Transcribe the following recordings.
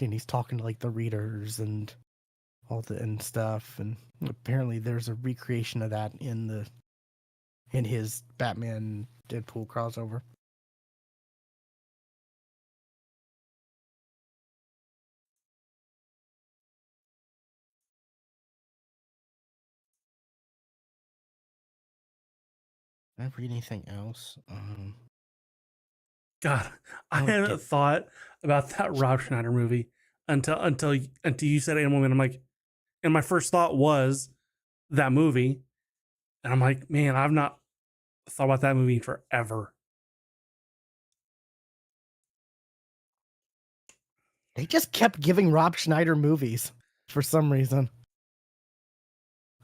and he's talking to like the readers and all the and stuff. And apparently, there's a recreation of that in his Batman Deadpool crossover. Did I read anything else? God, I I don't hadn't get. thought about that Rob Schneider movie until you said Animal Man. I'm like, and my first thought was that movie, and I'm like, man, I've not thought about that movie forever. They just kept giving Rob Schneider movies for some reason.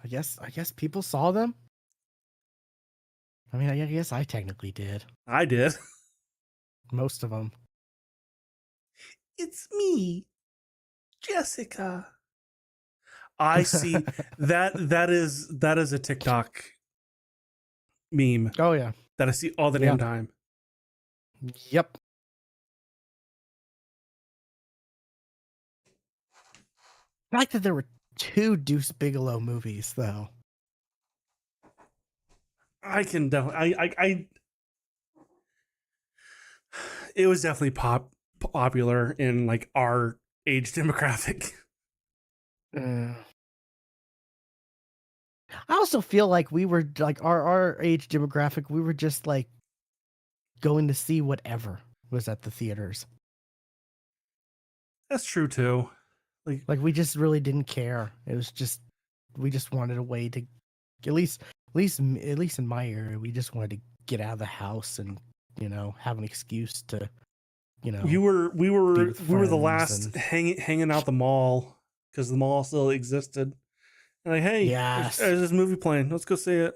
I guess people saw them. I mean, I guess I technically did. I did. Most of them. It's me, Jessica. I see that is a TikTok meme Oh yeah. that I see all the Yeah. damn time. Yep. The fact that there were 2 Deuce Bigelow movies, though. I can definitely I it was definitely popular in like our age demographic. I also feel like we were like our age demographic. We were just like going to see whatever was at the theaters. That's true too. Like we just really didn't care. It was just we just wanted a way to at least in my area, we just wanted to get out of the house and have an excuse to you were we be were with we were the friends last and hanging out the mall because the mall still existed. And like, hey, yes. there's this movie playing. Let's go see it.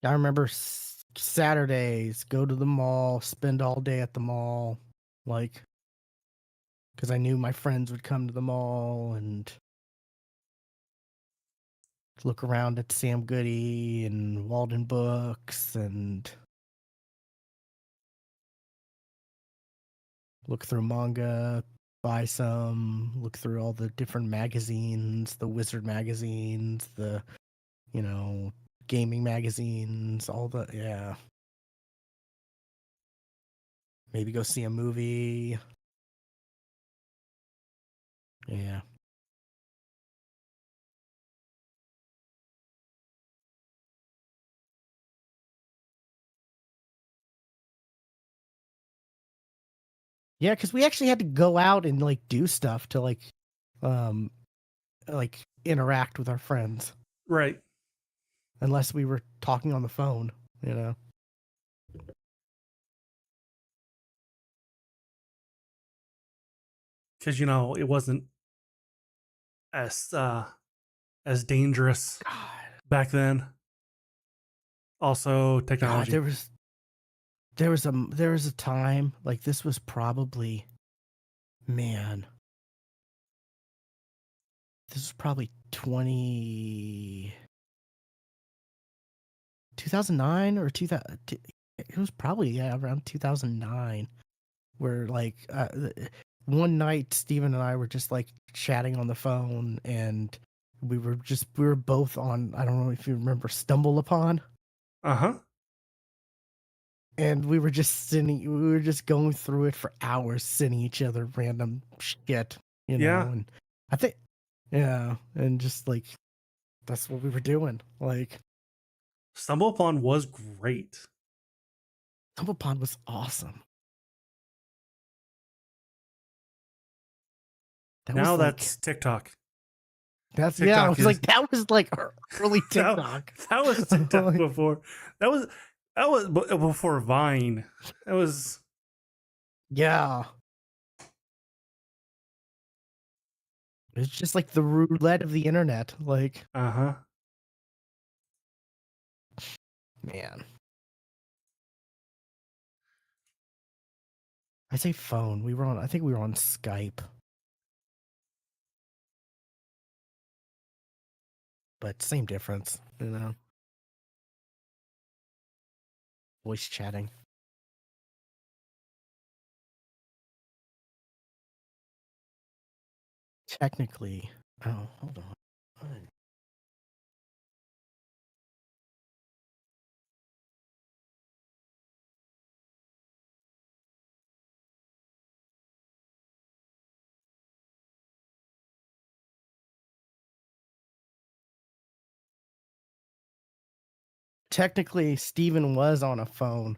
I remember Saturdays, go to the mall, spend all day at the mall, like, because I knew my friends would come to the mall and look around at Sam Goody and Walden Books and look through manga, buy some, look through all the different magazines, the Wizard magazines, the, gaming magazines, all the, yeah. Maybe go see a movie. Yeah. Yeah, because we actually had to go out and like do stuff to um like interact with our friends. Right. Unless we were talking on the phone, you know. Because it wasn't as as dangerous God, back then. Also, God, technology. there was a time like this was probably man. This was probably 2009 or 2000. It was probably around 2009 where like one night Steven and I were just like chatting on the phone and we were both on, I don't know if you remember, Stumble Upon. Uh-huh. And we were just going through it for hours, sending each other random shit, Yeah. and I think, yeah, and just like, that's what we were doing. Like, Stumble Upon was great. Stumble Upon was awesome. That Now was like, that's TikTok. yeah, I TikTok was is like, that was like early that, TikTok. that was TikTok Like, before. That was before Vine. That was yeah. It's just like the roulette of the internet. Like, uh-huh. man. I say phone. I think we were on Skype. But same difference, voice chatting. technically, oh, hold on. What? Technically, Steven was on a phone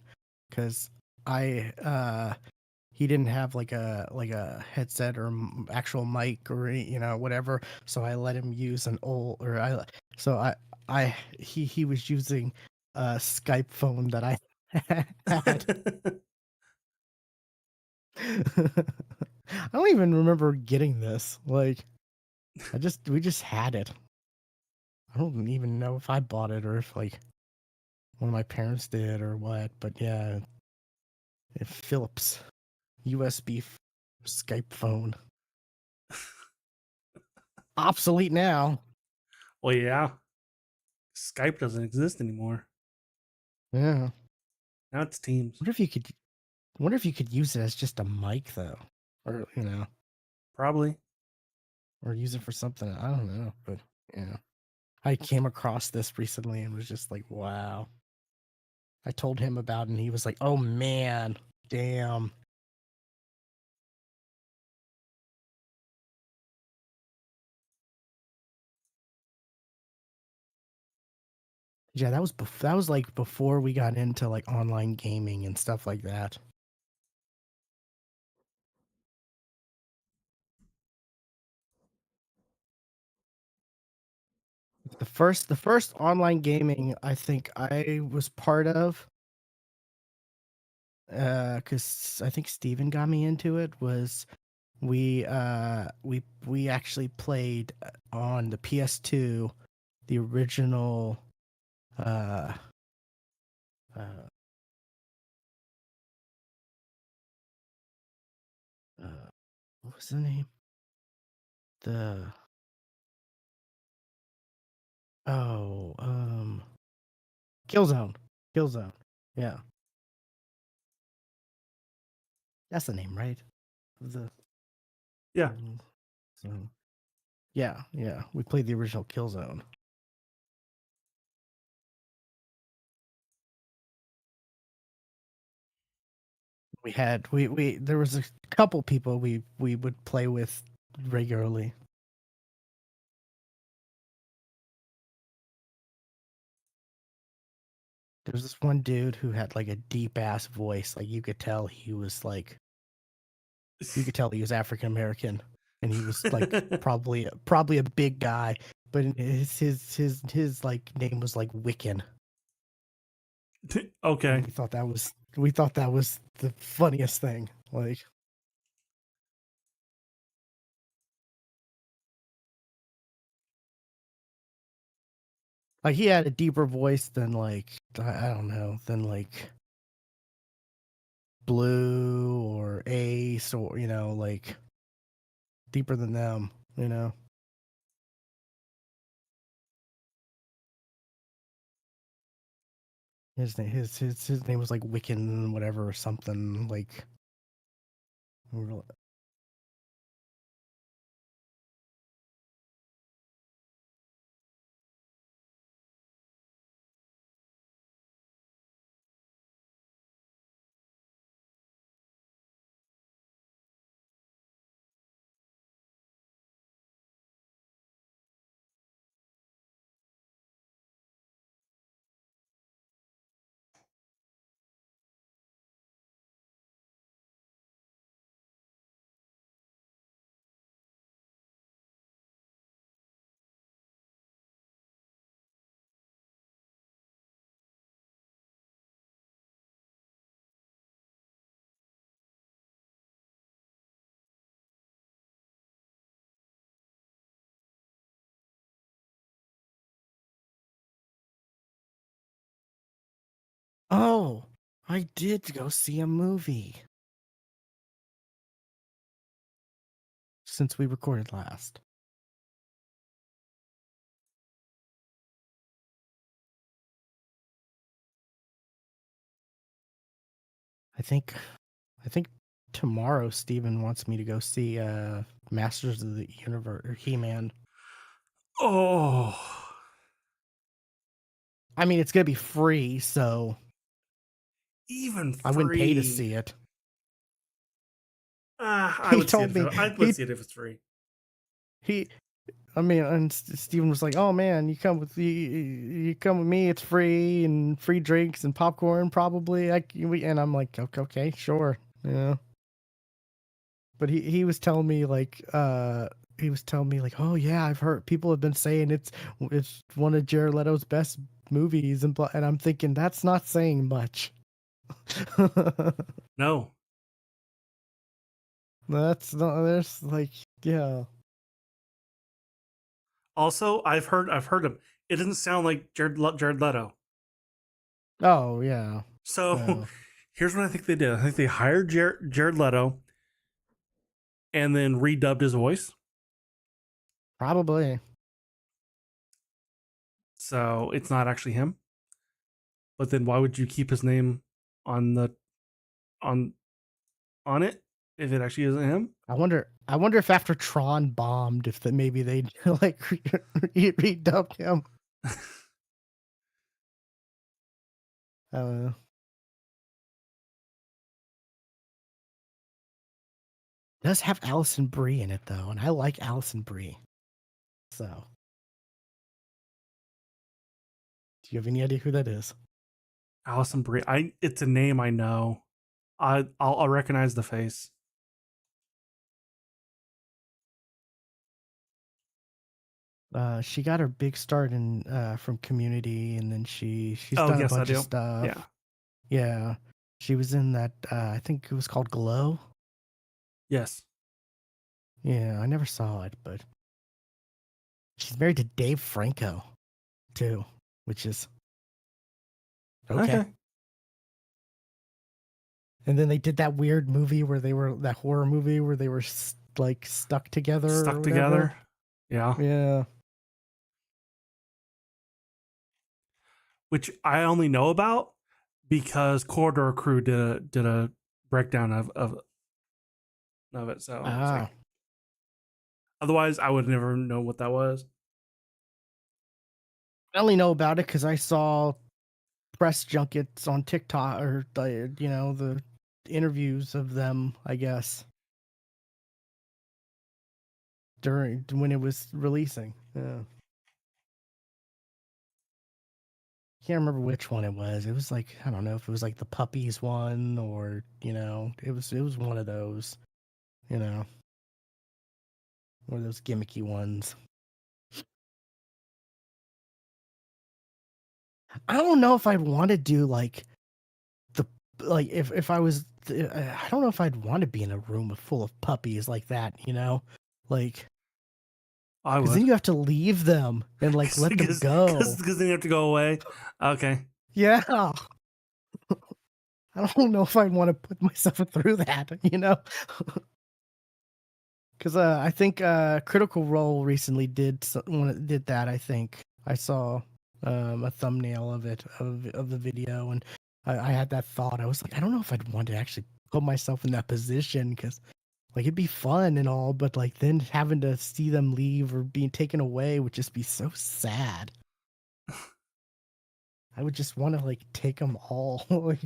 because he didn't have like a headset or actual mic or whatever. So I let him use an old or I so I he was using a Skype phone that I had. I don't even remember getting this. Like we just had it. I don't even know if I bought it or if like one of my parents did or what. But yeah, Philips USB Skype phone. Obsolete now. Well, yeah, Skype doesn't exist anymore. Yeah. Now it's Teams. Wonder if you could wonder if you could use it as just a mic though. Or Probably. or use it for something. I don't know. But yeah. I came across this recently and was just like, wow. I told him about it and he was like, oh man, damn. Yeah, that was like before we got into like online gaming and stuff like that. The first online gaming I think I was part of, because I think Steven got me into it, was we actually played on the PS2 the original uh uh, what was the name? The oh Killzone. Killzone. Yeah. That's the name, right? Of the Yeah. so yeah, yeah. We played the original Killzone. We there was a couple people we would play with regularly. There was this one dude who had like a deep ass voice. Like you could tell he was African American, and he was like probably a big guy, but his like name was like Wiccan, and Okay. we thought that was the funniest thing. Like he had a deeper voice than like I don't know than like Blue or Ace or like deeper than them. You know, his name was like Wiccan whatever or something like. Oh, I did go see a movie since we recorded last. I think I think tomorrow Steven wants me to go see Masters of the Universe or He-Man. Oh, I mean, it's gonna be free, so even I wouldn't pay to free. see it. I He would see it told if me I would see it if it's free. he I mean, and Steven was like, "Oh man, you come with me. It's free and free drinks and popcorn, probably." And I'm like, okay, sure, yeah." But he was telling me like, "Oh yeah, I've heard people have been saying it's one of Jared Leto's best movies," and I'm thinking that's not saying much. No. That's not. There's like, yeah. Also, I've heard him. It doesn't sound like Jared Leto. Oh yeah. So No. here's what I think they did. I think they hired Jared Leto and then redubbed his voice. Probably. So it's not actually him. But then why would you keep his name on the on on it if it actually isn't him? I wonder if after Tron bombed, if maybe they like redubbed him. I don't know. It does have Alison Brie in it though, and I like Alison Brie. So, do you have any idea who that is? Allison Brie. It's a name I know. I'll recognize the face. She got her big start in from Community, and then she's Oh done a yes, I bunch of do. Yeah. stuff. Yeah, she was in that. I think it was called Glow. Yes. Yeah, I never saw it, but she's married to Dave Franco too, which is okay. Okay. And then they did that weird movie where that horror movie where they were like stuck together or Stuck whatever. together. Yeah. Yeah. Which I only know about because Corridor Crew did a breakdown of it. So it's Ah. like otherwise I would never know what that was. I only know about it because I saw press junkets on TikTok or the interviews of them, I guess, during when it was releasing. Yeah. Can't remember which one it was. It was like, I don't know if it was like the puppies one or, it was one of those, you know, one of those gimmicky ones. I don't know if I'd want to do the if I was I don't know if I'd want to be in a room full of puppies like that, like I because would. then you have to leave them and like let them go. Because then you have to go away. Okay. Yeah, I don't know if I'd want to put myself through that, because I think Critical Role recently did that. I think I saw a thumbnail of it of the video, and I had that thought. I was like, I don't know if I'd want to actually put myself in that position because like it'd be fun and all, but like then having to see them leave or being taken away would just be so sad. I would just want to like take them all. Like,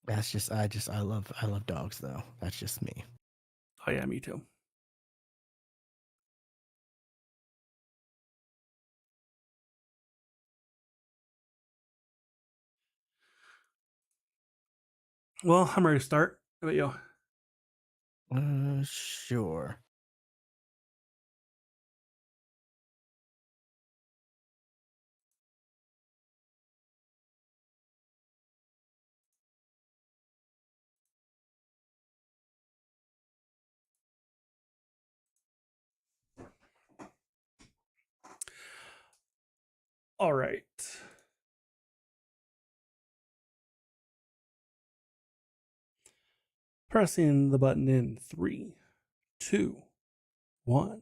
I love dogs though. That's just me. Oh yeah, me too. Well, I'm ready to start. How about you? Sure. All right. Pressing the button in 3, 2, 1.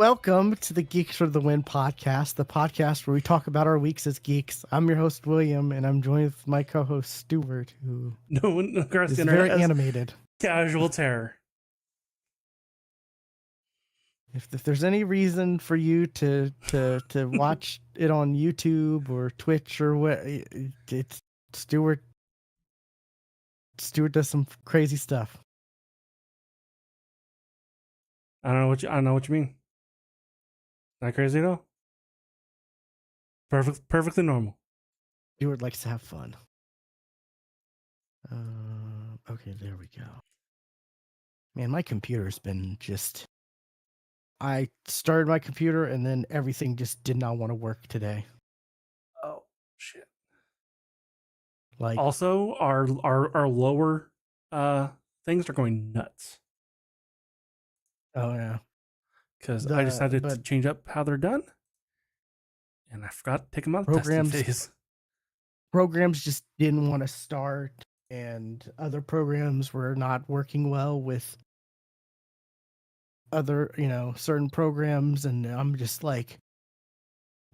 Welcome to the Geeks for the Win podcast, the podcast where we talk about our weeks as geeks. I'm your host, William, and I'm joined with my co-host, Stuart, who No one across is the internet very has animated. casual terror. If there's any reason for you to watch it on YouTube or Twitch or what, it's Stuart. Stuart does some crazy stuff. I don't know what you mean. Not crazy at all. Perfectly normal. Stuart likes to have fun. Okay, there we go. Man, my computer's been just... I started my computer and then everything just did not want to work today. Oh shit. Like, Also, our lower things are going nuts oh yeah. because I decided to change up how they're done, and I forgot to take them out of the testing phase. Programs just didn't want to start, and other programs were not working well with other, certain programs, and I'm just like,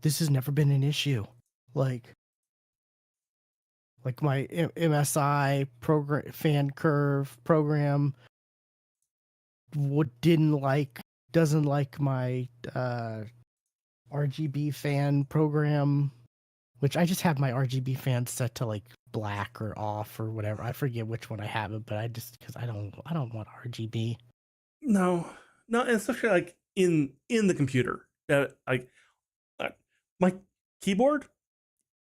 this has never been an issue. Like my MSI program, fan curve program doesn't like my RGB fan program, which I just have my RGB fan set to like black or off or whatever. I forget which one I have it, but because I don't want RGB. No, especially like in the computer. Like my keyboard,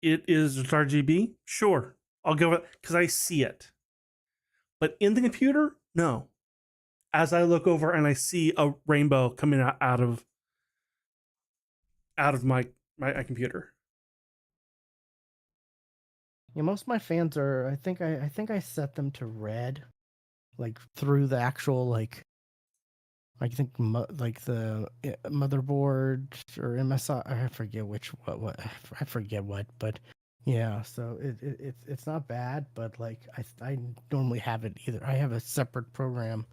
it is RGB. Sure, I'll go with it because I see it. But in the computer, no. As I look over and I see a rainbow coming out of my computer. Yeah, most of my fans are. I think I set them to red, like through the actual like. I think like the motherboard or MSI. I forget what I forget what, but yeah. So it's not bad, but like I normally have it either. I have a separate program,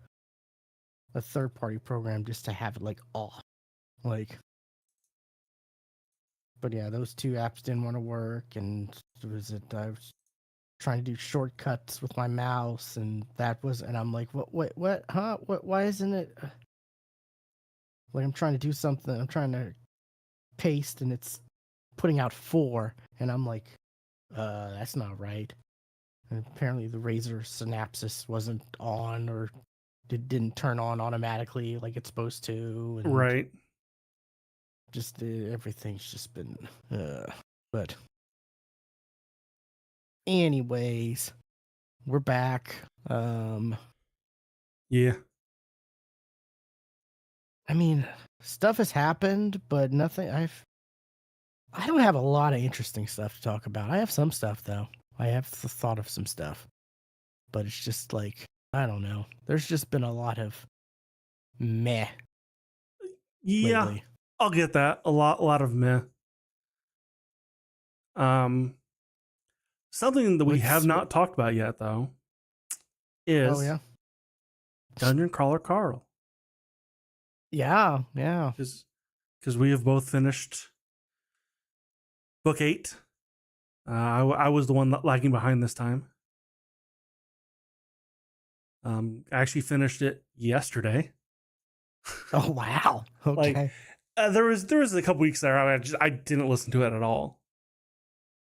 a third party program, just to have it like off, like. But yeah, those two apps didn't want to work, and I was trying to do shortcuts with my mouse, and I'm like, what, huh? Why isn't it? Like I'm trying to do something, I'm trying to paste, and it's putting out 4, and I'm like, that's not right. And apparently the Razer Synapses wasn't on, or it didn't turn on automatically like it's supposed to, and right. Just everything's just been, but anyways, we're back. Yeah. I mean, stuff has happened, but nothing. I don't have a lot of interesting stuff to talk about. I have some stuff though. I have thought of some stuff, but it's just like, I don't know. There's just been a lot of meh. Yeah, lately. I'll get that. A lot of meh. Something that we have not talked about yet though is Dungeon Crawler Carl. Yeah. Because we have both finished book 8. I was the one lagging behind this time. I actually finished it yesterday. Oh wow. Okay. Like, there was a couple weeks there I didn't listen to it at all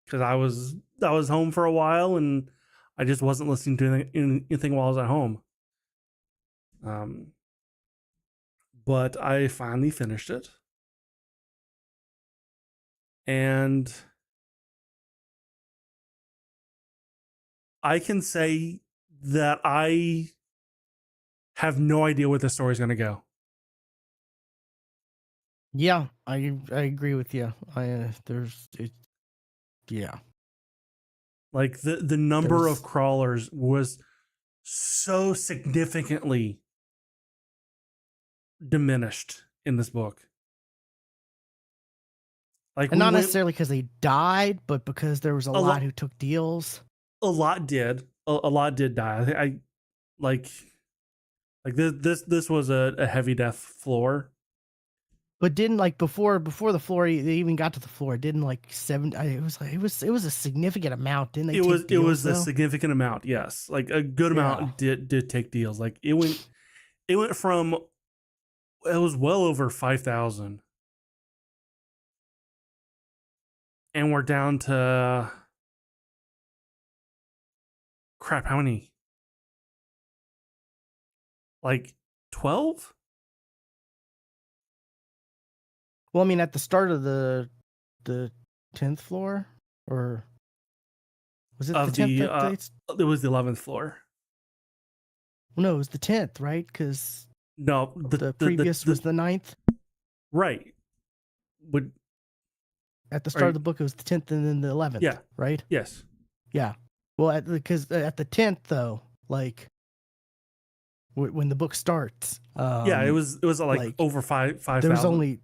because I was home for a while and I just wasn't listening to anything while I was at home. But I finally finished it, and I can say that I have no idea where the story's going to go. Yeah, I agree with you. Yeah. Like the number of crawlers was so significantly diminished in this book. Like, and not necessarily because they died, but because there was a lot who took deals. A lot did. A lot did die. I like this was a heavy death floor. But didn't like before the floor they even got to the floor? Didn't like it was a significant amount. Didn't they take It deals was a though? significant amount, yes. Like a good Yeah. amount did take deals. Like it went from it was well over 5,000, and we're down to crap. How many? Like 12 Well, I mean, at the start of the 10th floor, or was it the of 10th the. that they? It was the 11th floor. No, it was the 10th, right? Because No, the previous was the 9th. right. Would At the are start of you, the book, it was the 10th and then the 11th, yeah, right? yes. Yeah. Well, because at the 10th though, like when the book starts, Yeah, it was like like over there was 5,000. only.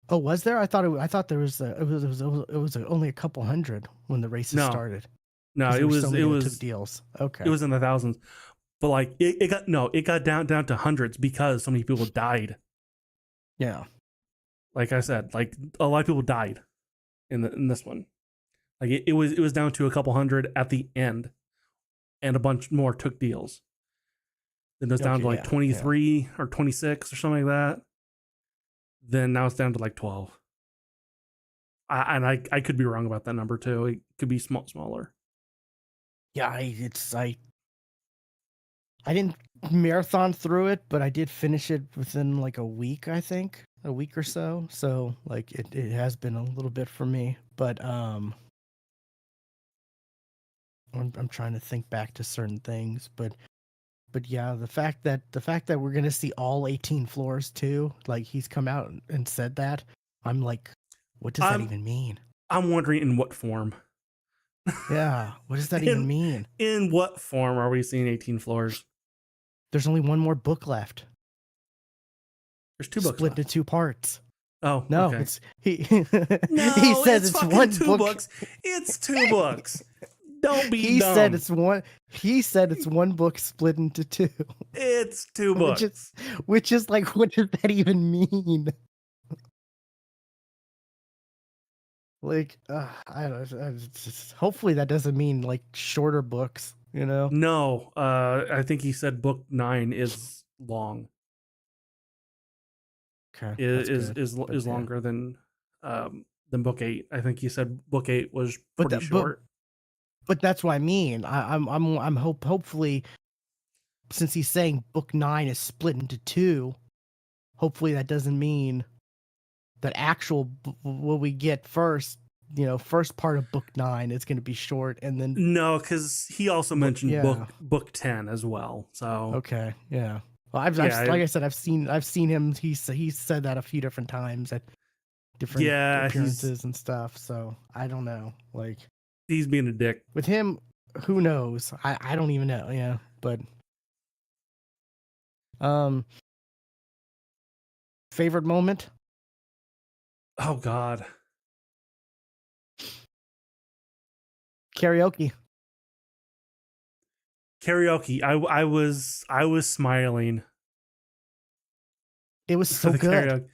Oh, was there? I thought there was it was only a couple hundred when the races No, started no, because there were so many that took deals. it Okay. was in the thousands. But like it got no, it got down to hundreds because so many people died. Yeah. Like I said, like a lot of people died in this one. Like it was down to a couple hundred at the end, and a bunch more took deals. Then it was down to Okay. like Yeah. Yeah. 23 or 26 or something like that. Then now it's down to like 12. I could be wrong about that number too. It could be smaller. Yeah. I didn't marathon through it, but I did finish it within like a week. I think a week or so. So like it has been a little bit for me, but I'm trying to think back to certain things, but yeah, the fact that we're gonna see all 18 floors too, like he's come out and said that, I'm like, what does that I'm even mean? I'm wondering in what form. Yeah, what does that even in mean? in what form are we seeing 18 floors? There's only one more book left, There's two books split into left. two parts. Oh, No, okay. it's he he No, says it's it's fucking one two book. books. It's two books. Don't be He said dumb. it's one. He said it's one book split into two, It's two which is books. which is like, what does that even mean? Like, I don't know. Hopefully that doesn't mean like shorter books, you know? No, I think he said book 9 is long. Okay, that's good. But Is yeah, longer than book 8. I think he said book 8 was but pretty short. but that's what I mean. I'm hopefully, since he's saying book 9 is split into two, hopefully that doesn't mean that what we get first, first part of book 9 is going to be short, and then No, because he also mentioned yeah. book 10 as well. So Okay, yeah. Well, yeah, like I said, I've seen him. He's said that a few different times at different yeah, appearances and stuff. So I don't know. Like he's being a dick. with him, who knows? I don't even know. Yeah, but um, favorite moment? Oh God, Karaoke. karaoke. I was smiling It was for so the good. karaoke,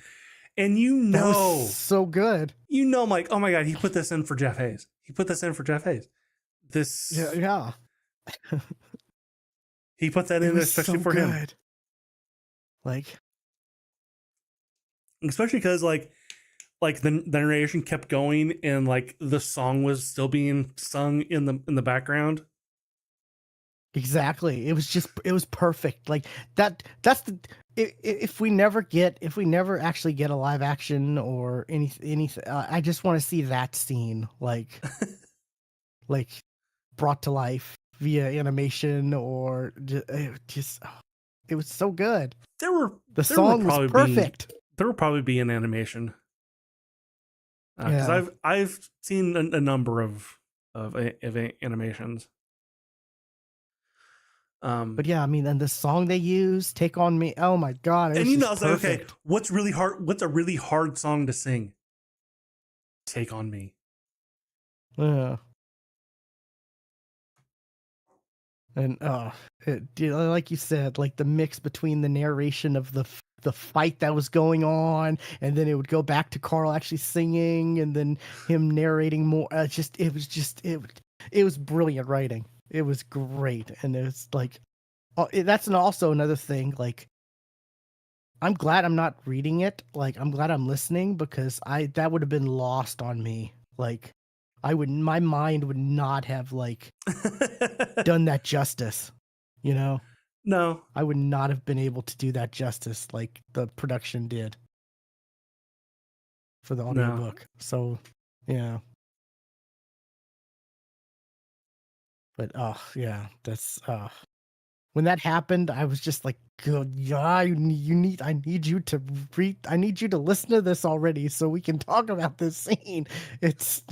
and That was so good. I'm like, oh my God, he put this in for Jeff Hayes. He put this in for Jeff Hayes. Yeah, This yeah. he put that It in was especially so for him, good. Like, especially because like the narration kept going and like the song was still being sung in the background. exactly. It was perfect. Like that's the if we never actually get a live action or anything, I just want to see that scene like brought to life via animation or just it was so good. There were The there will song was probably be perfect. there will probably be an animation because Yeah. I've seen a number of animations. But yeah, I mean, and the song they used, "Take on Me," oh my god, it And was you know, I just was like, okay, perfect. what's really hard? What's a really hard song to sing? Take on Me. Yeah. And like you said, like the mix between the narration of the fight that was going on, and then it would go back to Carl actually singing, and then him narrating more. It was brilliant writing. It was great, and it's like that's also another thing. Like, I'm glad I'm not reading it. Like, I'm glad I'm listening, because that would have been lost on me. Like, my mind would not have like done that justice. You know, No, I would not have been able to do that justice like the production did for the no, audiobook. So, yeah. But yeah, that's when that happened, I was just like, good, yeah, I need you to read, I need you to listen to this already so we can talk about this scene. It's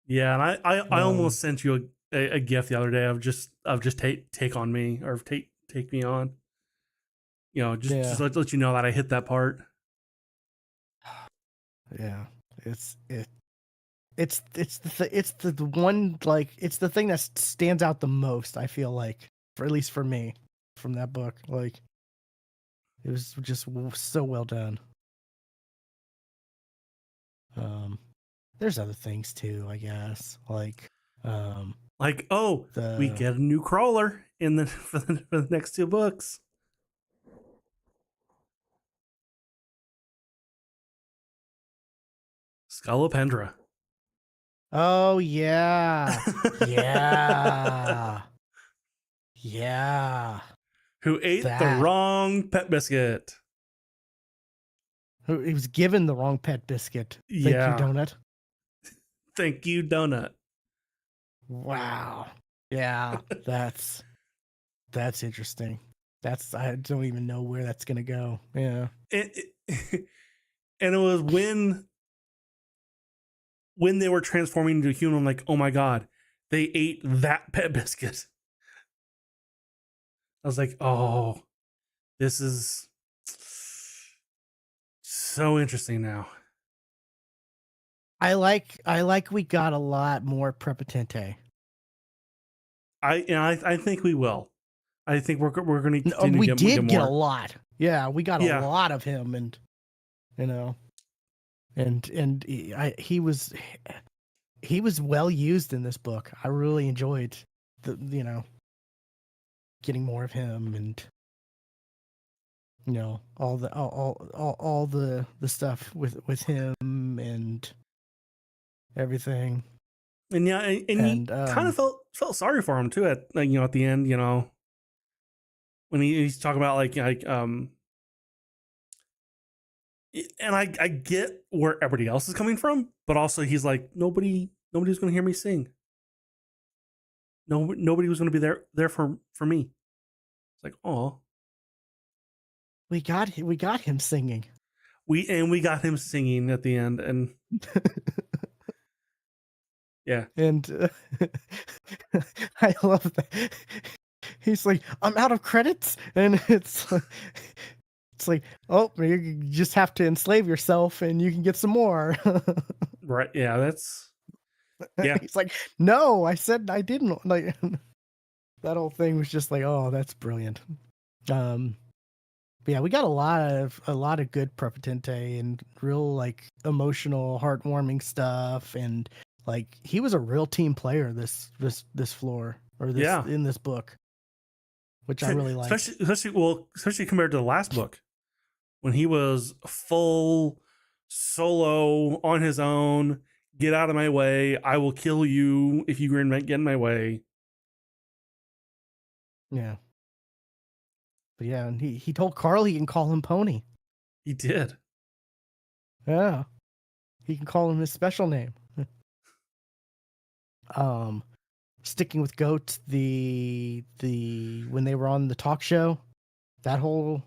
yeah, and I um almost sent you a gift the other day of just take on me, or take me on. You know, just yeah, let you know that I hit that part. yeah. It's the one, like, it's the thing that stands out the most, I feel like, for at least for me, from that book. Like, it was just so well done. Um there's other things too, I guess. Like, um Like, oh, we the get a new crawler in the for the next two books. Scolopendra. Oh yeah. Yeah. Yeah. Who ate the That. wrong pet biscuit. He was given the wrong pet biscuit. Thank you, Yeah. donut. Thank you, donut. Wow. Yeah, that's interesting. That's, I don't even know where that's gonna go. Yeah. And it was when they were transforming into a human, I'm like, oh my god, they ate that pet biscuit. I was like, oh, this is so interesting now. I like we got a lot more Prepotente. I think we will. I think we're going to continue We to get did get a more. lot. Yeah, we got a Yeah, lot of him, and you know, and he was well used in this book. I really enjoyed the, getting more of him, and all the all the stuff with him and everything. and yeah, and you And kind of felt sorry for him too at, like, at the end, when he's talking about and I get where everybody else is coming from, but also he's like, nobody's going to hear me sing. Nobody was going to be there for me. It's like, oh, we got him singing. we got him singing at the end, and yeah, And I love that. He's like, I'm out of credits, and it's like, oh, you just have to enslave yourself, and you can get some more. right, yeah, yeah, He's like, no, I said I didn't. Like, that whole thing was just like, oh, that's brilliant. But yeah, we got a lot of good Prepotente and real, like, emotional, heartwarming stuff, and like, he was a real team player this floor, or this yeah. in this book, which I really liked. Especially compared to the last book, when he was full solo on his own. Get out of my way! I will kill you if you get in my way. Yeah, but yeah, and he told Carl he can call him Pony. He did. Yeah, he can call him his special name. um, Sticking with goats, the when they were on the talk show, that whole,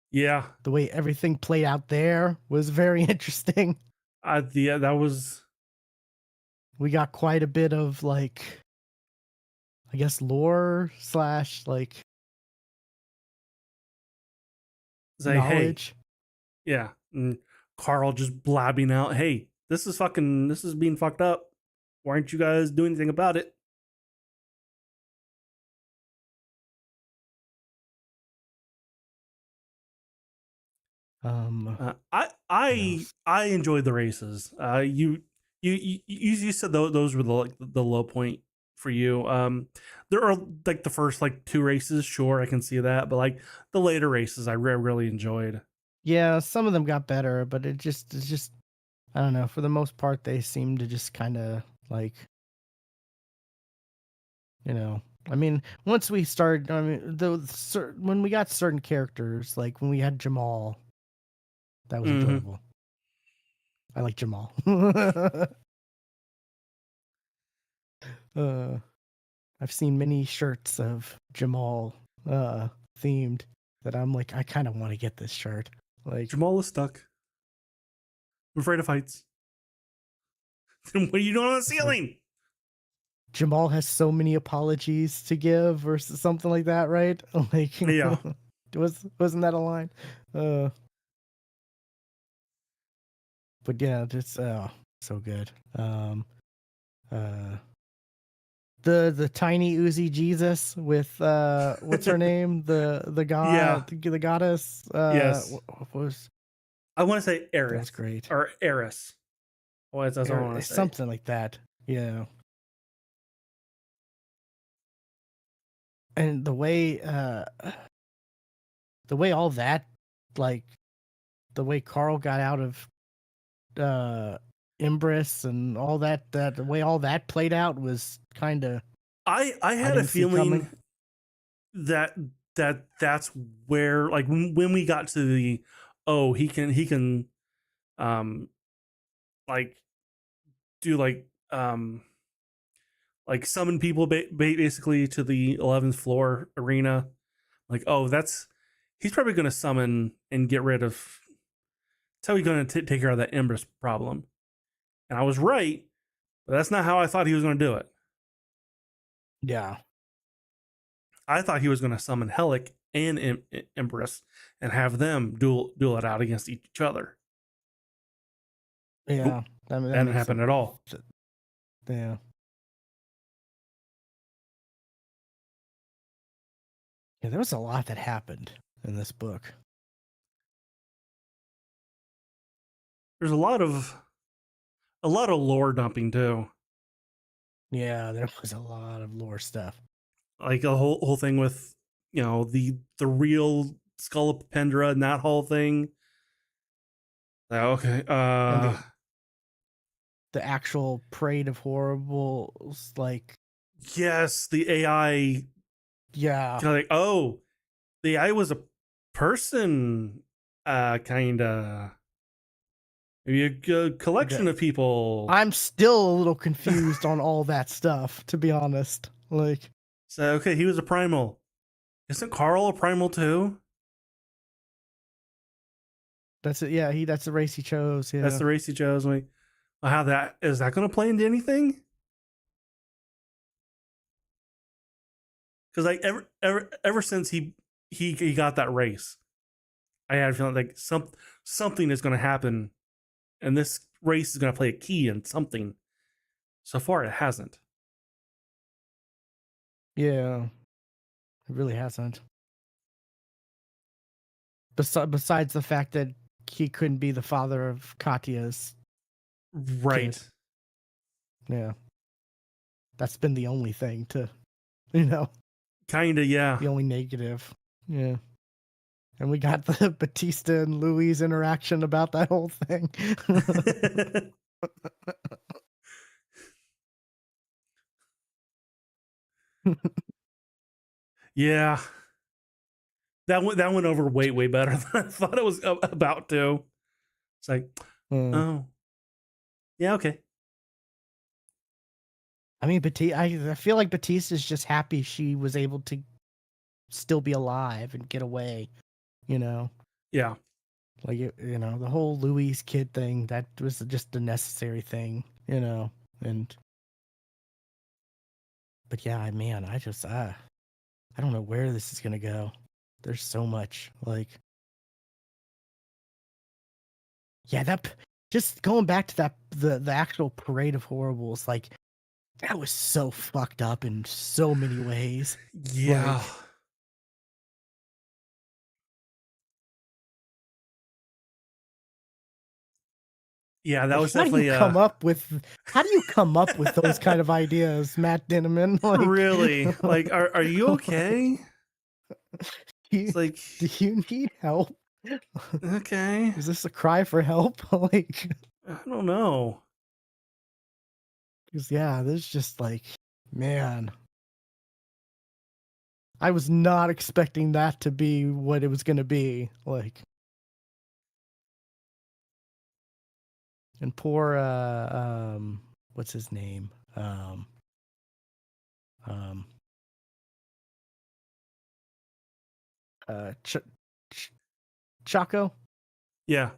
Yeah, the way everything played out there was very interesting. yeah, that was We got quite a bit of, like, I guess, lore slash, like, say, hey, knowledge. yeah, and Carl just blabbing out, hey, this is being fucked up. Why aren't you guys doing anything about it? I What I else? I enjoyed the races. You said those were the like the low point for you. There are like the first like two races, sure I can see that, but like the later races, I really enjoyed. Yeah, some of them got better, but it's just I don't know. For the most part, they seem to just kind of like you know. I mean, once we started, I mean, when we got certain characters, like when we had Jamal, that was Mm-hmm. enjoyable. I like Jamal. uh, I've seen many shirts of Jamal themed that I'm like, I kind of want to get this shirt. Like Jamal is stuck. I'm afraid of heights. What are you doing on the it's like ceiling? Jamal has so many apologies to give or something like that, right? Like Yeah, wasn't that a line? Uh but yeah, just so good. Uh the tiny Uzi Jesus with what's her name? The yeah, god the goddess yes. what was I want to say that was Aerith great. or Eris. Well, that's what I want to say. Something like that. Yeah. And the way all that like the way Carl got out of uh Empress and all that the way all that played out was kind of I I had a didn't see feeling coming. that that's where like when we got to the oh he can um like do like summon people basically to the 11th floor arena, like oh that's he's probably going to summon and get rid of that's how he's going to take care of that Empress problem, and I was right, but that's not how I thought he was going to do it. Yeah. I thought he was going to summon Helic and Empress and have them duel it out against each other. Yeah. Nope, That that didn't makes happen sense. at all. Yeah. Yeah, there was a lot that happened in this book. There's a lot of lore dumping too, Yeah, there was a lot of lore stuff. like a whole thing with the real Skull of Pendra and that whole thing. Like, okay, And the actual Parade of Horribles like yes, the AI yeah, kind of like oh the AI was a person, kind of maybe a good collection the of people. I'm still a little confused on all that stuff, to be honest. Like So okay, he was a primal. Isn't Carl a primal too? that's it. Yeah, that's the race he chose. That's Yeah. the race he chose. Like, well, how that is that going to play into anything? Because like ever since he got that race, I had a feeling like something is going to happen, and this race is going to play a key in something. So far, it hasn't. Yeah. It really hasn't. Besides the fact that he couldn't be the father of Katya's kid. Right. Yeah. That's been the only thing to, you know, Kinda, yeah. the only negative. Yeah. And we got the Batista and Louis interaction about that whole thing. Yeah. That went over way better than I thought it was about to. It's like, Uh, oh, yeah, okay. I mean, I feel like Batista's just happy she was able to still be alive and get away, you know? Yeah. Like, the whole Louis kid thing, that was just a necessary thing, you know? And, but yeah, man, I don't know where this is going to go. There's so much. Like, yeah, just going back to the actual Parade of Horribles, like, that was so fucked up in so many ways. Yeah. Like, Yeah, that Like, was definitely how do you come up with those kind of ideas, Matt Dinneman? Like, really like, are you okay? you, It's like, do you need help? okay, Is this a cry for help? Like, I don't know. 'cause yeah, there's just like, man, I was not expecting that to be what it was gonna be. Like, and poor what's his name? Um Ch- Chaco? Yeah,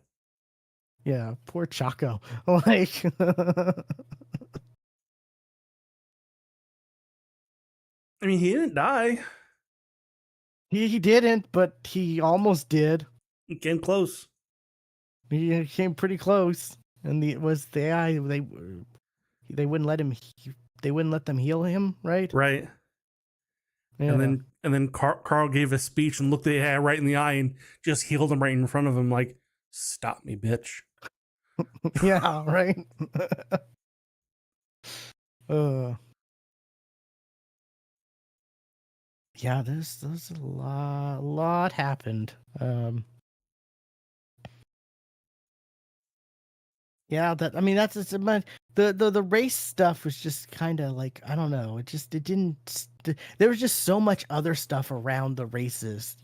Yeah, poor Chaco. Like, I mean, he didn't die. he didn't, but he almost did. He came close, He came pretty close, and it was the AI. They wouldn't let him. They wouldn't let them heal him, right? right? Yeah, And then Carl gave a speech and looked the AI right in the eye and just healed him right in front of him, like, "Stop me, bitch." yeah, right. uh, yeah, there's a lot happened. Yeah, that I mean that's it's about the race stuff was just kind of like I don't know. It didn't. There was just so much other stuff around the races,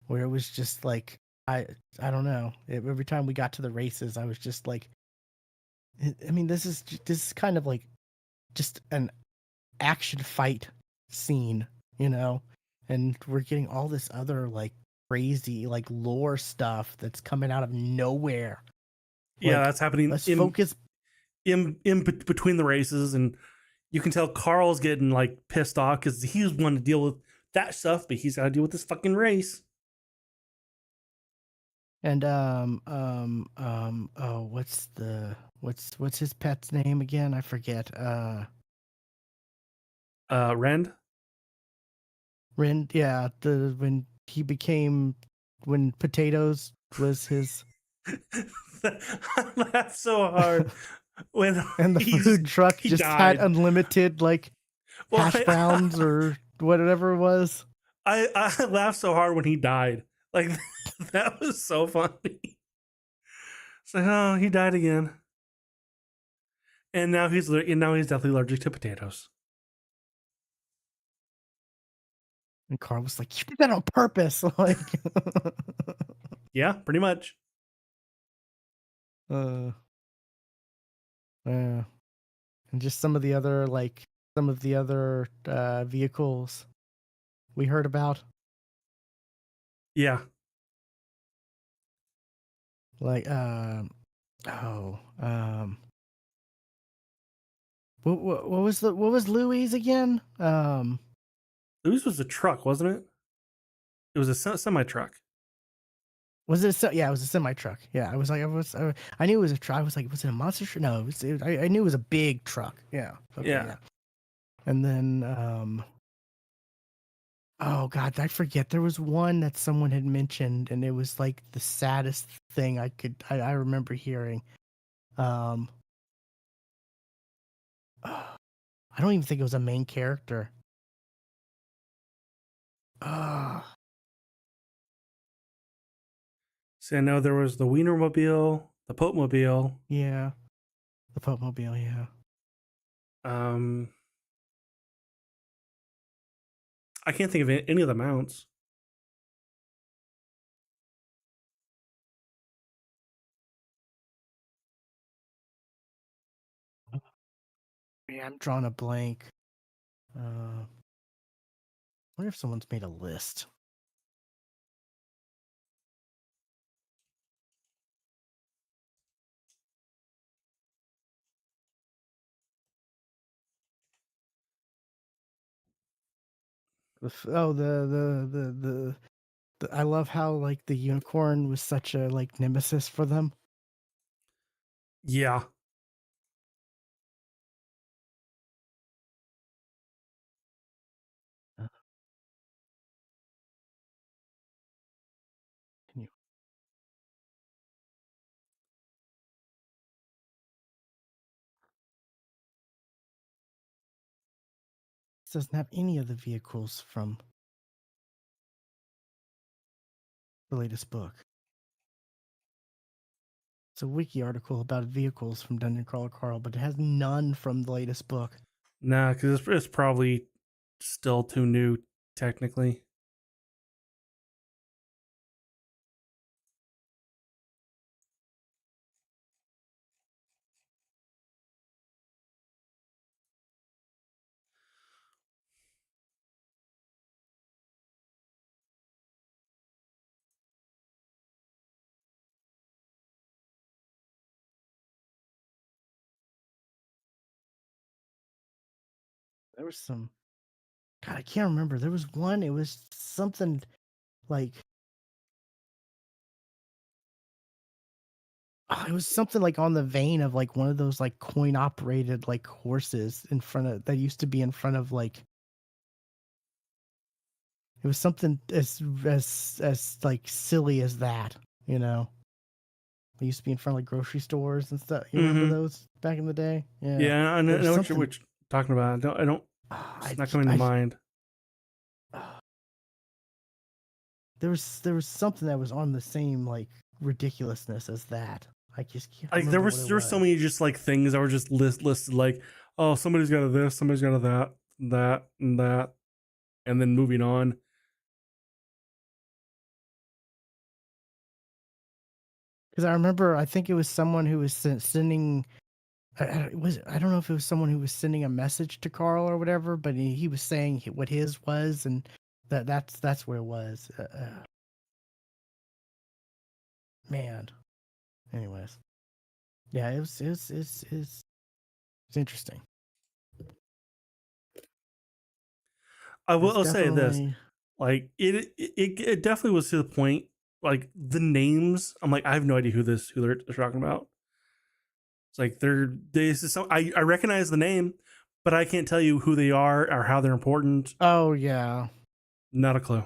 where it was just like I I don't know. Every time we got to the races, I was just like, I mean, this is kind of like just an action fight scene, you know, and we're getting all this other like crazy like lore stuff that's coming out of nowhere. Yeah, Like, that's happening let's focus. between the races, and you can tell Carl's getting like pissed off because he's wanting to deal with that stuff, but he's got to deal with this fucking race. And oh, what's his pet's name again? I forget. Rend. Rin, yeah, the when he became when potatoes was his I laughed so hard when and the he's food truck he just had died. unlimited like Well, hash browns or whatever it was. I laughed so hard when he died. Like, that was so funny. It's like, oh, he died again, and now he's deathly allergic to potatoes. And Carl was like, "You did that on purpose." Like, Yeah, pretty much. uh, yeah. And just some of the other vehicles we heard about. Yeah, Like, oh, what was Louis again? Louis was a truck, wasn't it? It was a semi truck. Was it yeah, it was a semi truck. Yeah, I knew it was a truck. I was like, was it a monster truck? No, I knew it was a big truck. Yeah. Okay, Yeah, yeah. And then oh god, I forget. There was one that someone had mentioned and it was like the saddest thing I remember hearing. Um I don't even think it was a main character. Uh see, I know there was the Wienermobile, the Pope-mobile. yeah, the Pope Mobile, yeah. Um, I can't think of any of the mounts. Yeah, I'm drawing a blank. I wonder if someone's made a list. Oh, I love how like the unicorn was such a like nemesis for them. Yeah, Uh, Can you? doesn't have any of the vehicles from the latest book. It's a wiki article about vehicles from Dungeon Crawler Carl, but it has none from the latest book. Nah, because it's probably still too new, technically. There was some. God, I can't remember. There was one. It was something like. It was something like on the vein of like one of those like coin operated like horses in front of that used to be in front of like. It was something as like silly as that, you know. They used to be in front of like grocery stores and stuff. You remember Mm-hmm. those back in the day? Yeah, Yeah, I there was know something. what you're talking about. I don't. It's not coming to I mind. there was something that was on the same like ridiculousness as that. I just can't Like remember what it there was so was. many just like things that were just listed like, oh, somebody's got a this, somebody's got a that, and that, and then moving on. Because I remember, I think it was someone who was sending. I don't know if it was someone who was sending a message to Carl or whatever, but he was saying what his was, and that's where it was. Man. Anyways, yeah, it's interesting. I It's will say this, definitely. like it definitely was to the point. Like the names, I'm like, I have no idea who they're talking about. It's like this is some I recognize the name, but I can't tell you who they are or how they're important. Oh yeah, Not a clue.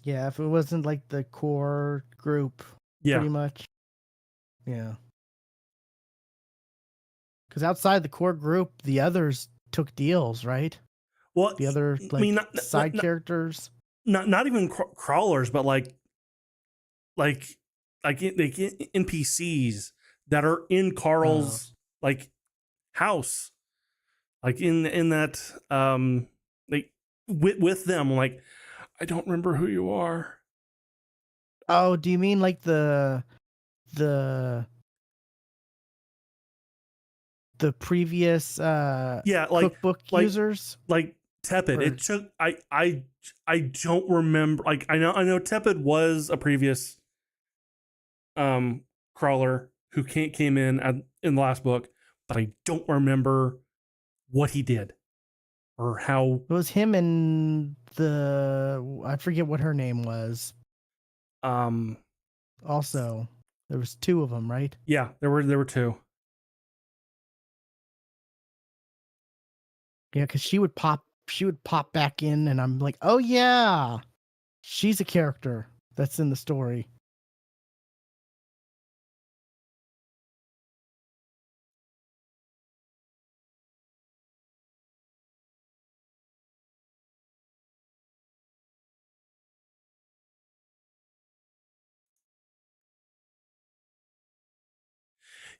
yeah. If it wasn't like the core group, Yeah. pretty much. Yeah. Because outside the core group, the others took deals, right? Well, The other I mean, like side characters. not even crawlers, but like like NPCs that are in Uh, Carl's like house, like in that like with them. Like I don't remember who you are. oh, do you mean like the the previous Yeah, cookbook like users? like Tepid. It Or took I don't remember. Like I know Tepid was a previous um crawler who came in the last book, but I don't remember what he did or how. it was him and the I forget what her name was. um Also, there was two of them, right? yeah, there were two. Yeah, because she would pop back in, and I'm like, oh yeah, she's a character that's in the story.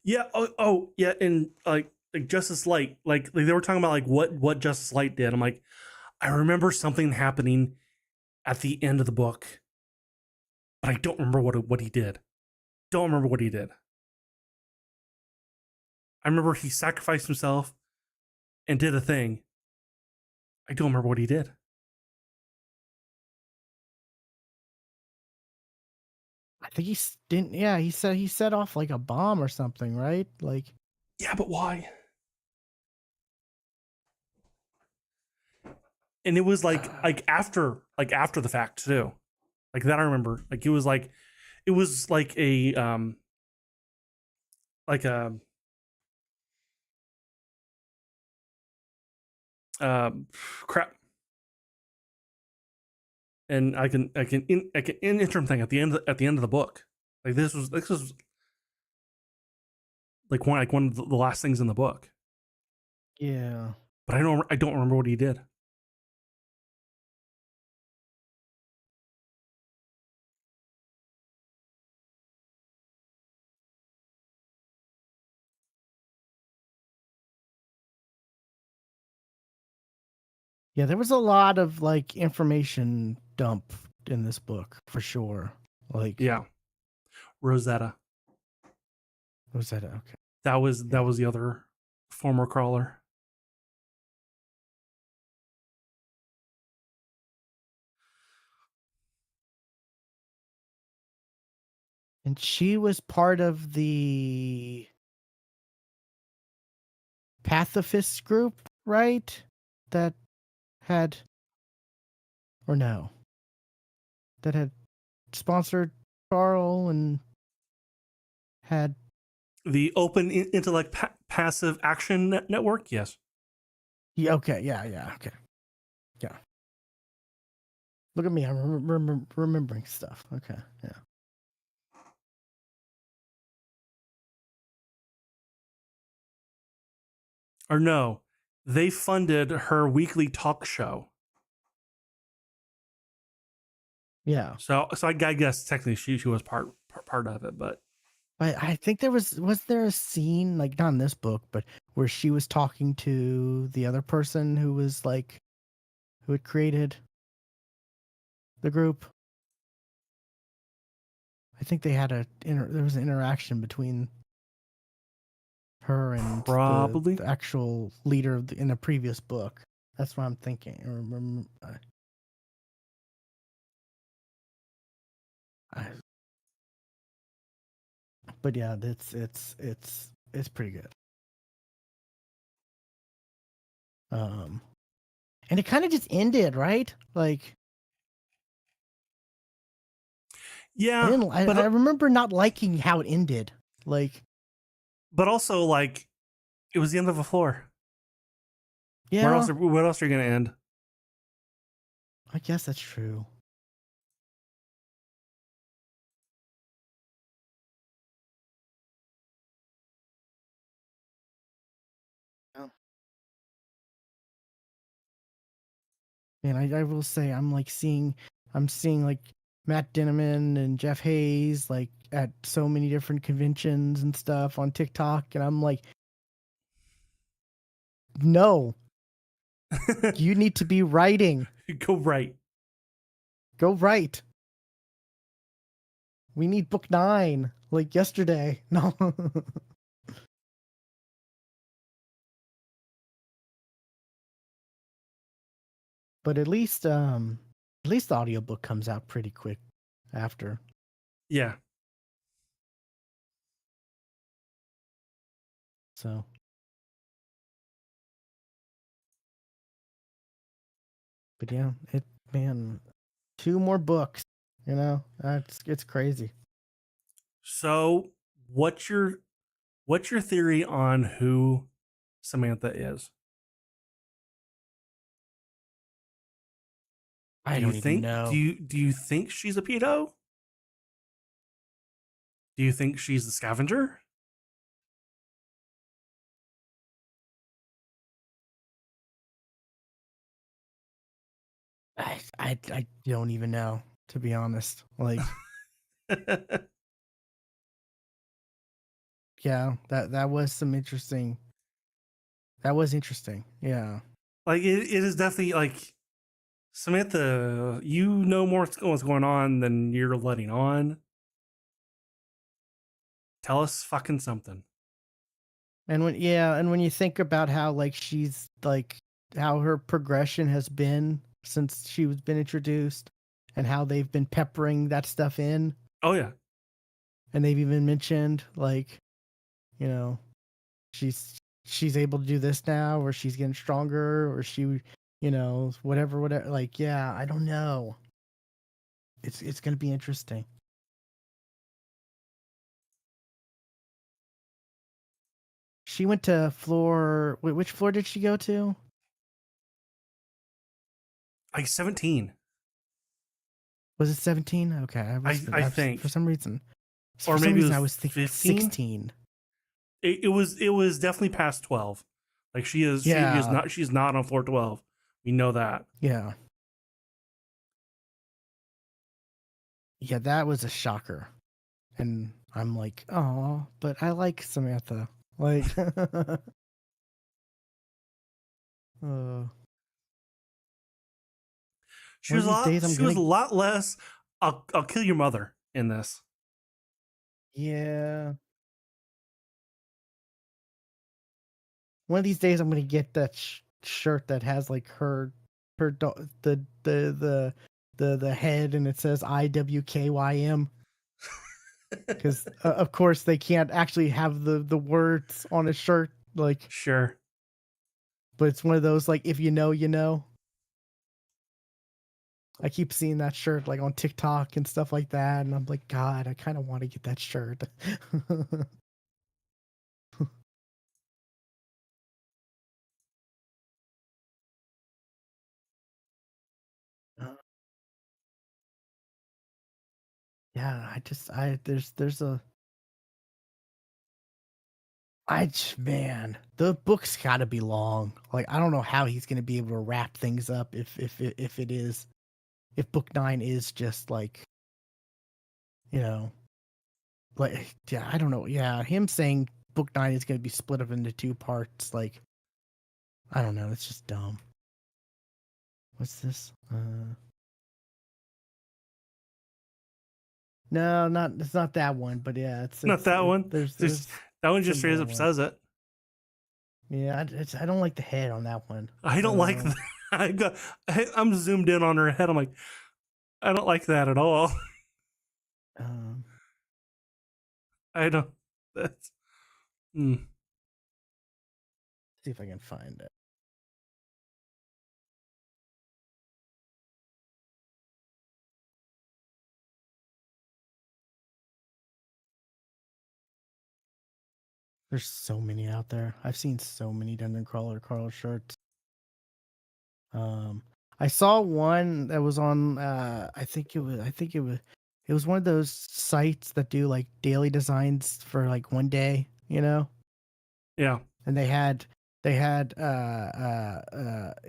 Yeah. Yeah. And like Justice Light, like they were talking about like what Justice Light did. I'm like, I remember something happening at the end of the book, but I don't remember what he did. Don't remember what he did. I remember he sacrificed himself and did a thing. I don't remember what he did. I think didn't. Yeah, he said he set off like a bomb or something, right? Like, Yeah, but why? And it was like after the fact too. Like that I remember. Like it was like a crap. And I can interim thing at the end of the book. Like this was like one of the last things in the book. yeah. but I don't remember what he did. Yeah, there was a lot of like information dump in this book for sure. Like, Yeah, Rosetta. was that okay? That was Yeah. the other former crawler. And she was part of the pacifist group, right? That had, or no, that had sponsored Carl and had. The Open Intellect Passive Action Network. Yes. Yeah, okay, yeah, okay, yeah. Look at me, I'm remembering stuff. Okay, yeah. Or no, they funded her weekly talk show. Yeah. So I guess technically she was part of it, but I think there was there a scene, like not in this book, but where she was talking to the other person who was like, who had created the group. I think they had there was an interaction between her and probably. the actual leader in a previous book. That's what I'm thinking. But yeah, it's pretty good. And it kind of just ended, right? Like, Yeah, I remember not liking how it ended. Like, but also like it was the end of a floor. yeah, Where else are you going to end? I guess that's true. Oh. And I will say I'm seeing like Matt Dinneman and Jeff Hayes like at so many different conventions and stuff on TikTok, and I'm like, no, you need to be writing. Go right. Go write. We need book 9 like yesterday. No. But at least the audiobook comes out pretty quick after. Yeah. So, but yeah, man, 2 more books, you know? It's crazy. So, what's your theory on who Samantha is? I don't even know. Do you think she's a pedo? Do you think she's the scavenger? I don't even know, to be honest. Like, yeah, that was some interesting. That was interesting. Yeah. Like it is definitely like Samantha, you know more what's going on than you're letting on. Tell us fucking something. And when you think about how like she's like how her progression has been since she was been introduced and how they've been peppering that stuff in, Oh yeah. and they've even mentioned like, you know, she's able to do this now, or she's getting stronger, or she, you know, whatever like, yeah, I don't know. It's going to be interesting. She went to floor. Wait, which floor did she go to? Like 17. Was it 17? Okay, I think. for some reason. Or maybe it was I was thinking 15. 16. It was definitely past 12. Like she is Yeah, not she's not on floor 12. We know that. yeah, yeah. That was a shocker, and I'm like, oh, but I like Samantha. Like, uh, one of these days I'm She was gonna. a lot less I'll kill your mother in this. Yeah, one of these days I'm gonna get that shirt that has like her the head and it says IWKYM, because of course they can't actually have the words on a shirt, like, Sure. but it's one of those, like, if you know, you know. I keep seeing that shirt like on TikTok and stuff like that, and I'm like, God, I kind of want to get that shirt. Uh, yeah, there's a man, the book's got to be long. Like, I don't know how he's gonna be able to wrap things up if it is, if book 9 is just like, you know, like, yeah, I don't know. Yeah, him saying book 9 is gonna be split up into two parts, like, I don't know. It's just dumb. What's this? No, not it's not that one, but yeah, Not that one. That one just straight similar up one. says it. Yeah, I don't like the head on that one. I don't like that. I'm zoomed in on her head. I'm like, I don't like that at all. Um, I don't. That's. Mm. see if I can find it. There's so many out there. I've seen so many Dungeon Crawler Carl shirts. Um, I saw one that was on. It was one of those sites that do like daily designs for like one day, you know. Yeah. And they had it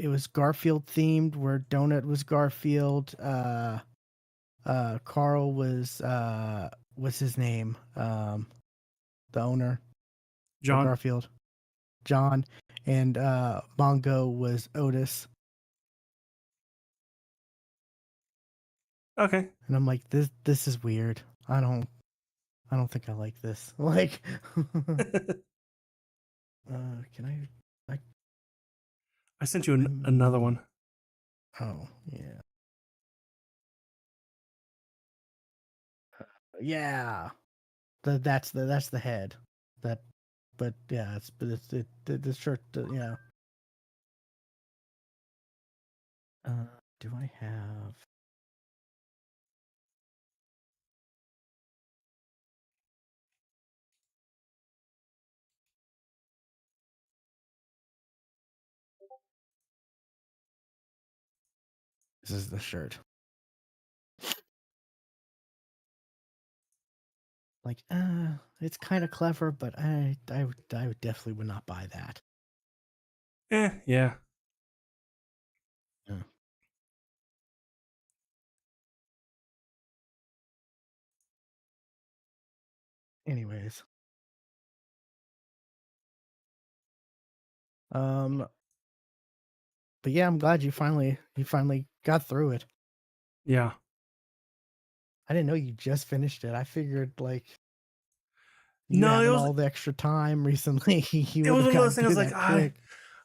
was Garfield themed, where Donut was Garfield. Carl was what's his name? The owner of John. Garfield, John, and Mongo was Otis. Okay. And I'm like, this is weird. I don't think I like this. Like, can I I sent you another I'm one. oh yeah. Yeah. That's the head. That but yeah, the shirt, yeah. Do I have this is the shirt. Like, it's kind of clever, but I would definitely would not buy that. Yeah. Yeah. Anyways, um, but yeah, I'm glad you finally got through it. Yeah. I didn't know you just finished it. I figured, like, you No, having all the extra time recently, you it would was have one of those gotten things through like that quick.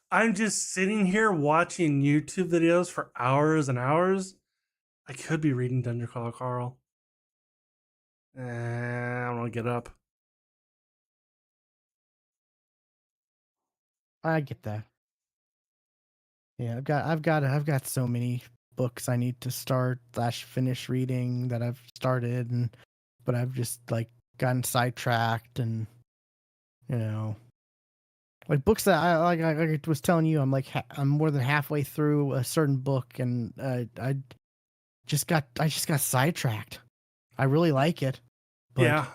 I'm just sitting here watching YouTube videos for hours and hours. I could be reading Dungeon Call Carl. I don't want to get up. I get that. Yeah, I've got so many books I need to start slash finish reading that I've started, and but I've just like gotten sidetracked, and you know, like books that I was telling you, I'm like I'm more than halfway through a certain book, and I just got sidetracked. I really like it, but Yeah.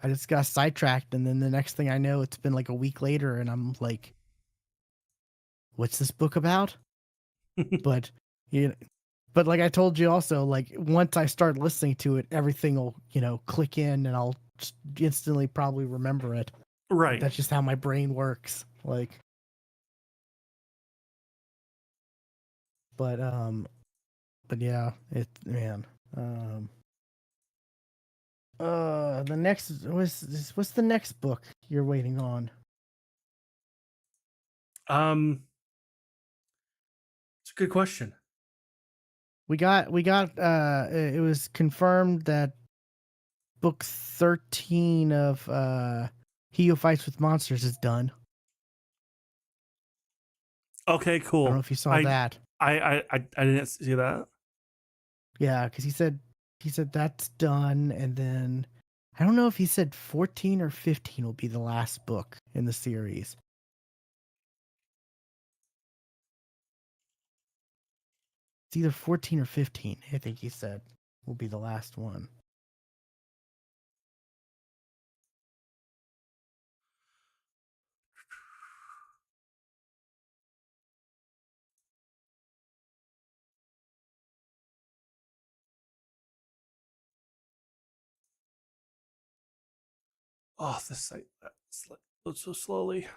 I just got sidetracked, and then the next thing I know, it's been like a week later, and I'm like, what's this book about? But you know, but like I told you also, like once I start listening to it, everything will, click in and I'll just instantly probably remember it. Right. That's just how my brain works. But but yeah, it man. The next what's the next book you're waiting on? It's a good question. We got it was confirmed that book 13 of He Who Fights with Monsters is done. Okay, I don't cool. know if you saw I that. I didn't see that. Yeah, because he said that's done, and then I don't know if he said 14 or 15 will be the last book in the series. It's either 14 or 15, I think he said, will be the last one. Oh, this site loads so slowly.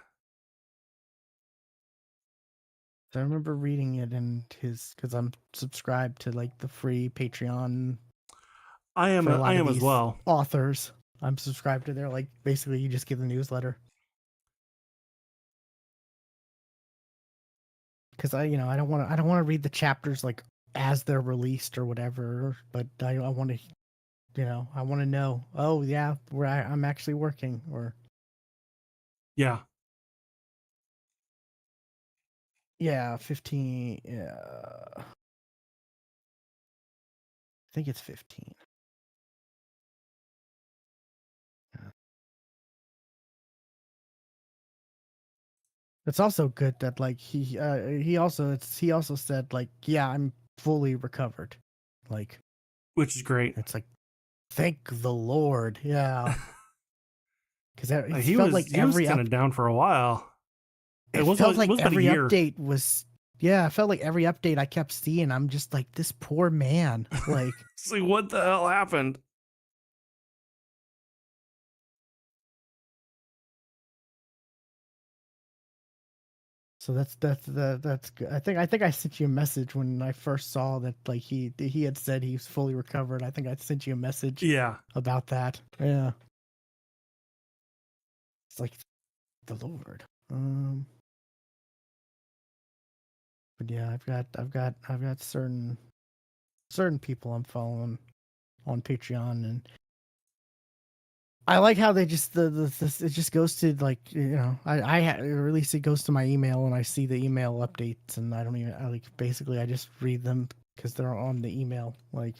So I remember reading it in his, because I'm subscribed to like the free Patreon for a I lot of am as these well. authors. I'm subscribed to their, like, basically you just get the newsletter. Because I don't want to read the chapters like as they're released or whatever, but I want to, I want to know. Oh yeah, where I'm actually working, or Yeah. yeah, 15. Yeah, I think it's 15. Yeah. It's also good that like he also said like, yeah, I'm fully recovered. Like, Which is great. it's like, thank the Lord. Yeah, because it felt like He was every kind of down for a while. it felt It like was about a every year. update was yeah, it felt like every update I kept seeing, I'm just like, this poor man. Like, It's like, what the hell happened? so that's good. I think I sent you a message when I first saw that, like, he had said he's fully recovered. I think I sent you a message Yeah. about that. Yeah. It's like the Lord. But yeah, I've got certain people I'm following on Patreon, and I like how they just it just goes to, like, or at least it goes to my email and I see the email updates, and I like, basically I just read them because they're on the email. Like,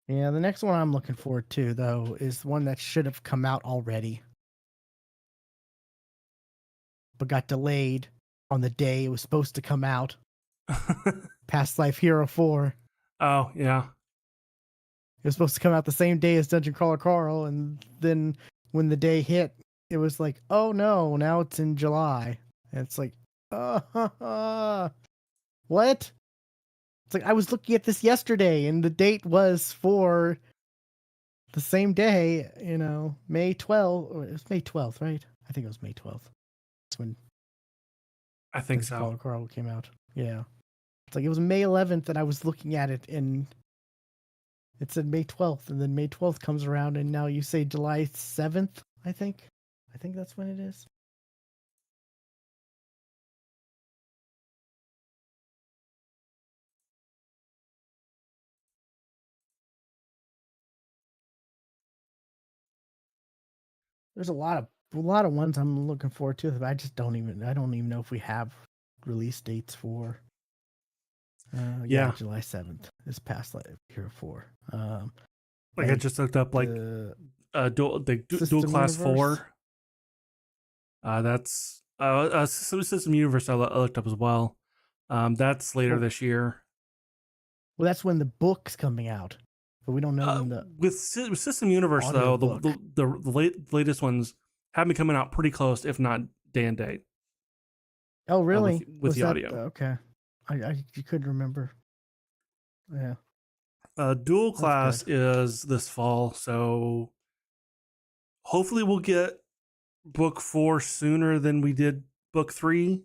yeah, the next one I'm looking forward to though is one that should have come out already but got delayed on the day it was supposed to come out. Past Life Hero 4. Oh, yeah. It was supposed to come out the same day as Dungeon Crawler Carl, and then when the day hit, it was like, oh no, now it's in July. And it's like, what? It's like, I was looking at this yesterday, and the date was for the same day, May 12th. Or it was May 12th, right? I think it was May 12th. That's when I think Dungeon so. Crawler Carl came out. Yeah. It's like, it was May 11th, and I was looking at it, and it said May 12th, and then May 12th comes around, and now you say July 7th, I think. I think that's when it is. There's a lot of ones I'm looking forward to that I don't even know if we have release dates for. Yeah, Yeah. July 7th is past Life Hero 4. Like, I Like just looked up, like, the dual System class Universe. 4. That's System Universe I looked up as well. That's later Well, this year. well, that's when the book's coming out. but we don't know when the With System Universe though, audiobook. the latest ones have been coming out pretty close, if not day and date. Oh, really? With Was the that audio. okay? I couldn't remember. Yeah, Dual that's Class good. is this fall, so hopefully we'll get book 4 sooner than we did book 3,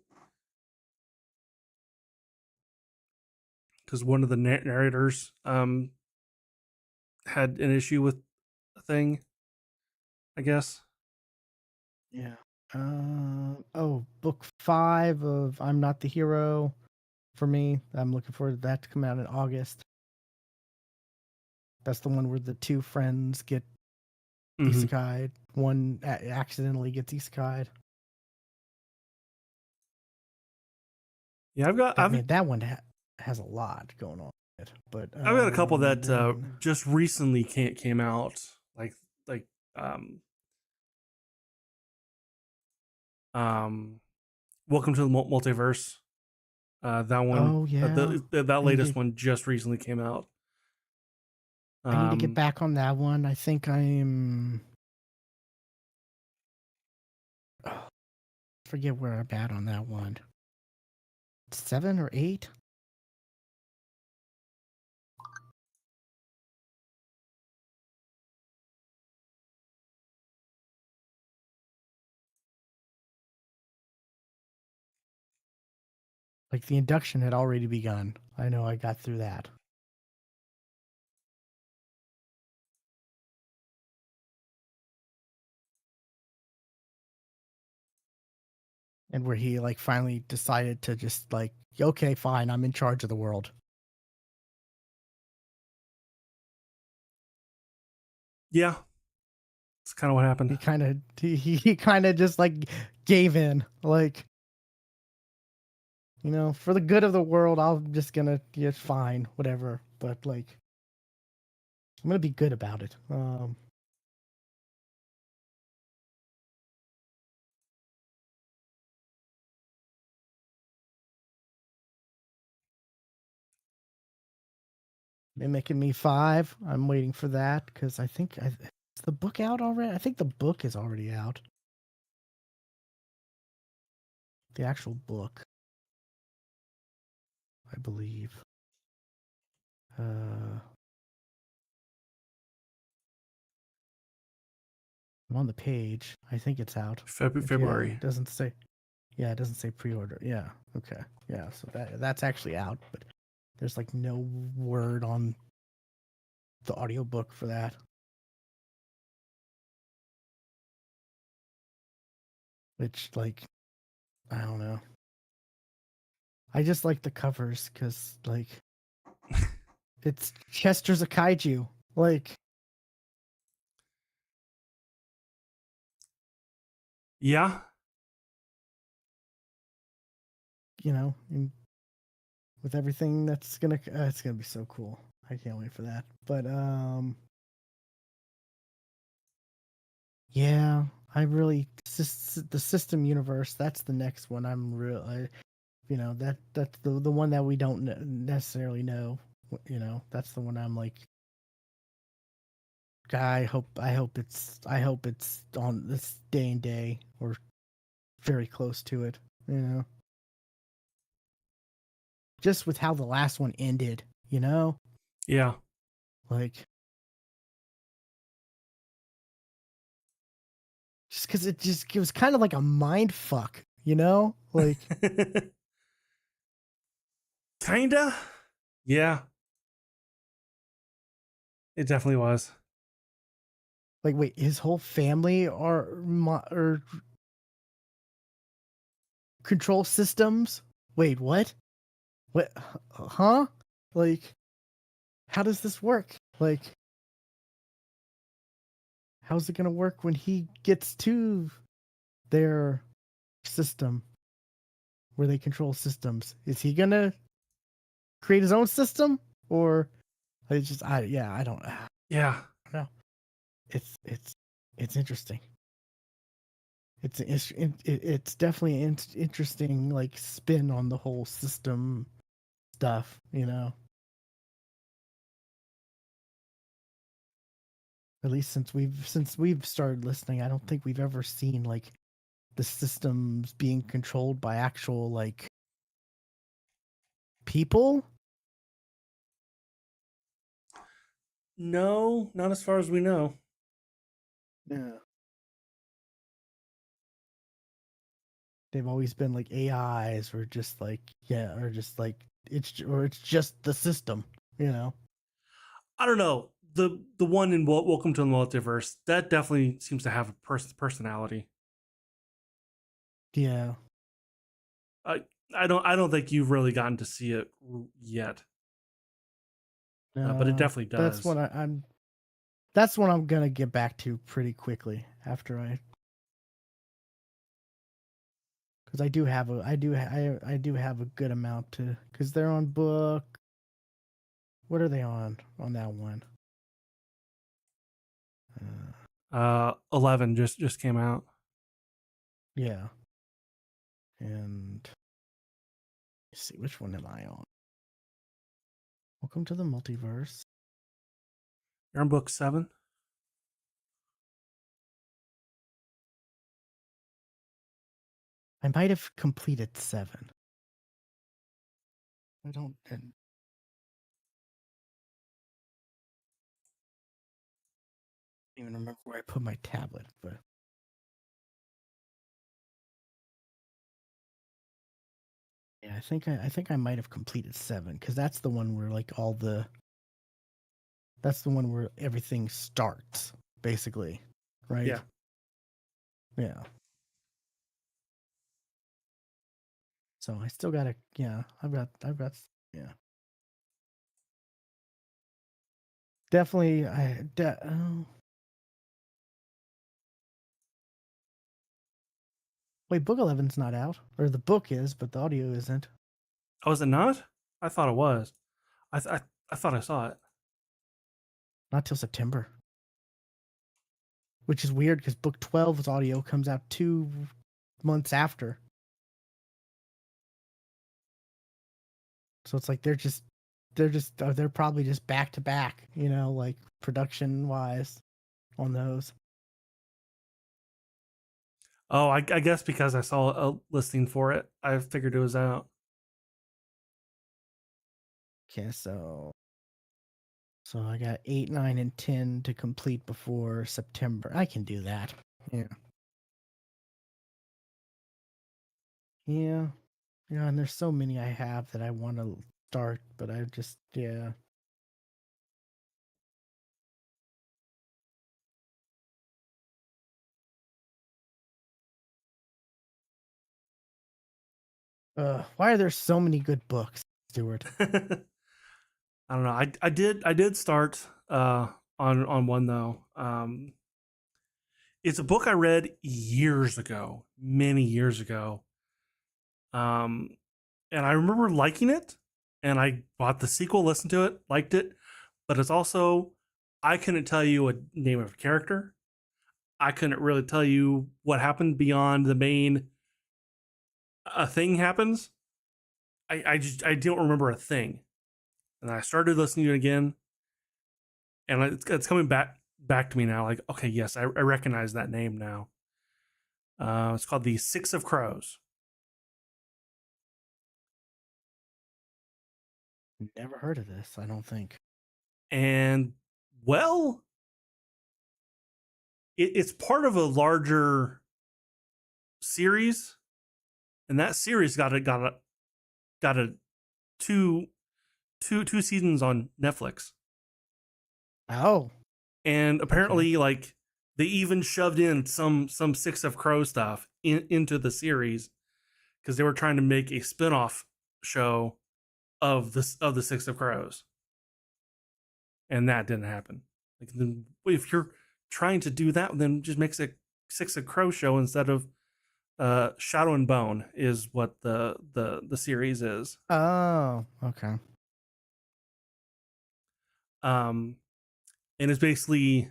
because one of the narrators had an issue with a thing, I guess. Yeah. Oh, book 5 of I'm Not the Hero for me. I'm looking forward to that to come out in August. That's the one where the two friends get isekai'd. One accidentally gets isekai'd. Yeah, That one has a lot going on. But I've got a couple that then just recently came out, like um um Welcome to the Multiverse. That one, oh yeah, that I need latest to one just recently came out. get Um, back on that one. I think I'm oh, forget where I'm at on that one. 7 or 8? Like the induction had already begun. I know I got through that. And where he like finally decided to just like, okay, fine, I'm in charge of the world. yeah, it's kind of what happened. He kind of just like gave in, like, for the good of the world, I'm just gonna, yeah, fine, whatever. But like, I'm gonna be good about it. Mimicking Me 5. I'm waiting for that because is the book out already? I think the book is already out. The actual book, I believe. I'm on the page. I think it's out. Yeah, February. it doesn't say. Yeah, it doesn't say pre-order. Yeah, okay. Yeah, so that's actually out, but there's like no word on the audiobook for that. Which, like, I don't know. I just like the covers because, like, it's Chester's a kaiju. Like, Yeah, and with everything that's gonna, it's gonna be so cool. I can't wait for that. But yeah, I really the system universe. That's the next one. I'm real. That's the one that we don't necessarily know. That's the one I'm like, I hope it's on this day and day or very close to it. Just with how the last one ended. yeah. Like just because it was kind of like a mind fuck. Like Kinda. Yeah, it definitely was. like wait, his whole family are control systems. Wait, what? What? Huh? Like, how does this work? Like, how's it gonna work when he gets to their system where they control systems? Is he gonna create his own system, or I don't Yeah, know. It's interesting. It's definitely an interesting like spin on the whole system stuff. At least since we've started listening, I don't think we've ever seen like the systems being controlled by actual like people. No, not as far as we know. Yeah. They've always been like AIs or just like yeah, or just like it's just the system, you know. I don't know. The one in Welcome to the Multiverse, that definitely seems to have a personality. Yeah. I I don't think you've really gotten to see it yet, but it No. definitely That's does. what I'm that's what I'm gonna get back to pretty quickly after I because I do have a good amount to because they're on book. What are they on that one? Uh, 11 just came out. yeah, and let's see which one am I on? Welcome to the multiverse. You're on book 7. I might have completed 7. I don't even remember where I put my tablet, but yeah, I think I might have completed 7 because that's the one where like that's the one where everything starts basically, right? Yeah. Yeah. So I still gotta yeah I've got yeah definitely wait, book 11's not out, or the book is, but the audio isn't. Oh, is it not? I thought it was. I thought I saw it. Not till September, which is weird because book 12's audio comes out 2 months after. So it's like they're probably just back to back, you know, like production wise on those. Oh, I guess because I saw a listing for it, I figured it was out. Okay, so I got 8, 9, and 10 to complete before September. I can do that. Yeah. Yeah. Yeah, and there's so many I have that I want to start, but I just yeah. Why are there so many good books, Stuart? I don't know. I did start on one though. It's a book I read years ago, many years ago. Um, and I remember liking it, and I bought the sequel, listened to it, liked it, but it's also I couldn't tell you a name of a character. I couldn't really tell you what happened beyond the main a thing happens. I don't remember a thing. And I started listening to it again, and it's coming back to me now. Like, okay, yes, I recognize that name now. It's called The Six of Crows. Never heard of this, I don't think. And well, it's part of a larger series, and that series got a two two seasons on Netflix. Oh, And okay. apparently, like, they even shoved in some Six of Crow stuff into the series because they were trying to make a spin-off show of the Six of Crows, and that didn't happen. Like, then if you're trying to do that, then just make a Six of Crow show instead of Shadow and Bone is what the series is. Oh, okay. Um, and it's basically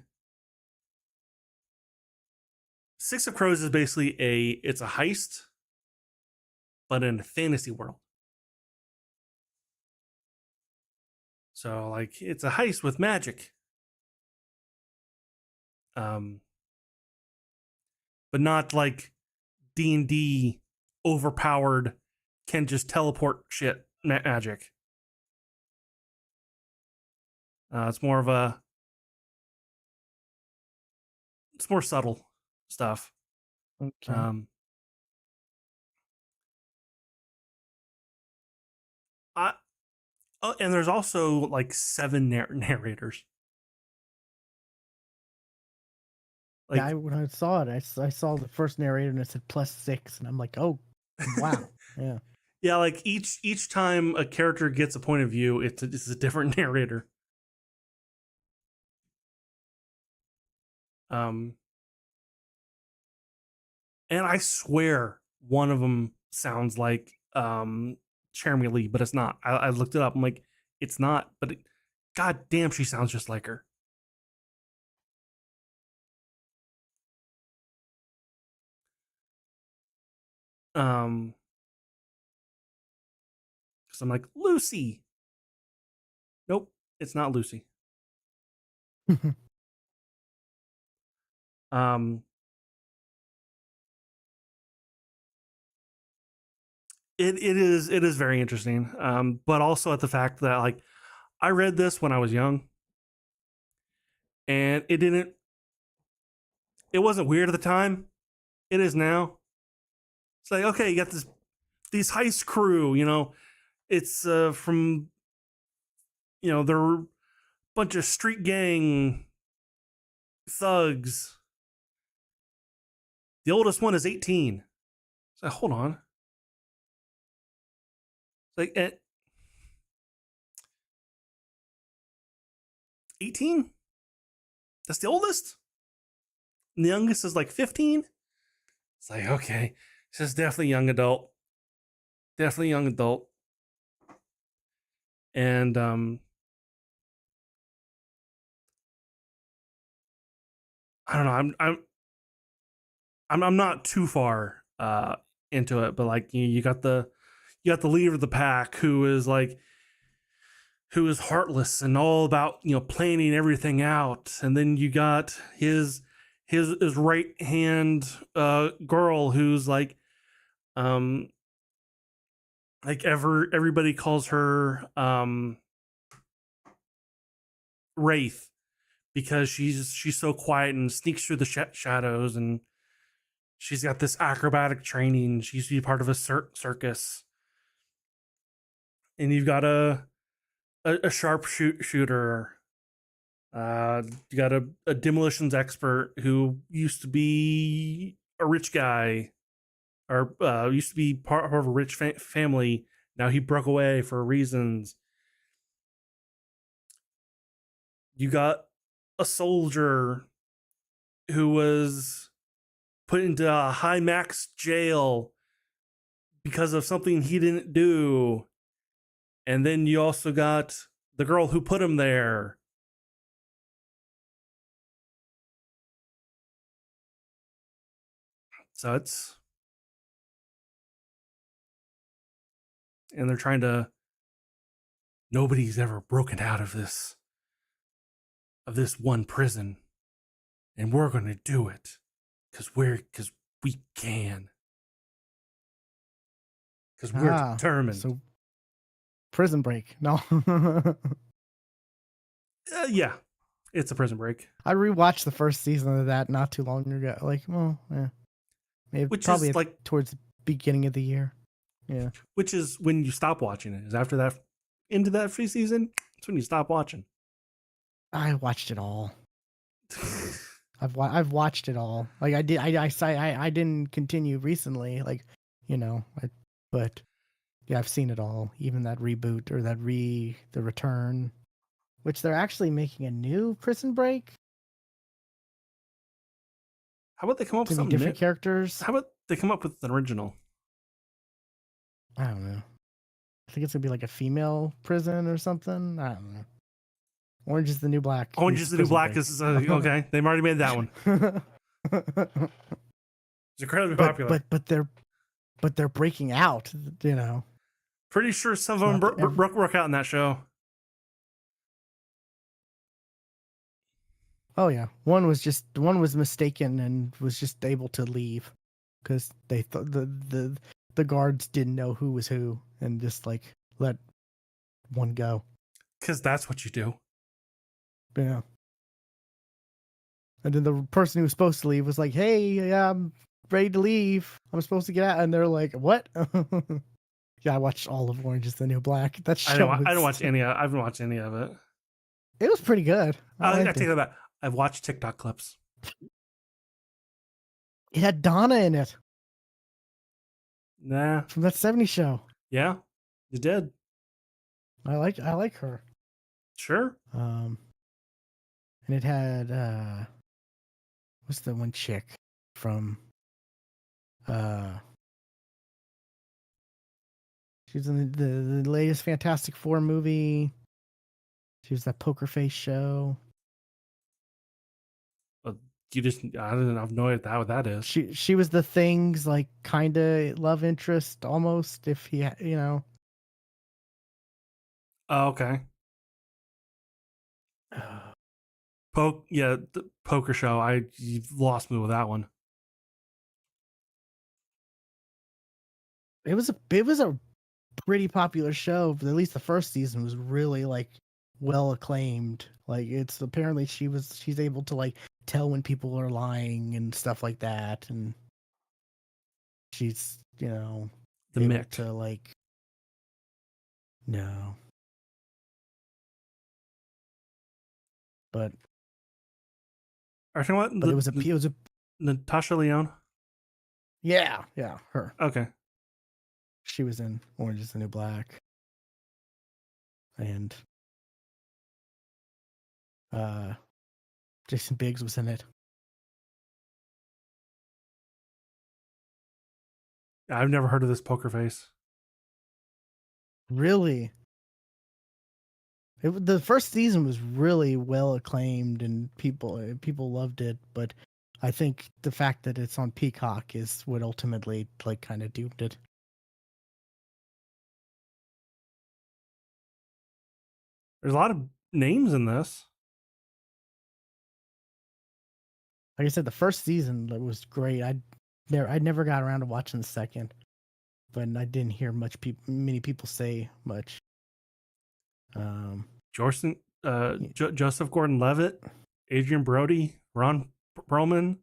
Six of Crows is basically it's a heist, but in a fantasy world. So like it's a heist with magic. but not like D&D overpowered, can just teleport shit magic. It's more of a, it's more subtle stuff. Okay. I, and there's also like 7 narrators. Like, Yeah, when I saw it, I saw the first narrator and it said +6, and I'm like, oh, wow, yeah. yeah, like each time a character gets a point of view, it's a different narrator. And I swear one of them sounds like Jeremy Lee, but it's not. I looked it up. I'm like, it's not. But god damn, she sounds just like her. Because I'm like, Lucy. Nope, it's not Lucy. um, it is very interesting. But also at the fact that like I read this when I was young, and it wasn't weird at the time. It is now. It's like, okay, you got these heist crew, you know, it's from, you know, they're a bunch of street gang thugs. The oldest one is 18. It's like, hold on. It's like, 18? That's the oldest? And the youngest is like 15? It's like, okay, this is definitely young adult. Definitely young adult. And I don't know, I'm not too far into it, but like you got the leader of the pack who is heartless and all about, you know, planning everything out, and then you got his right hand girl who's like everybody calls her Wraith, because she's so quiet and sneaks through the shadows, and she's got this acrobatic training. She used to be part of a circus. And you've got a sharpshooter. You got a demolitions expert who used to be a rich guy, or used to be part of a rich family. Now he broke away for reasons. You got a soldier who was put into a high max jail because of something he didn't do. And then you also got the girl who put him there. So and they're trying to, nobody's ever broken out of this one prison, and we're going to do it because we can, because we're determined. So Prison Break. No. Yeah, it's a Prison Break. I rewatched the first season of that not too long ago. Like, well, yeah, maybe Which probably is like towards the beginning of the year. Yeah. Which is when you stop watching it. Is after that, into that free season, that's when you stop watching. I watched it all. I've watched it all. Like I did. I didn't continue recently. Like, you know, but yeah, I've seen it all. Even that reboot or the return, which they're actually making a new Prison Break. How about they come up with something different characters? How about they come up with an original? I don't know. I think it's gonna be like a female prison or something. I don't know. Orange is the New Black. Orange is the New Black is okay. They've already made that one. It's incredibly popular. But they're breaking out. You know. Pretty sure some of them broke out in that show. Oh yeah, one was mistaken and was just able to leave because they thought the guards didn't know who was who and just like let one go. Because that's what you do. Yeah. And then the person who was supposed to leave was like, "Hey, yeah, I'm ready to leave. I'm supposed to get out." And they're like, "What?" Yeah, I watched all of Orange is the New Black. That show I don't was watch any. I haven't watched any of it. it was pretty good. I I liked take it. that back. I've watched TikTok clips. It had Donna in it Nah. from that '70s show. Yeah. You did. I like her. Sure. Um, and it had what's the one chick from uh she was in the latest Fantastic Four movie. She was that Poker Face show. You just, I don't have no idea what that is. She was the Thing's like kind of love interest almost if he you know. Oh, okay. The poker show. You've lost me with that one. It was a pretty popular show, but at least the first season was really like well acclaimed. Like it's apparently she's able to like tell when people are lying and stuff like that, and she's The able Mick. to like no, but Are you talking but about it was a Natasha Leone? yeah her. Okay. She was in Orange is the New Black, and uh Jason Biggs was in it. I've never heard of this poker face. Really, the first season was really well acclaimed and people loved it, but I think the fact that it's on Peacock is what ultimately like kind of doomed it. There's a lot of names in this. Like I said, the first season was great. I never got around to watching the second, but I didn't hear many people say much. Jorson, Joseph Gordon-Levitt, Adrian Brody, Ron Perlman,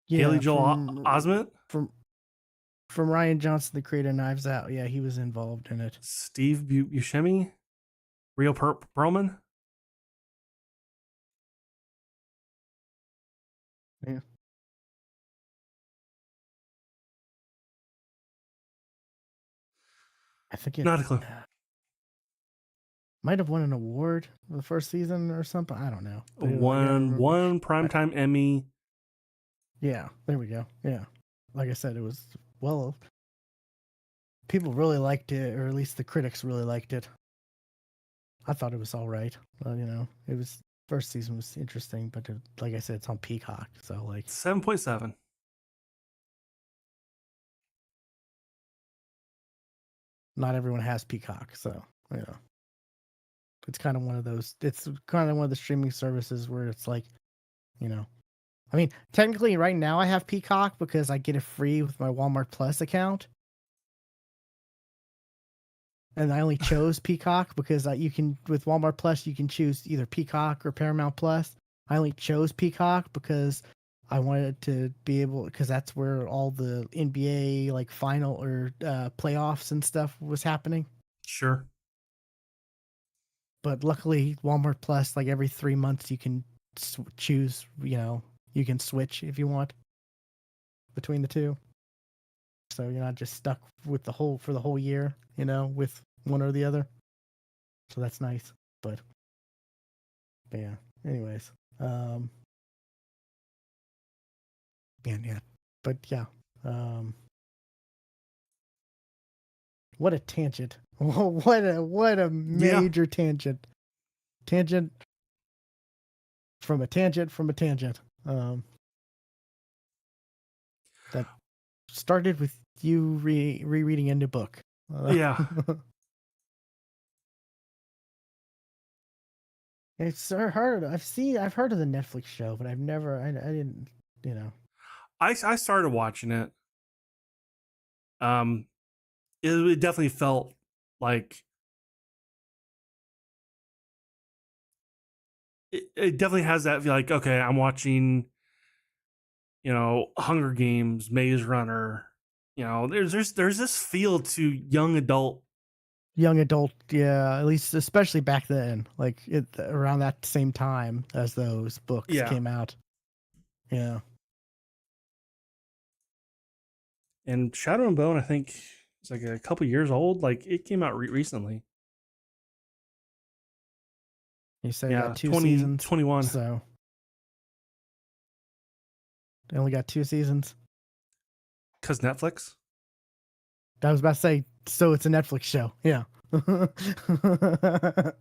Haley Yeah, Joel Osment, from Ryan Johnson, the creator of Knives Out. Yeah, he was involved in it. Steve Buscemi, Rio Perlman. Yeah, I think it Not a clue. might have won an award for the first season or something. I don't know. But One primetime Emmy. Yeah, there we go. Yeah, like I said, it was well. People really liked it, or at least the critics really liked it. I thought it was all right. It was first season was interesting, but like I said, it's on Peacock, so like 7.7. not everyone has Peacock, so it's kind of one of those. It's kind of one of the streaming services where it's like, you know, I mean, technically, right now I have Peacock because I get it free with my Walmart Plus account, and I only chose Peacock because you can with Walmart Plus you can choose either Peacock or Paramount Plus. I only chose Peacock because I wanted to be able because that's where all the NBA like final or playoffs and stuff was happening. Sure. But luckily, Walmart Plus like every 3 months you can choose. You can switch if you want between the two, so you're not just stuck with the whole year. With one or the other. So that's nice. But yeah. Anyways, yeah. But yeah, what a tangent! What a Yeah. major tangent! Tangent from a tangent from a tangent. That started with you rereading a new book. Yeah. It's heard. I've heard of the Netflix show, but I've never. I didn't. You know. I started watching it. Um, it definitely felt like it definitely has that feel like, okay, I'm watching, Hunger Games, Maze Runner. There's this feel to young adult. Young adult, yeah. At least, especially back then, like around that same time as those books Yeah, came out. Yeah. and Shadow and Bone, I think it's like a couple years old. Like it came out recently. You said it got Yeah, two seasons, 2021. so they only got two seasons. Because Netflix. I was about to say, so it's a Netflix show. Yeah. The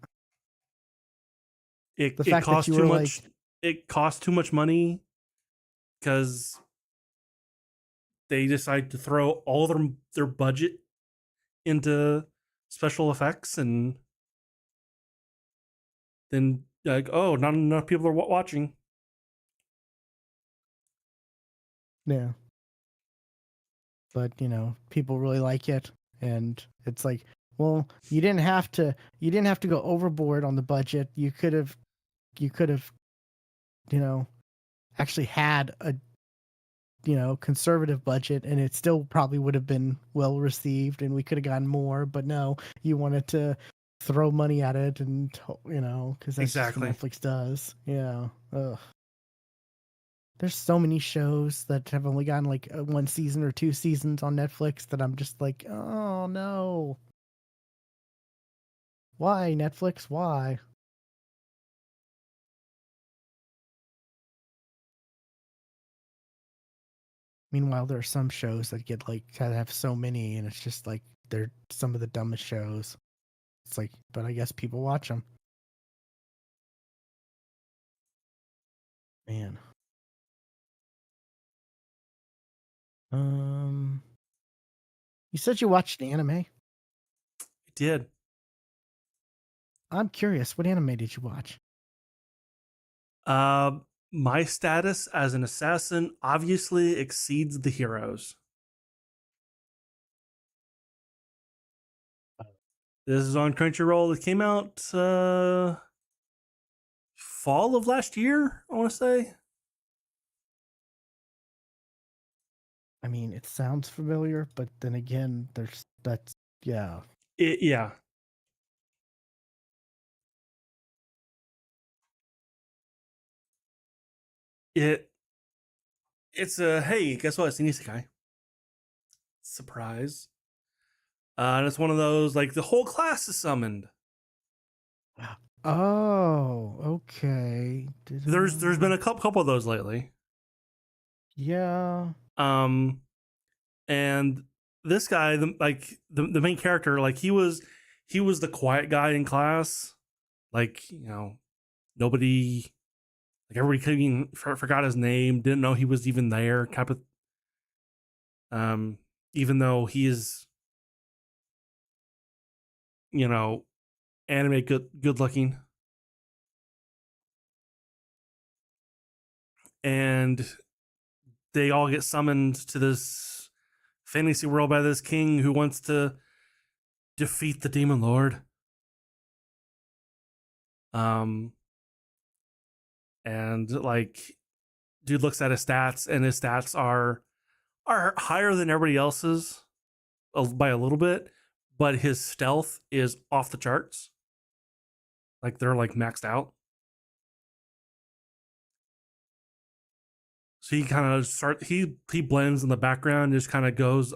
It fact that cost you too were like, much. It cost too much money because they decided to throw all their budget into special effects, and then like, oh, not enough people are watching. yeah, but people really like it, and it's like, well, you didn't have to go overboard on the budget. You could have, you know, actually had a conservative budget, and it still probably would have been well received, and we could have gotten more. But no, you wanted to throw money at it, and because that's just what Exactly. Netflix does. Yeah. Ugh. There's so many shows that have only gotten like one season or two seasons on Netflix that I'm just like, oh no, why Netflix? Why? Meanwhile, there are some shows that get like that have so many, and it's just like they're some of the dumbest shows. It's like, but I guess people watch them. Man. Um, you said you watched anime. It did. I'm curious, what anime did you watch? Uh, my status as an assassin obviously exceeds the heroes. This is on Crunchyroll. It came out fall of last year, I want to say. I mean, it sounds familiar, but then again, that's yeah. Yeah. It it's a hey, guess what? It's an isekai. Surprise. And it's one of those like the whole class is summoned. Oh, okay. There's been a couple of those lately. Yeah. Um, and this guy, the main character, like he was the quiet guy in class. Like nobody, like everybody even forgot his name, didn't know he was even there. Type of, um, even though he is you know anime good looking, and they all get summoned to this fantasy world by this king who wants to defeat the demon lord. Um, and like, dude looks at his stats, and his stats are higher than everybody else's by a little bit, but his stealth is off the charts. Like they're like maxed out. So he kind of he blends in the background, just kind of goes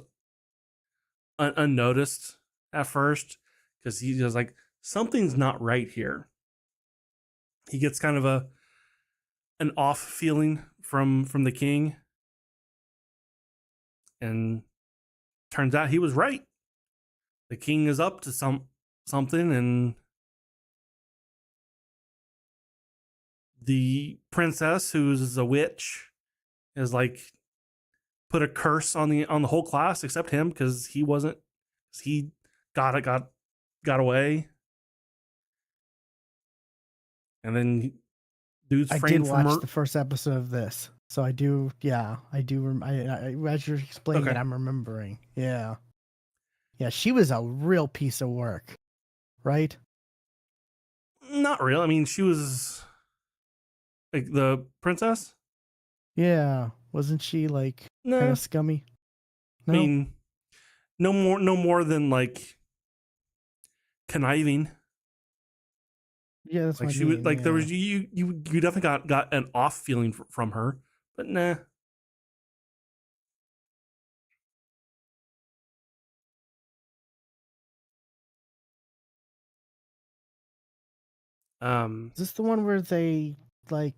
unnoticed at first because he's just like something's not right here. He gets kind of an off feeling from the king, and turns out he was right. The king is up to something, and the princess, who's a witch, is like put a curse on the whole class except him because he wasn't. He got away. and then dude's I did framed for watch the murder. first episode of this, so I do. Yeah, I do. As you're explaining it, Okay, I'm remembering. Yeah, yeah. She was a real piece of work, right? not real. I mean, she was like the princess. Yeah, wasn't she like kind No, of scummy? I No. mean, no more than like conniving. Yeah, that's Like what I she was mean. like there Yeah. was you definitely got an off feeling from her, but nah. Um, Is this the one where they like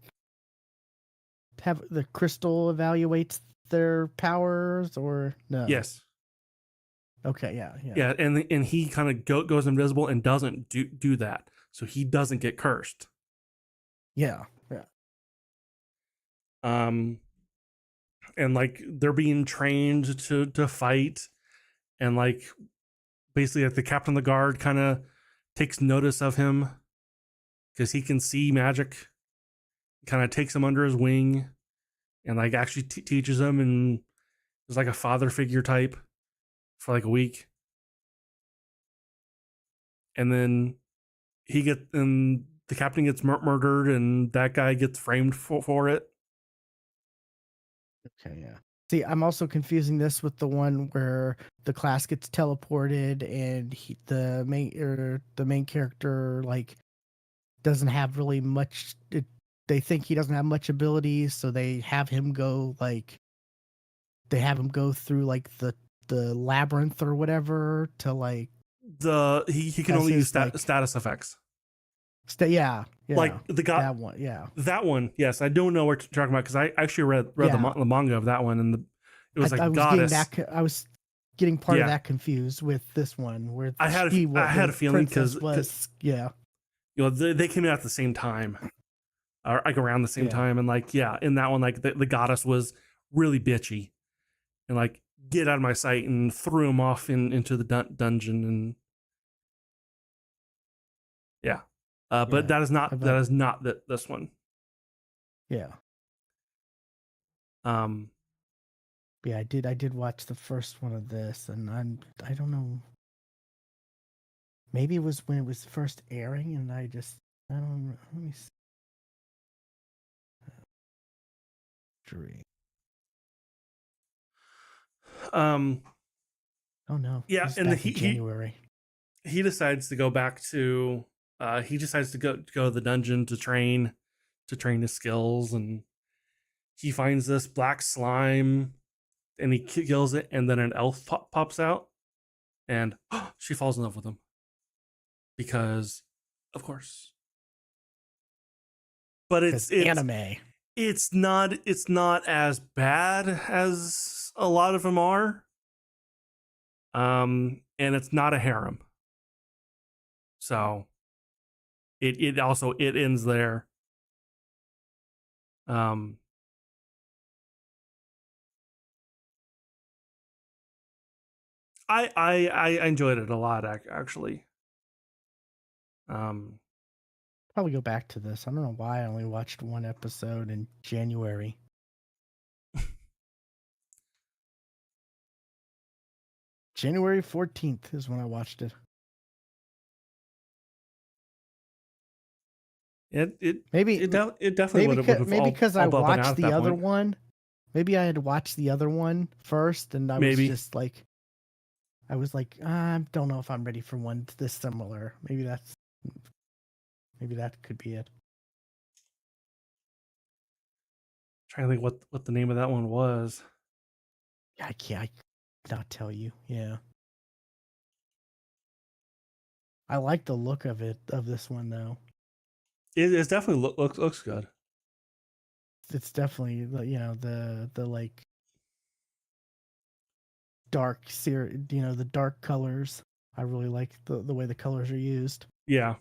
have the crystal evaluates their powers or no? yes, Okay, yeah, yeah. yeah, and he kind of goes invisible and doesn't do that, so he doesn't get cursed. Yeah. Yeah. Um, and like they're being trained to fight, and like basically like the captain of the guard kind of takes notice of him because he can see magic, kind of takes him under his wing, and like actually teaches him, and is like a father figure type for like a week, and then and the captain gets murdered, and that guy gets framed for it. Okay, yeah. See, I'm also confusing this with the one where the class gets teleported and the main character like doesn't have really much. They think he doesn't have much ability, so they have him go through like the labyrinth or whatever to like He can as only use his like status effects. yeah, yeah, Like the guy that one, yeah. that one, yes, I don't know what you're talking about because I actually read Yeah, the manga of that one, and it was like I a was getting goddess. I was getting part of Yeah, that confused with this one where I had the a feeling princess because was yeah, you know they came out at the same time, or like around the same yeah, time, and like yeah, in that one like the goddess was really bitchy and like get out of my sight and threw him off into the dungeon, and yeah, but yeah. that About is not this one. yeah, Um, yeah. I did watch the first one of this, and I don't know. Maybe it was when it was first airing, and I don't. Let me see. Dream. um, Oh no, yeah, this is and back in January. he decides to go back to he decides to go to the dungeon to train his skills, and he finds this black slime and he kills it, and then an elf pops out, and she falls in love with him because of course. But Because anime. it's not as bad as a lot of them are, and it's not a harem, so it also it ends there. um I enjoyed it a lot actually. Um, Probably go back to this. I don't know why I only watched one episode in January. January 14th is when I watched it. Maybe it definitely would have maybe because I all been out watched at the that other point. one. Maybe I had watched the other one first, and I was Maybe just like, I was like, I don't know if I'm ready for one this similar. Maybe that could be it. trying to think what the name of that one was. Yeah, I cannot tell you. Yeah, I like the look of it of this one though. It's definitely looks good. It's definitely the like the dark colors. I really like the way the colors are used. Yeah.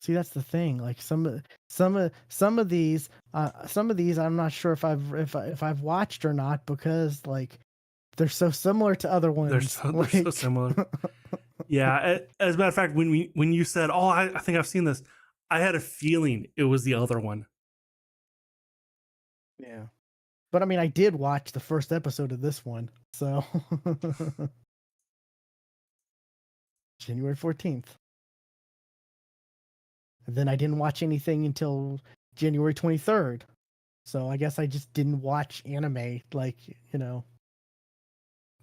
See, that's the thing. Like some of these I'm not sure if I've watched or not because like they're so similar to other ones. They're so Like similar. Yeah. As a matter of fact, when you said, "Oh, I think I've seen this," I had a feeling it was the other one. yeah. But I mean, I did watch the first episode of this one. So January 14th. And then I didn't watch anything until January 23rd. So I guess I just didn't watch anime like, you know,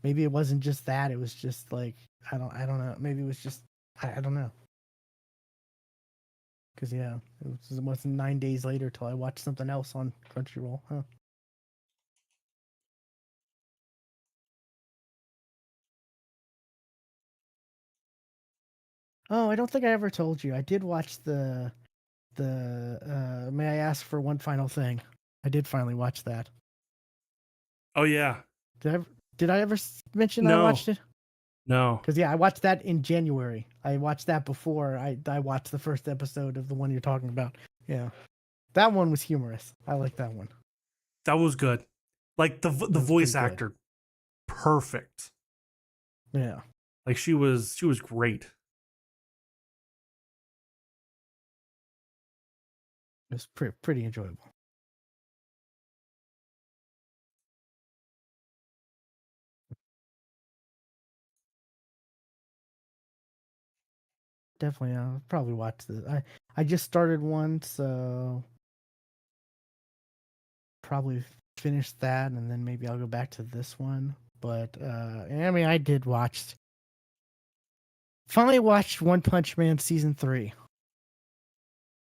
maybe it wasn't just that, it was just like I don't know. Maybe it was just I don't know. Cuz yeah, it wasn't 9 days later till I watched something else on Crunchyroll, huh? Oh, I don't think I ever told you. I did watch the May I Ask for One Final Thing. I did finally watch that. Oh yeah. Did I did I ever mention I No. watched it? No. Because yeah, I watched that in January. I watched that before I watched the first episode of the one you're talking about. Yeah, that one was humorous. I like that one. That was good. Like the That was pretty voice good. actor, perfect. Yeah, Like she was great. it was pretty enjoyable. Definitely, I'll probably watch this. I just started one, so probably finish that, and then maybe I'll go back to this one. But I mean, I did watch. Finally watched One Punch Man season 3.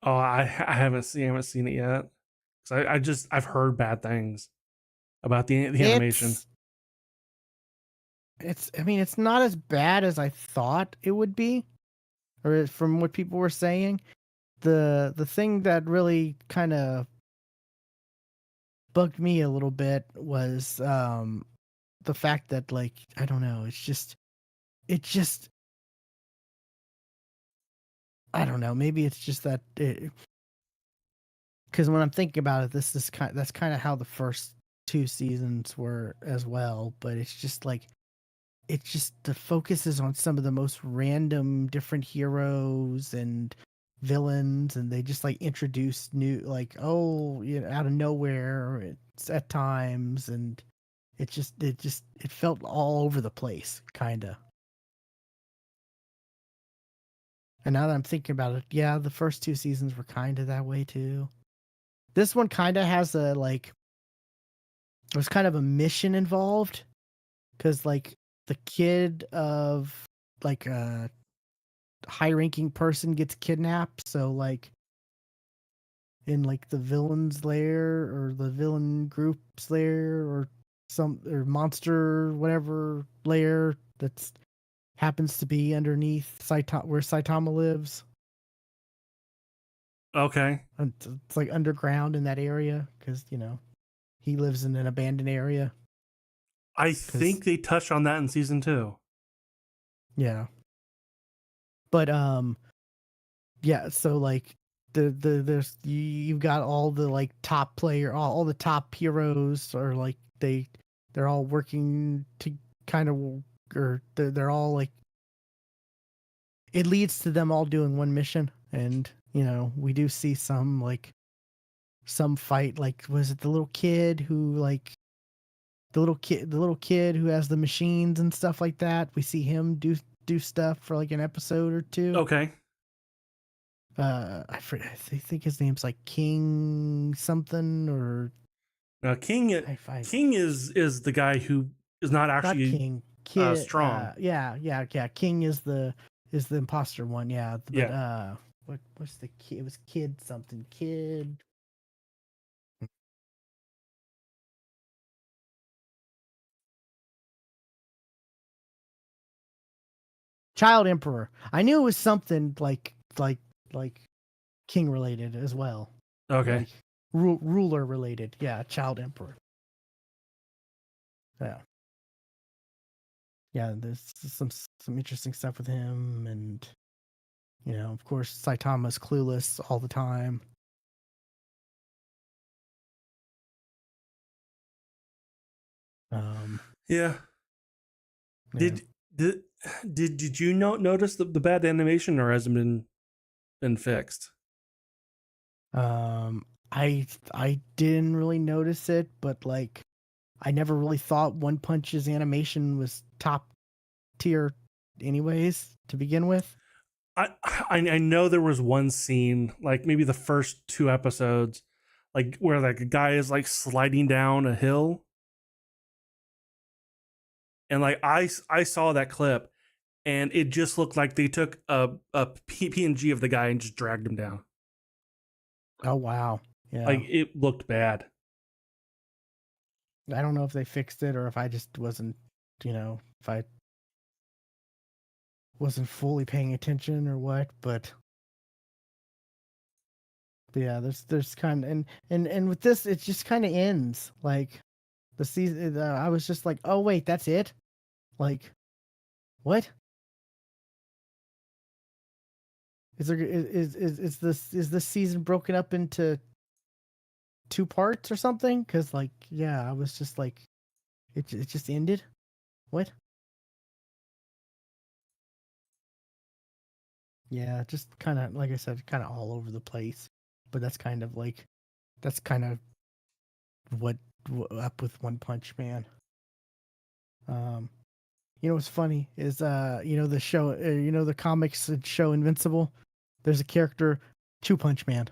Oh, I haven't seen it yet. So I've heard bad things about the animation. It's it's I mean, it's not as bad as I thought it would be, or from what people were saying. The thing that really kind of bugged me a little bit was the fact that like I don't know, it just I don't know, maybe it's just that because when I'm thinking about it, this is that's kind of how the first two seasons were as well, but it's just like it just the focus is on some of the most random different heroes and villains, and they just like introduce new like oh you know out of nowhere it's at times, and it felt all over the place kind of. And now that I'm thinking about it, yeah, the first two seasons were kind of that way too. This one kind of has a like there's kind of a mission involved because like the kid of like a high ranking person gets kidnapped, so like in like the villain's lair or the villain group's lair or some or monster whatever lair that's happens to be underneath where Saitama lives. Okay. And it's like underground in that area because you know he lives in an abandoned area. I Because think they touched on that in season 2. yeah, but yeah. So like there's you've got all the like top player, all the top heroes are like they're all working to kind of or they're all like it leads to them all doing one mission, and you know we do see some like some fight like was it the little kid who like the little kid who has the machines and stuff like that. We see him do stuff for like an episode or two. Okay. I forget, I think his name's like King something or Now King is the guy who is not not actually King Kid. strong. Yeah. King is the imposter one. Yeah, but Yeah. what's the kid? It was Kid something. Kid. Child Emperor. I knew it was something like king related as well, Okay. like ruler related. Yeah, Child Emperor. Yeah, yeah. There's some interesting stuff with him, and You know, of course, Saitama's clueless all the time. Um, Yeah. yeah. Did did did you notice the bad animation, or has it been fixed? Um, I didn't really notice it, but like I never really thought One Punch's animation was top tier anyways to begin with. I know there was one scene, like maybe the first two episodes, like where like a guy is like sliding down a hill, and like I saw that clip, and it just looked like they took a PNG of the guy and just dragged him down. Oh wow. Like Yeah. it looked bad. I don't know if they fixed it or if I just wasn't, if I wasn't fully paying attention or what, but yeah, there's kind of and with this it just kind of ends like the season. I was just like, oh wait, that's it. Like what is there? Is this season broken up into two parts or something? Because like yeah, I was just like it just ended. What? Yeah, just kind of like I said, kind of all over the place. But that's kind of what up with One Punch Man. Um, what's funny is the show, the comics show Invincible. There's a character, Two Punch Man.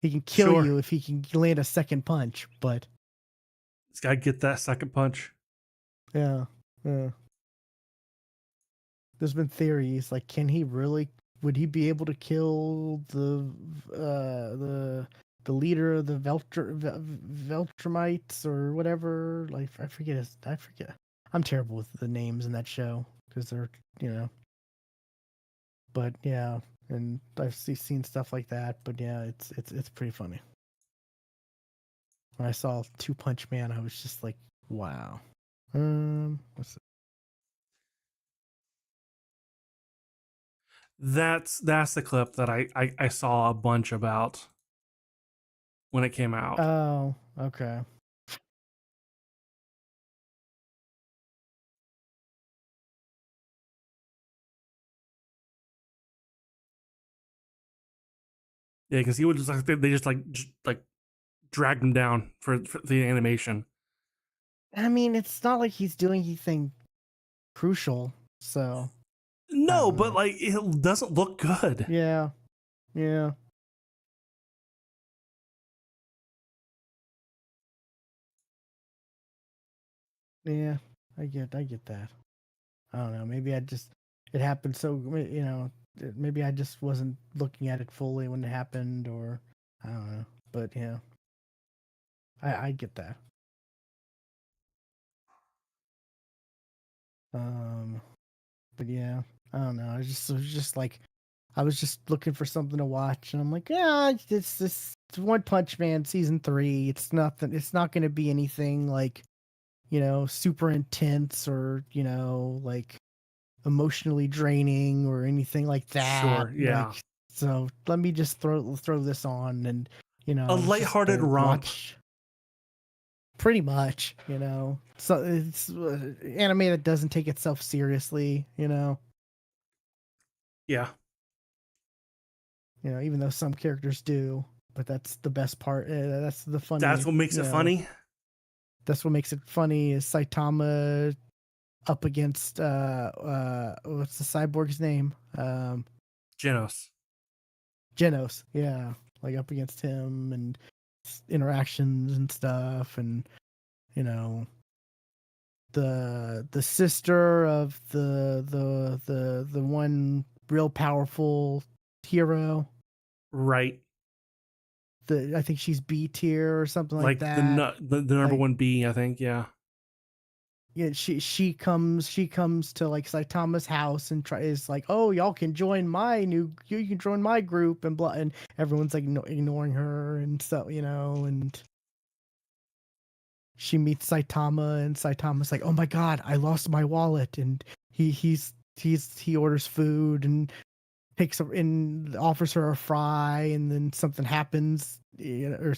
He can kill Sure, you if he can land a second punch. But this guy get that second punch. yeah, yeah. There's been theories like, can he really? Would he be able to kill the leader of the Veltramites or whatever? Like I forget. I'm terrible with the names in that show because they're you know. But yeah, and I've seen stuff like that. But yeah, it's pretty funny. When I saw Two Punch Man, I was just like, wow. What's That's the clip that I saw a bunch about when it came out. Oh, okay. Yeah, because he would just like they just like dragged him down for the animation. I mean, it's not like he's doing anything crucial, so I No, don't but know. like it doesn't look good. Yeah, yeah, yeah. I get that. I don't know. Maybe it happened so maybe I just wasn't looking at it fully when it happened, or I don't know. But yeah, I get that. Um, but yeah, I don't know. It was just like I was just looking for something to watch, and I'm like, yeah, it's this One Punch Man season 3. It's nothing. It's not going to be anything like super intense or like emotionally draining or anything like that. Sure, Like, yeah, so let me just throw this on and a just lighthearted romp. watch. Pretty much, So it's anime that doesn't take itself seriously. Yeah, Even though some characters do, but that's the best part. That's the that's funny, what makes it funny. that's what makes it funny is Saitama up against what's the cyborg's name? Genos. Genos. Yeah, like up against him and interactions and stuff, and you know the sister of the one real powerful hero. Right, I think she's B tier or something like like that. the number Like one B, I think. Yeah, yeah, she comes to like Saitama's house and is like, oh, y'all can join you can join my group and blah, and everyone's like ignoring her and stuff, and she meets Saitama, and Saitama's like, "Oh my god, I lost my wallet," and he orders food and picks up and offers her a fry, and then something happens, or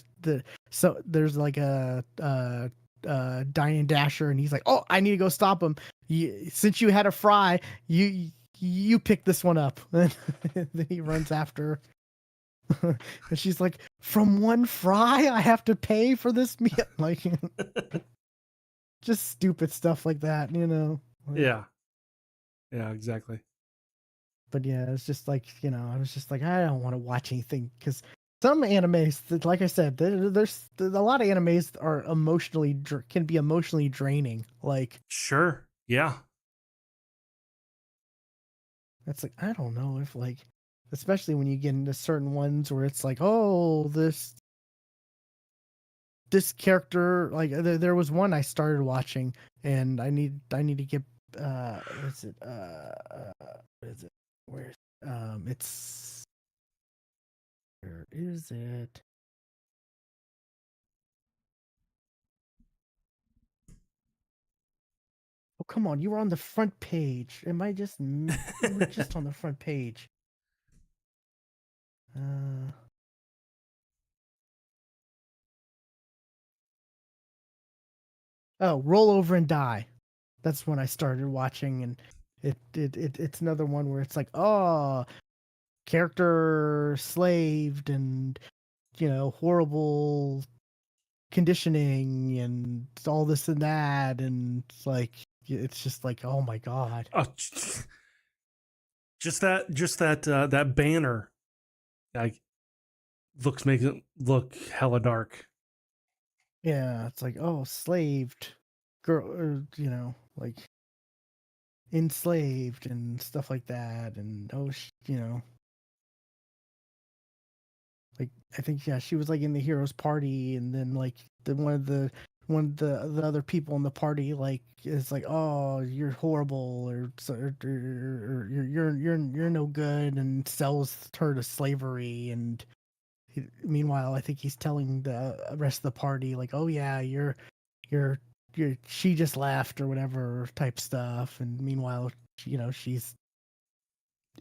so there's like a Diane Dasher, and he's like, "Oh, I need to go stop him. Since you had a fry, you pick this one up." And then he runs after her. And she's like, "From one fry, I have to pay for this meal." Like, just stupid stuff like that, Like, Yeah. Yeah, exactly. but yeah, it's just like, I was just like, I don't want to watch anything because some animes, like I said, there's a lot of animes are can be emotionally draining. Like, Sure. Yeah. it's like, I don't know if, like, especially when you get into certain ones where it's like, oh, this character, like, there was one I started watching, and I need to get is it what is it where it's where is it? Oh, come on, you were on the front page. Am I just you were just on the front page. Uh oh, Roll Over and Die. That's when I started watching, and it's another one where it's like, oh, character slaved, and horrible conditioning and all this and that, and it's like, it's just like, oh my god. Oh, that banner, like, makes it look hella dark. Yeah, it's like, oh, slaved girl, or like enslaved and stuff like that, and oh, like, I think, yeah, she was like in the hero's party, and then like the other people in the party, like, is like, oh, you're horrible, or you're no good, and sells her to slavery. And meanwhile, I think he's telling the rest of the party, like, oh yeah, you're she just left or whatever type stuff. And meanwhile, she's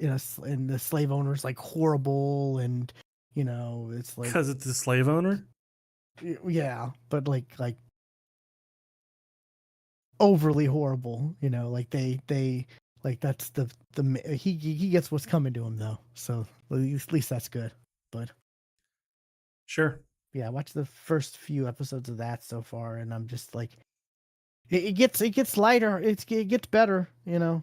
and the slave owner's like horrible, and it's like, Because it's a slave owner? yeah, but like overly horrible, like they like, that's he gets what's coming to him, though, so at least that's good. But Sure. yeah, I watched the first few episodes of that so far, and I'm just like, it gets lighter, it gets better, and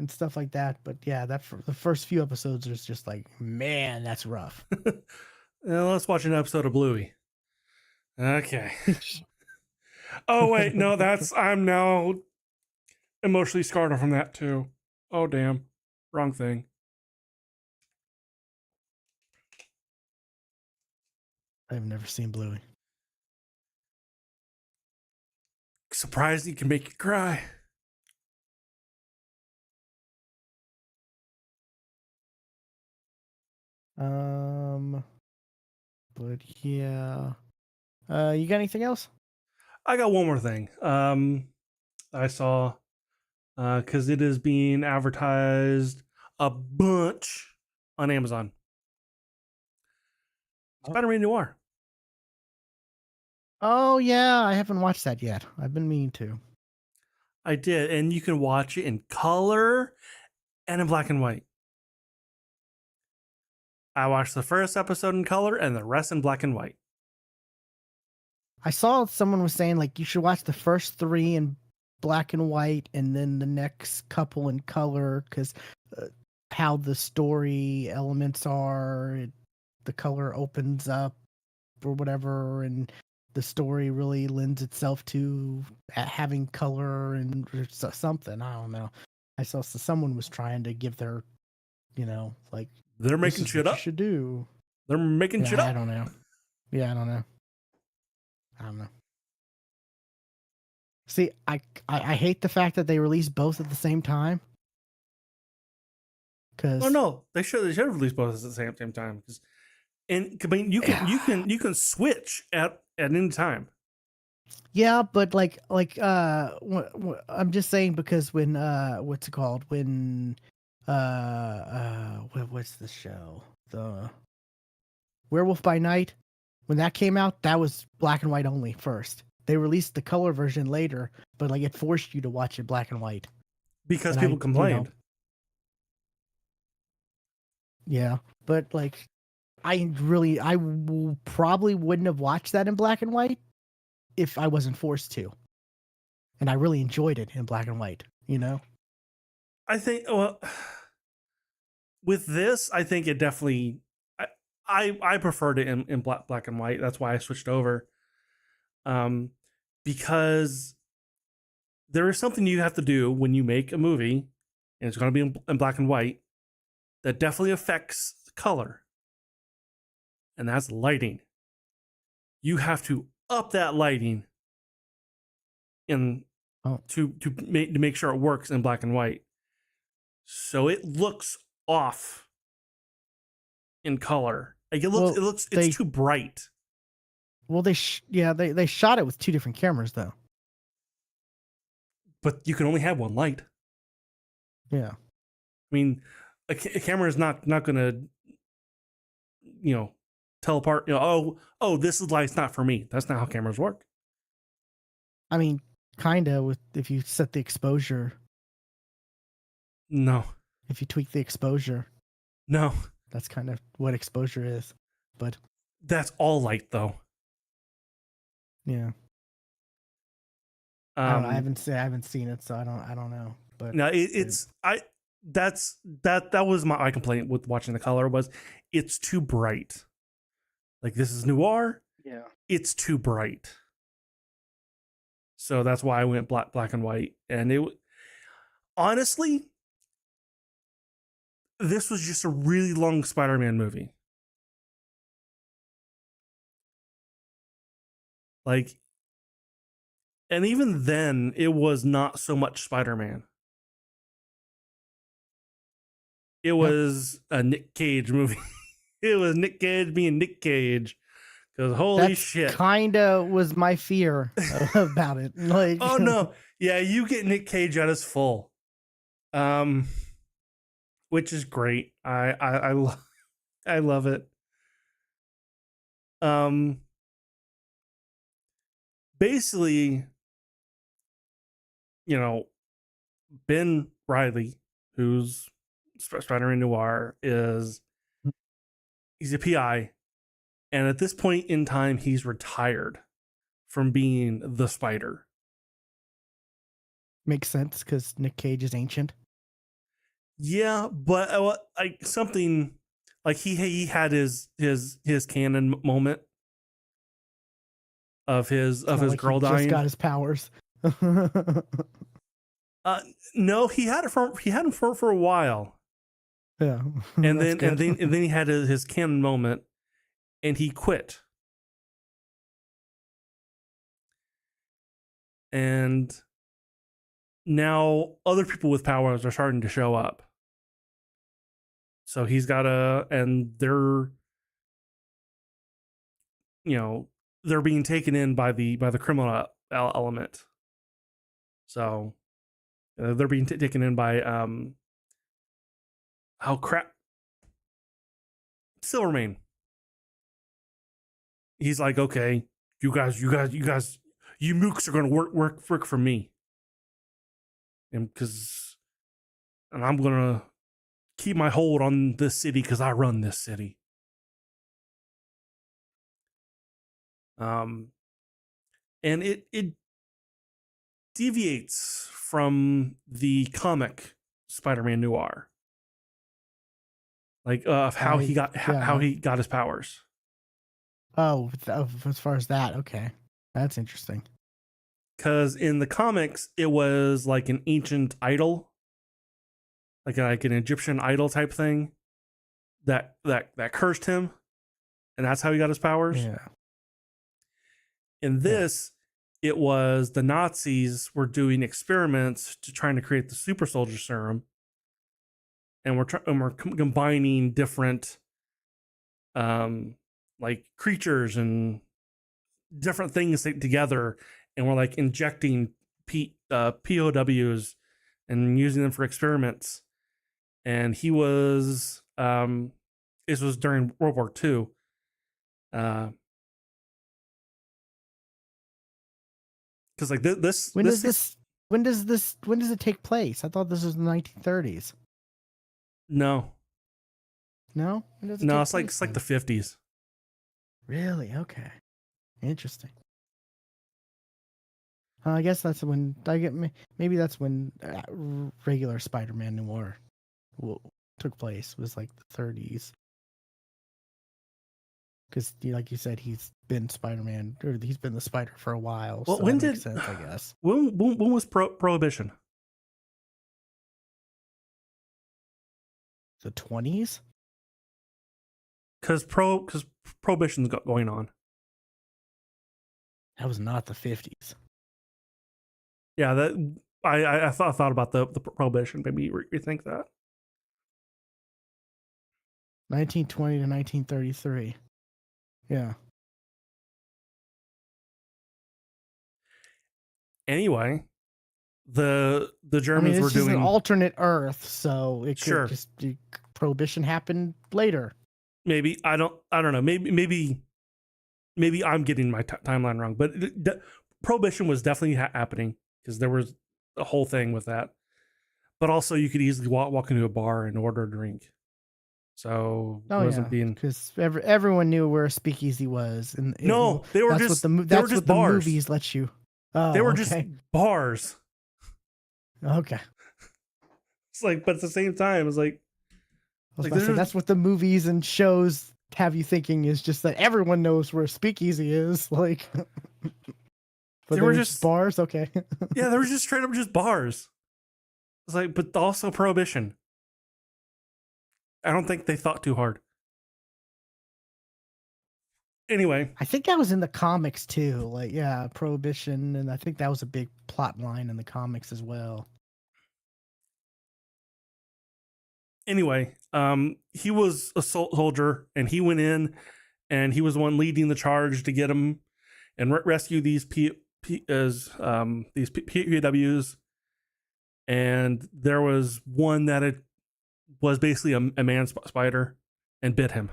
stuff like that. But yeah, the first few episodes is just like, man, that's rough. Now let's watch an episode of Bluey. Okay. Oh, wait. No, I'm now emotionally scarred from that, too. Oh, damn. Wrong thing. I've never seen Bluey. Surprised he can make you cry. But yeah, you got anything else? I got one more thing. I saw, because it is being advertised a bunch on Amazon. Spider-Man Noir. Oh yeah, I haven't watched that yet. I've been meaning to. I did, and you can watch it in color and in black and white. I watched the first episode in color and the rest in black and white. I saw someone was saying, like, you should watch the first 3 in black and white, and then the next couple in color, because how the story elements are, the color opens up or whatever, and the story really lends itself to having color and something. I don't know. I saw someone was trying to give their, like, They're this making is shit what you up. should do. They're making shit Yeah, I up. don't know. Yeah, I don't know. I don't know. See, I hate the fact that they released both at the same time. Oh Cause no, they should have released both at the same time. And I mean, you can switch at any time. Yeah, but I'm just saying because when what's it called when what's the show, the Werewolf by Night, when that came out, that was black and white only first. They released the color version later, but like it forced you to watch it black and white. Because And people complained. Yeah, but like probably wouldn't have watched that in black and white if I wasn't forced to. And I really enjoyed it in black and white, you know? I think, well, with this, I think it definitely, I preferred it in black and white. That's why I switched over. Um, because there is something you have to do when you make a movie, and it's going to be in black and white, that definitely affects the color, and that's lighting. You have to up that lighting in to make sure it works in black and white, so it looks off in color. Like it's too bright. Well, they shot it with two different cameras though. But you can only have one light. Yeah. I mean, a camera is not going to, tell apart. Oh, this is light's not for me. That's not how cameras work. I mean, kinda with if you set the exposure. No. If you tweak the exposure. No. That's kind of what exposure is. But that's all light though. Yeah. I don't know. I haven't seen it, so I don't know. But no, that was my complaint with watching the color was it's too bright. Like this is noir. Yeah. It's too bright. So that's why I went black and white. And it honestly, this was just a really long Spider-Man movie. Like, and even then, it was not so much Spider-Man. It was a Nick Cage movie. It was Nick Cage being Nick Cage. Because holy shit. Kinda was my fear about it. Like, oh no. Yeah, you get Nick Cage at his full. Which is great. I love it. Basically, Ben Reilly, who's Spider-Man Noir, he's a PI, and at this point in time, he's retired from being the Spider. Makes sense because Nick Cage is ancient. Yeah, but like something like he had his canon moment of his girl dying. Just got his powers. No, he had him for a while. Yeah, and then he had his canon moment, and he quit. And now other people with powers are starting to show up. So he's got and they're they're being taken in by the criminal element. So they're being taken in by Silvermane. He's like, okay, you guys, you mooks are gonna work for me, and I'm gonna keep my hold on this city because I run this city. And it deviates from the comic Spider-Man Noir, like of how he got his powers. Oh, as far as that, okay, that's interesting. Because in the comics, it was like an ancient idol, like an Egyptian idol type thing that cursed him, and that's how he got his powers. Yeah. In this, it was the Nazis were doing experiments to trying to create the super soldier serum, and we're combining different like creatures and different things together, and were like injecting POWs and using them for experiments. And he was this was during World War II. Because like this When does it take place? I thought this was the 1930s. No, No? When does it no, take it's place like the 50s. Really? Okay. Interesting. I guess that's when maybe that's when regular Spider-Man Noir took place, was like the 30s. Because, like you said, he's been Spider-Man, or he's been the Spider for a while. Well, so when that makes did sense, I guess. when was Prohibition? The 20s? Because Prohibition's going on. That was not the 50s. Yeah, that I thought about the Prohibition. Maybe you think that. 1920 to 1933. Yeah. Anyway, the Germans I mean, it's were just doing an alternate Earth, so it could Sure. just Prohibition happened later. Maybe I don't know. Maybe I'm getting my timeline wrong, but Prohibition was definitely happening because there was a whole thing with that. But also, you could easily walk into a bar and order a drink. So it wasn't being because everyone knew where a speakeasy was, and no, they were just the bars. movies let you. Oh, they were just bars. Okay. It's like, but at the same time, it's like, that's what the movies and shows have you thinking, is just that everyone knows where a speakeasy is. Like, but they were just bars. Okay. Yeah, they were just straight up just bars. It's like, but also Prohibition. I don't think they thought too hard. Anyway, I think that was in the comics too. Like, yeah, Prohibition, and I think that was a big plot line in the comics as well. Anyway, he was a soldier, and he went in, and he was the one leading the charge to get him and rescue these POWs. And there was one that it was basically a man spider and bit him.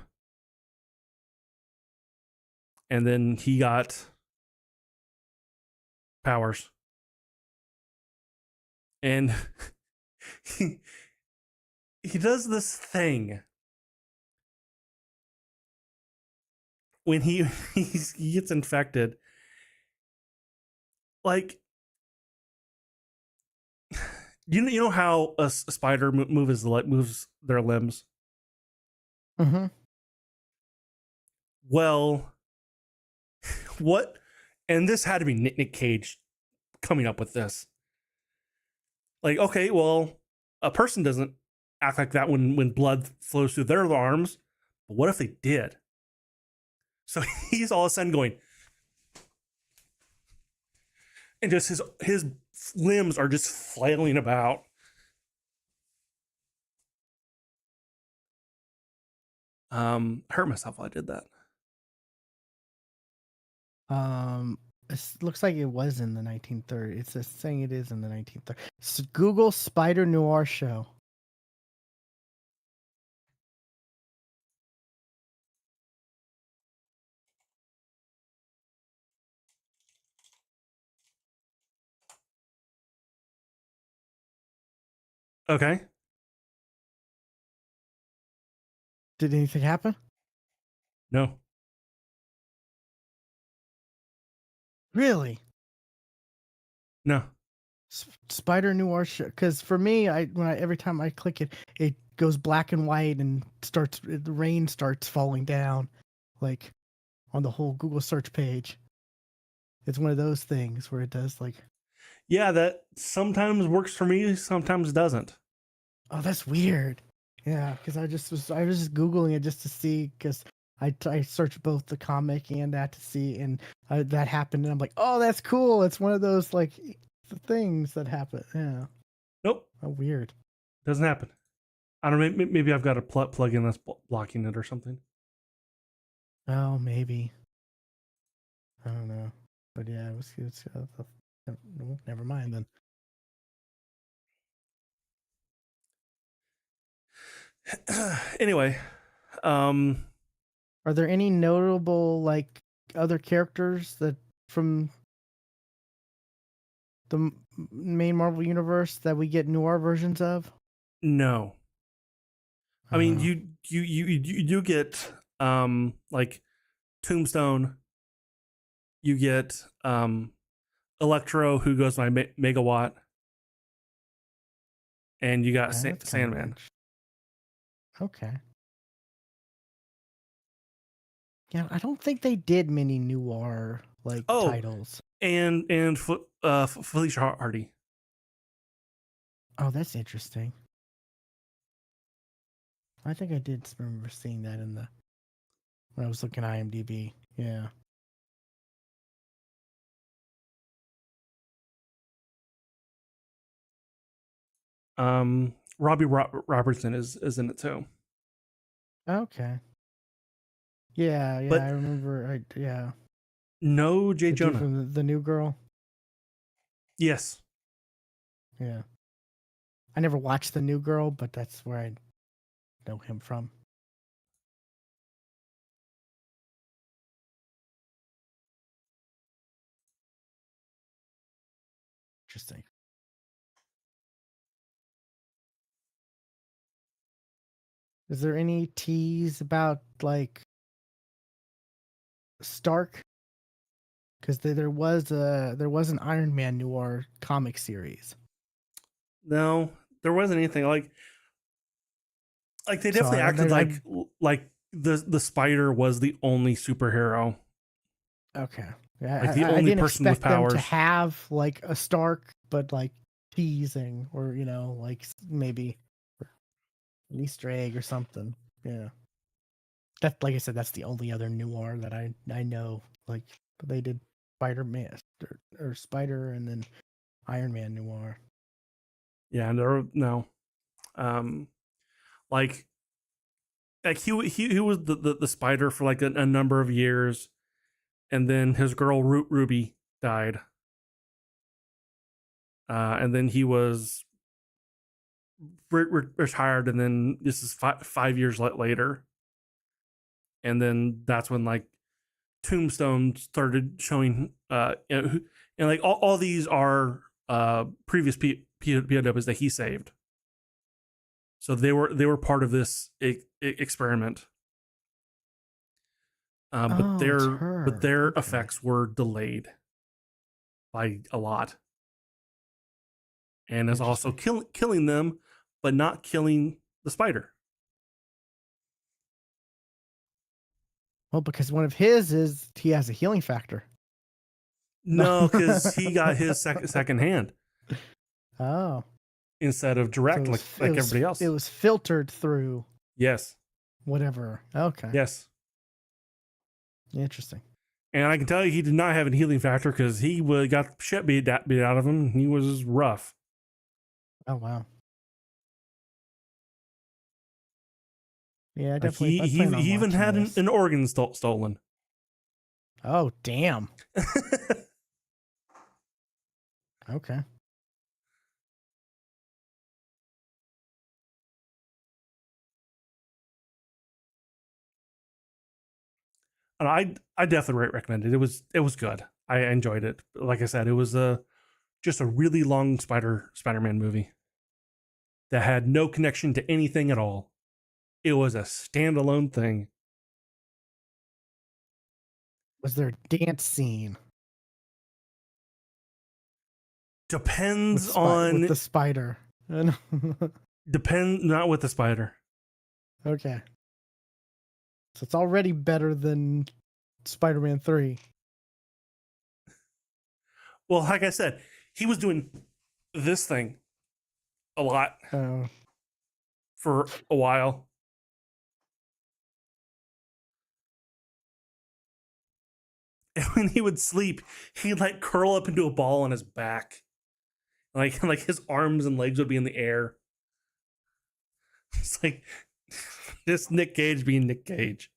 And then he got powers. And he does this thing when he gets infected. Like, you know how a spider moves their limbs? Mm-hmm. Well, what? And this had to be Nick Cage coming up with this. Like, okay, well, a person doesn't act like that when blood flows through their arms, but what if they did? So he's all of a sudden going, and just his limbs are just flailing about. I hurt myself while I did that. It looks like it was in the 1930s. It's just saying it is in the 1930s. So Google Spider Noir show. Okay. Did anything happen? No. Really? No. Spider Noir show. Because for me, every time I click it, it goes black and white and the rain starts falling down, like on the whole Google search page. It's one of those things where it does like. Yeah, that sometimes works for me, sometimes doesn't. Oh, that's weird. Yeah, because I was just Googling it just to see, because I searched both the comic and that to see, and that happened, and I'm like, oh, that's cool. It's one of those like things that happen. Yeah. Nope. Oh, weird. Doesn't happen. I don't know. Maybe I've got a plug-in that's blocking it or something. Oh, maybe. I don't know. But yeah, it was never mind then. Anyway, um, Are there any notable like other characters that from the main Marvel universe that we get noir versions of? no. I mean, Uh, you do get like Tombstone. You get Electro, who goes by Megawatt, and you got that's kind of Sandman. interesting. Okay. Yeah, I don't think they did many noir like Oh, titles. and Felicia Hardy. Oh, that's interesting. I think I did remember seeing that in the when I was looking at IMDb. Yeah. Robbie Robertson is in it too. Okay. Yeah, yeah, But I remember. Yeah, no Jay the dude Jonah. from the New Girl. Yes. Yeah, I never watched the New Girl, but that's where I know him from. Interesting. Is there any tease about like Stark? Because there was an Iron Man noir comic series. No, there wasn't anything like they So definitely acted I like the spider was the only superhero, okay. Yeah, like the I only didn't person with expect them to powers. have like a Stark, but like teasing or like maybe an Easter egg or something. Yeah. That, like I said, that's the only other noir that I know. Like they did Spider Man or Spider and then Iron Man noir. Yeah, no. Um, like he was the spider for like a number of years, and then his girl Ruby died, and then he was retired, and then this is 5 years later, and then that's when like Tombstone started showing, and like all these are previous POWs that he saved, so they were part of this experiment. But Oh, it's their her. Okay. effects were delayed by a lot, and is also Interesting. killing them, but not killing the spider. Well, because one of his is he has a healing factor. No. No, because he got his second hand Oh, instead of so direct like everybody it else. was filtered through Yes, whatever. Okay. yes. Interesting. And I can tell you, he did not have a healing factor because he got shit beat out of him. He was rough. Oh wow. Yeah, I Like definitely I plan on he even watching had this. an organ stolen. Oh damn. Okay. And I definitely recommend it. It was good. I enjoyed it. Like I said, it was just a really long Spider-Man movie that had no connection to anything at all. It was a standalone thing. Was there a dance scene Depends with on the spider? not with the spider. Okay. So it's already better than Spider-Man 3. Well, like I said, he was doing this thing a lot Oh. for a while. And when he would sleep, he'd like curl up into a ball on his back. Like his arms and legs would be in the air. It's like just Nick Cage being Nick Cage.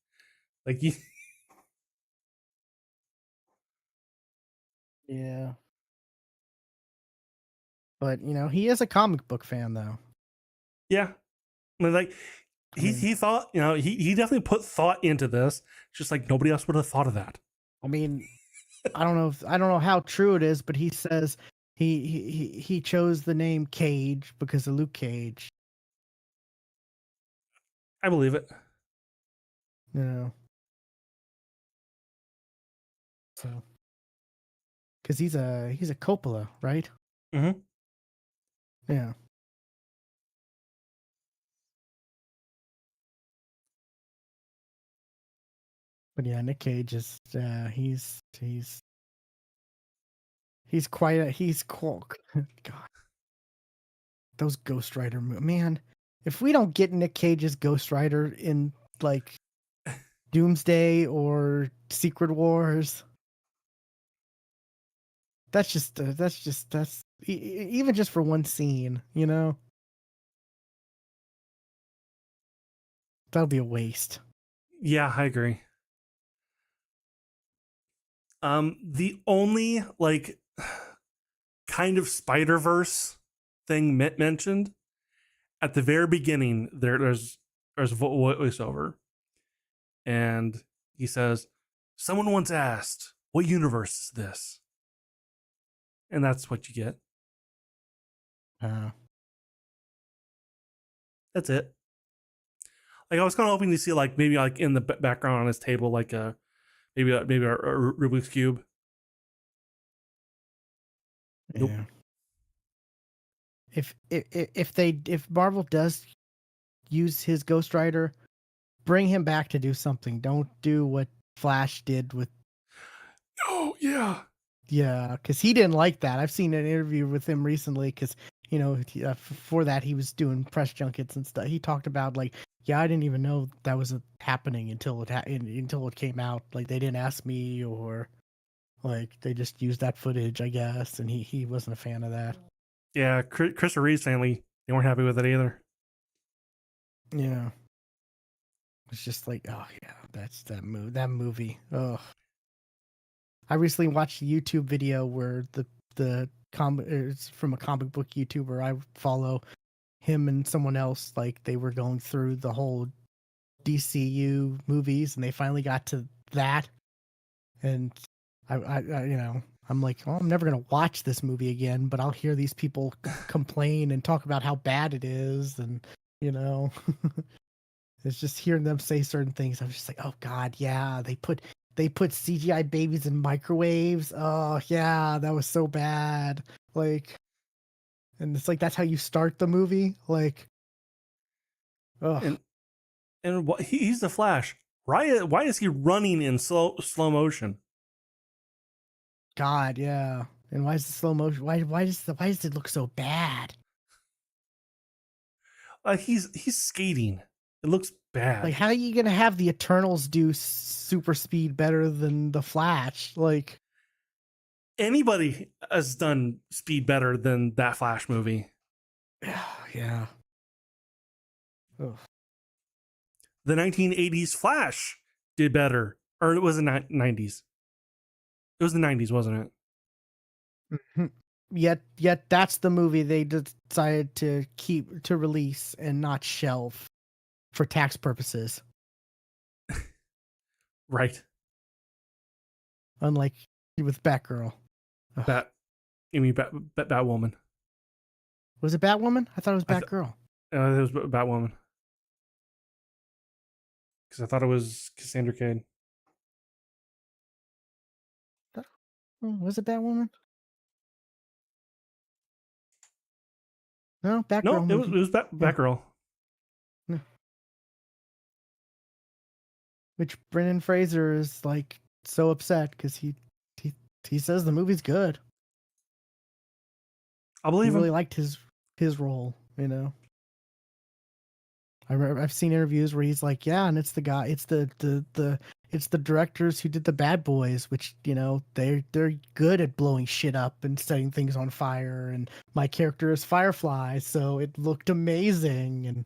Like you Yeah. But, he is a comic book fan, though. Yeah, I mean, like I he mean thought, he definitely put thought into this. It's just like nobody else would have thought of that. I mean, I don't know how true it is, but he says he chose the name Cage because of Luke Cage. I believe it. You know, so because he's a Coppola, right? Mm-hmm. Yeah. But yeah, Nick Cage is he's quite a he's cool. God, those Ghost Rider man. If we don't get Nick Cage's Ghost Rider in like Doomsday or Secret Wars, even just for one scene, that'll be a waste. Yeah, I agree. The only like kind of Spider Verse thing mentioned at the very beginning, there's a voiceover, and he says, "Someone once asked, what universe is this?" And that's what you get. Uh, That's it. Like I was kind of hoping to see like maybe like in the background on his table like maybe a Rubik's cube. Nope. yeah. If Marvel does use his Ghost Rider, bring him back to do something. Don't do what Flash did with. Oh yeah. Yeah, because he didn't like that. I've seen an interview with him recently because, before that he was doing press junkets and stuff. He talked about like, yeah, I didn't even know that was happening until it came out. Like they didn't ask me or like they just used that footage, I guess, and he wasn't a fan of that. Yeah, Christopher Reeve's family, they weren't happy with it either. Yeah, it's just like, oh yeah, that's that movie. Oh, I recently watched a YouTube video where it's from a comic book YouTuber I follow. Him and someone else, like they were going through the whole DCU movies, and they finally got to that. And I'm like, oh, I'm never gonna watch this movie again, but I'll hear these people complain and talk about how bad it is, and you know, it's just hearing them say certain things. I'm just like, oh god, yeah, they put CGI babies in microwaves. Oh yeah, that was so bad. Like, and it's like that's how you start the movie. Like, oh And he's the Flash. Why is he running in slow motion? god, yeah. And why is the slow motion? Why does it look so bad? He's skating. It looks Like, bad. how are you gonna have the Eternals do super speed better than the Flash? Like, Anybody has done speed better than that Flash movie. yeah. Ugh. The 1980s Flash did better, or it was the 90s. It was the 90s, wasn't it? Mhm. Yet that's the movie they decided to release and not shelve for tax purposes. Right. Unlike with Batgirl. Ugh. Bat. I mean, Batwoman. Was it Batwoman? I thought it was I th- Batgirl. it was Batwoman because I thought it was Cassandra Cain. Was it Batwoman? No, No, Batgirl it movie. was Yeah. Batgirl. Yeah. Which Brendan Fraser is like so upset because he he says the movie's good. I He believe really him. liked his role. I've seen interviews where he's like, yeah, and it's the guy, it's the directors who did the Bad Boys, which they're good at blowing shit up and setting things on fire, and my character is Firefly, so it looked amazing. And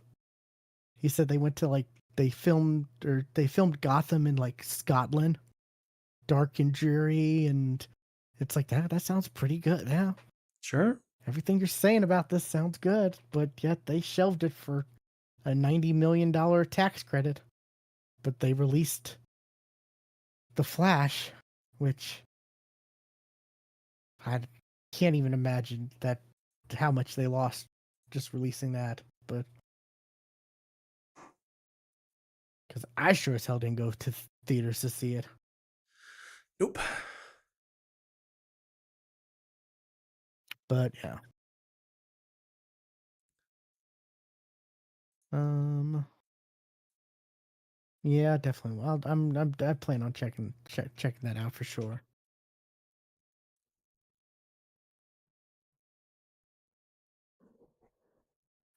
he said they went to like they filmed Gotham in like Scotland, dark and dreary, and it's like that sounds pretty good. Yeah. Sure. Everything you're saying about this sounds good, but yet they shelved it for a $90 million tax credit. But they released The Flash, which I can't even imagine that how much they lost just releasing that. But because I sure as hell didn't go to theaters to see it. Nope. But yeah. Yeah, definitely. Well, I plan on checking that out for sure.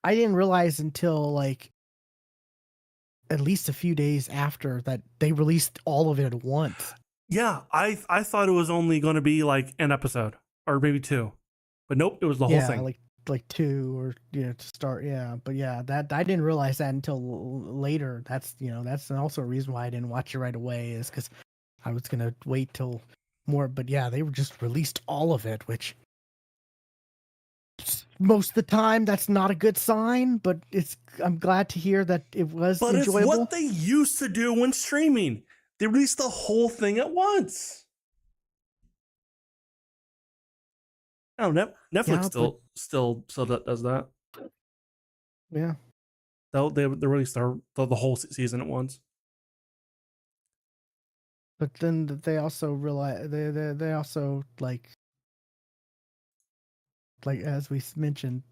I didn't realize until like at least a few days after that they released all of it at once. Yeah, I thought it was only going to be like an episode or maybe two, but nope, it was the whole Yeah, thing. like two or to start. Yeah, but yeah, that I didn't realize that until later. That's that's also a reason why I didn't watch it right away is because I was gonna wait till more. But yeah, they were just released all of it, which most of the time that's not a good sign. But I'm glad to hear that it was But it's enjoyable. what they used to do when streaming. They released the whole thing at once. Oh, Netflix Yeah, but still does that. yeah, They released the whole season at once. but then they also realize they also like as we mentioned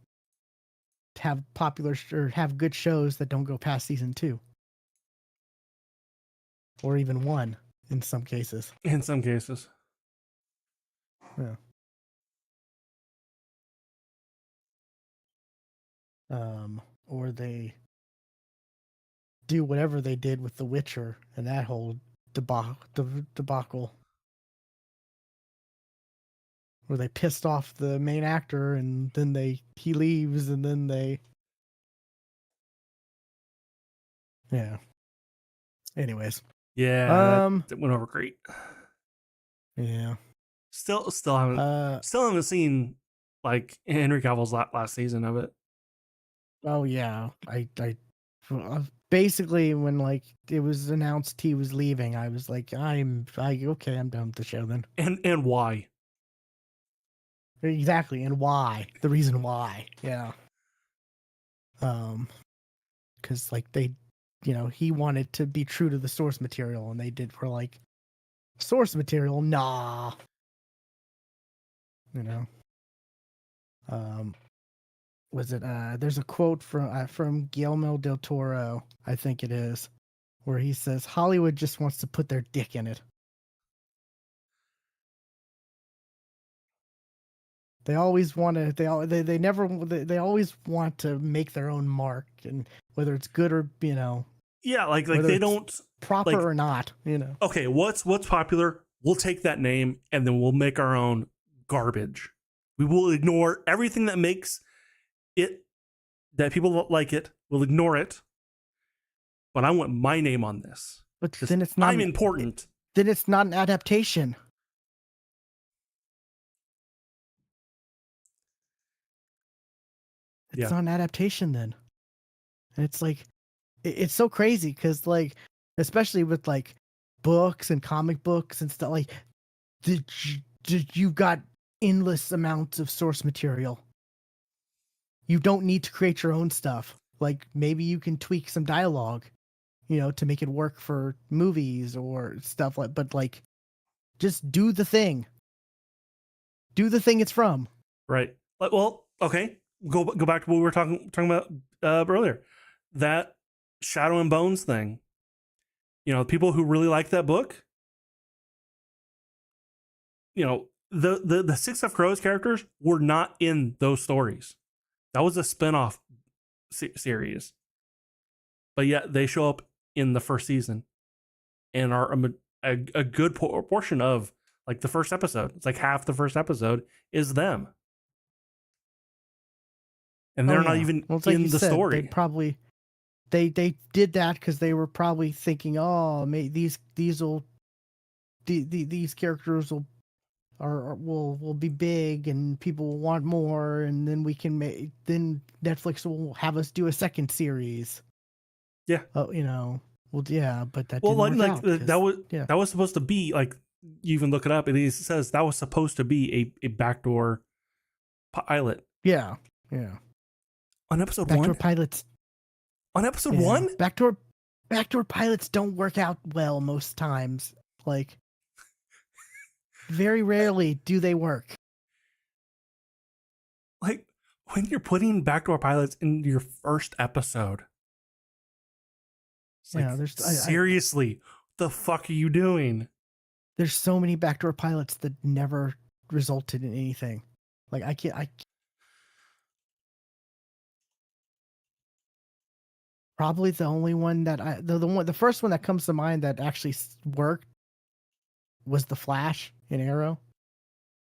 have popular or have good shows that don't go past season 2 or even 1 in some cases. In some cases. Yeah. Or they do whatever they did with The Witcher and that whole debacle where they pissed off the main actor and then he leaves and then yeah. Anyways, Yeah, that went over great. yeah. Still haven't seen like Henry Cavill's last season of it. Oh yeah, basically when like it was announced he was leaving, I was like, okay, I'm done with the show then. And why? Exactly, and why? The reason why? Yeah. Because like they, he wanted to be true to the source material, and they were like, source material, nah. You know. Was it? There's a quote from Guillermo del Toro, I think it is, where he says Hollywood just wants to put their dick in it. They always want to. They never. They always want to make their own mark, and whether it's good or Yeah, like whether they it's don't proper like or not. okay, what's popular? We'll take that name and then we'll make our own garbage. We will ignore everything that makes it that people like it. We'll ignore it. But I want my name on this. But then it's not. I'm important. Then it's not an adaptation. It's not an adaptation then. And it's like it's so crazy because like especially with like books and comic books and stuff like you've got endless amounts of source material. You don't need to create your own stuff. Like maybe you can tweak some dialogue, to make it work for movies or stuff but like just do the thing. Do the thing it's from. Right. Well, okay. Go back to what we were talking about earlier. That Shadow and Bones thing. People who really like that book. The Six of Crows characters were not in those stories. That was a spinoff series. But yet they show up in the first season and are a good portion of like the first episode. It's like half the first episode is them. And they're not even in the story. They probably they did that because they were probably thinking, oh, these characters will or will be big and people will want more, and then we can make then Netflix will have us do a second series. Yeah. Oh, well, yeah, but that Well, didn't work out that because was yeah, that was supposed to be like, you even look it up. It says that was supposed to be a backdoor pilot yeah, yeah. on episode Backdoor one. pilots, On episode yeah, one, backdoor pilots don't work out well most times. Like very rarely do they work. like when you're putting backdoor pilots in your first episode, it's like, Yeah, seriously, the fuck are you doing? there's so many backdoor pilots that never resulted in anything. Like I probably the only one that the first one that comes to mind that actually worked was the Flash in Arrow.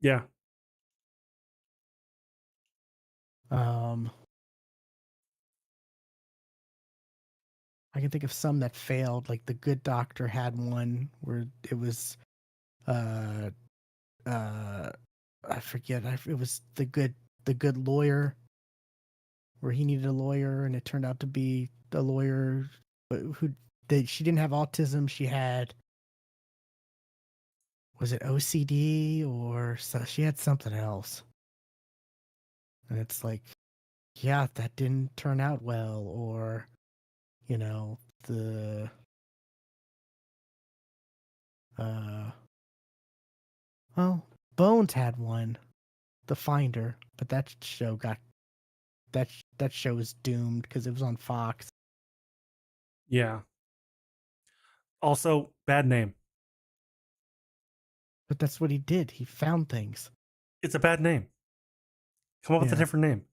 Yeah. Um, I can think of some that failed. Like the Good Doctor had one where it was uh uh I forget. It was the good lawyer where he needed a lawyer and it turned out to be a lawyer who she didn't have autism. She had, was it OCD or so she had something else. And it's like, yeah, that didn't turn out well, or the uh well, Bones had one, The Finder, but that show was doomed because it was on Fox. Yeah. Also, bad name. But that's what he did. He found things. It's a bad name. Come up with a Yeah, different name.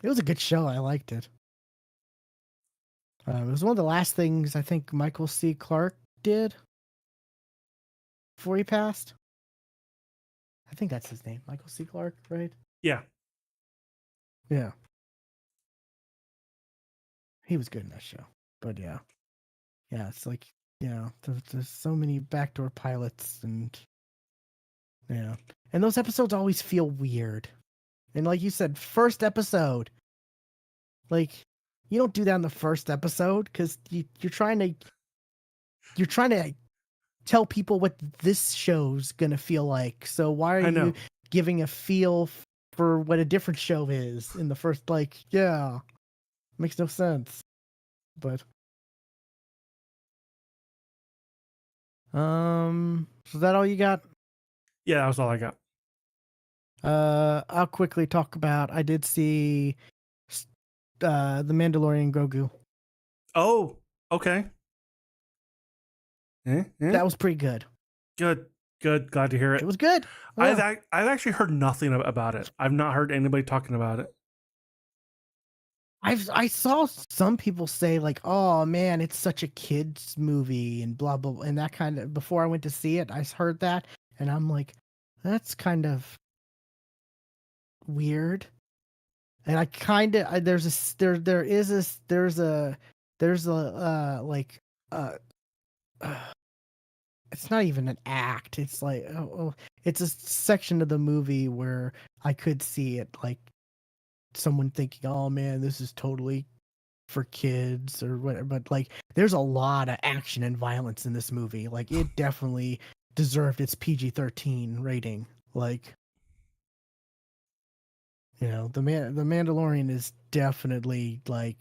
it was a good show. I liked it. It was one of the last things I think Michael C. Clarke did before he passed. I think that's his name, Michael C. Clarke, right? Yeah. Yeah, he was good in that show. But yeah, it's like, there's so many backdoor pilots, and yeah, and those episodes always feel weird. And like you said, first episode, like you don't do that in the first episode because you're trying to tell people what this show's gonna feel like. So why are I you know. giving a feel for what a different show is in the first? Like, yeah, makes no sense. But is that all you got? Yeah, that was all I got. I'll quickly talk about. I did see the Mandalorian Grogu. Oh, okay. That was pretty good. Good. Good. Glad to hear It it. was good. Yeah. I've actually heard nothing about it. I've not heard anybody talking about it. I saw some people say like, "Oh man, it's such a kids movie," and blah blah, and that kind of. Before I went to see it, I heard that, and I'm like, "That's kind of weird." And I kind of there's there is this there's a like uh, it's not even an act. It's like it's a section of the movie where I could see it like someone thinking, "Oh man, this is totally for kids," or whatever. But like, there's a lot of action and violence in this movie. Like, it definitely deserved its PG-13 rating. Like, the Mandalorian is definitely like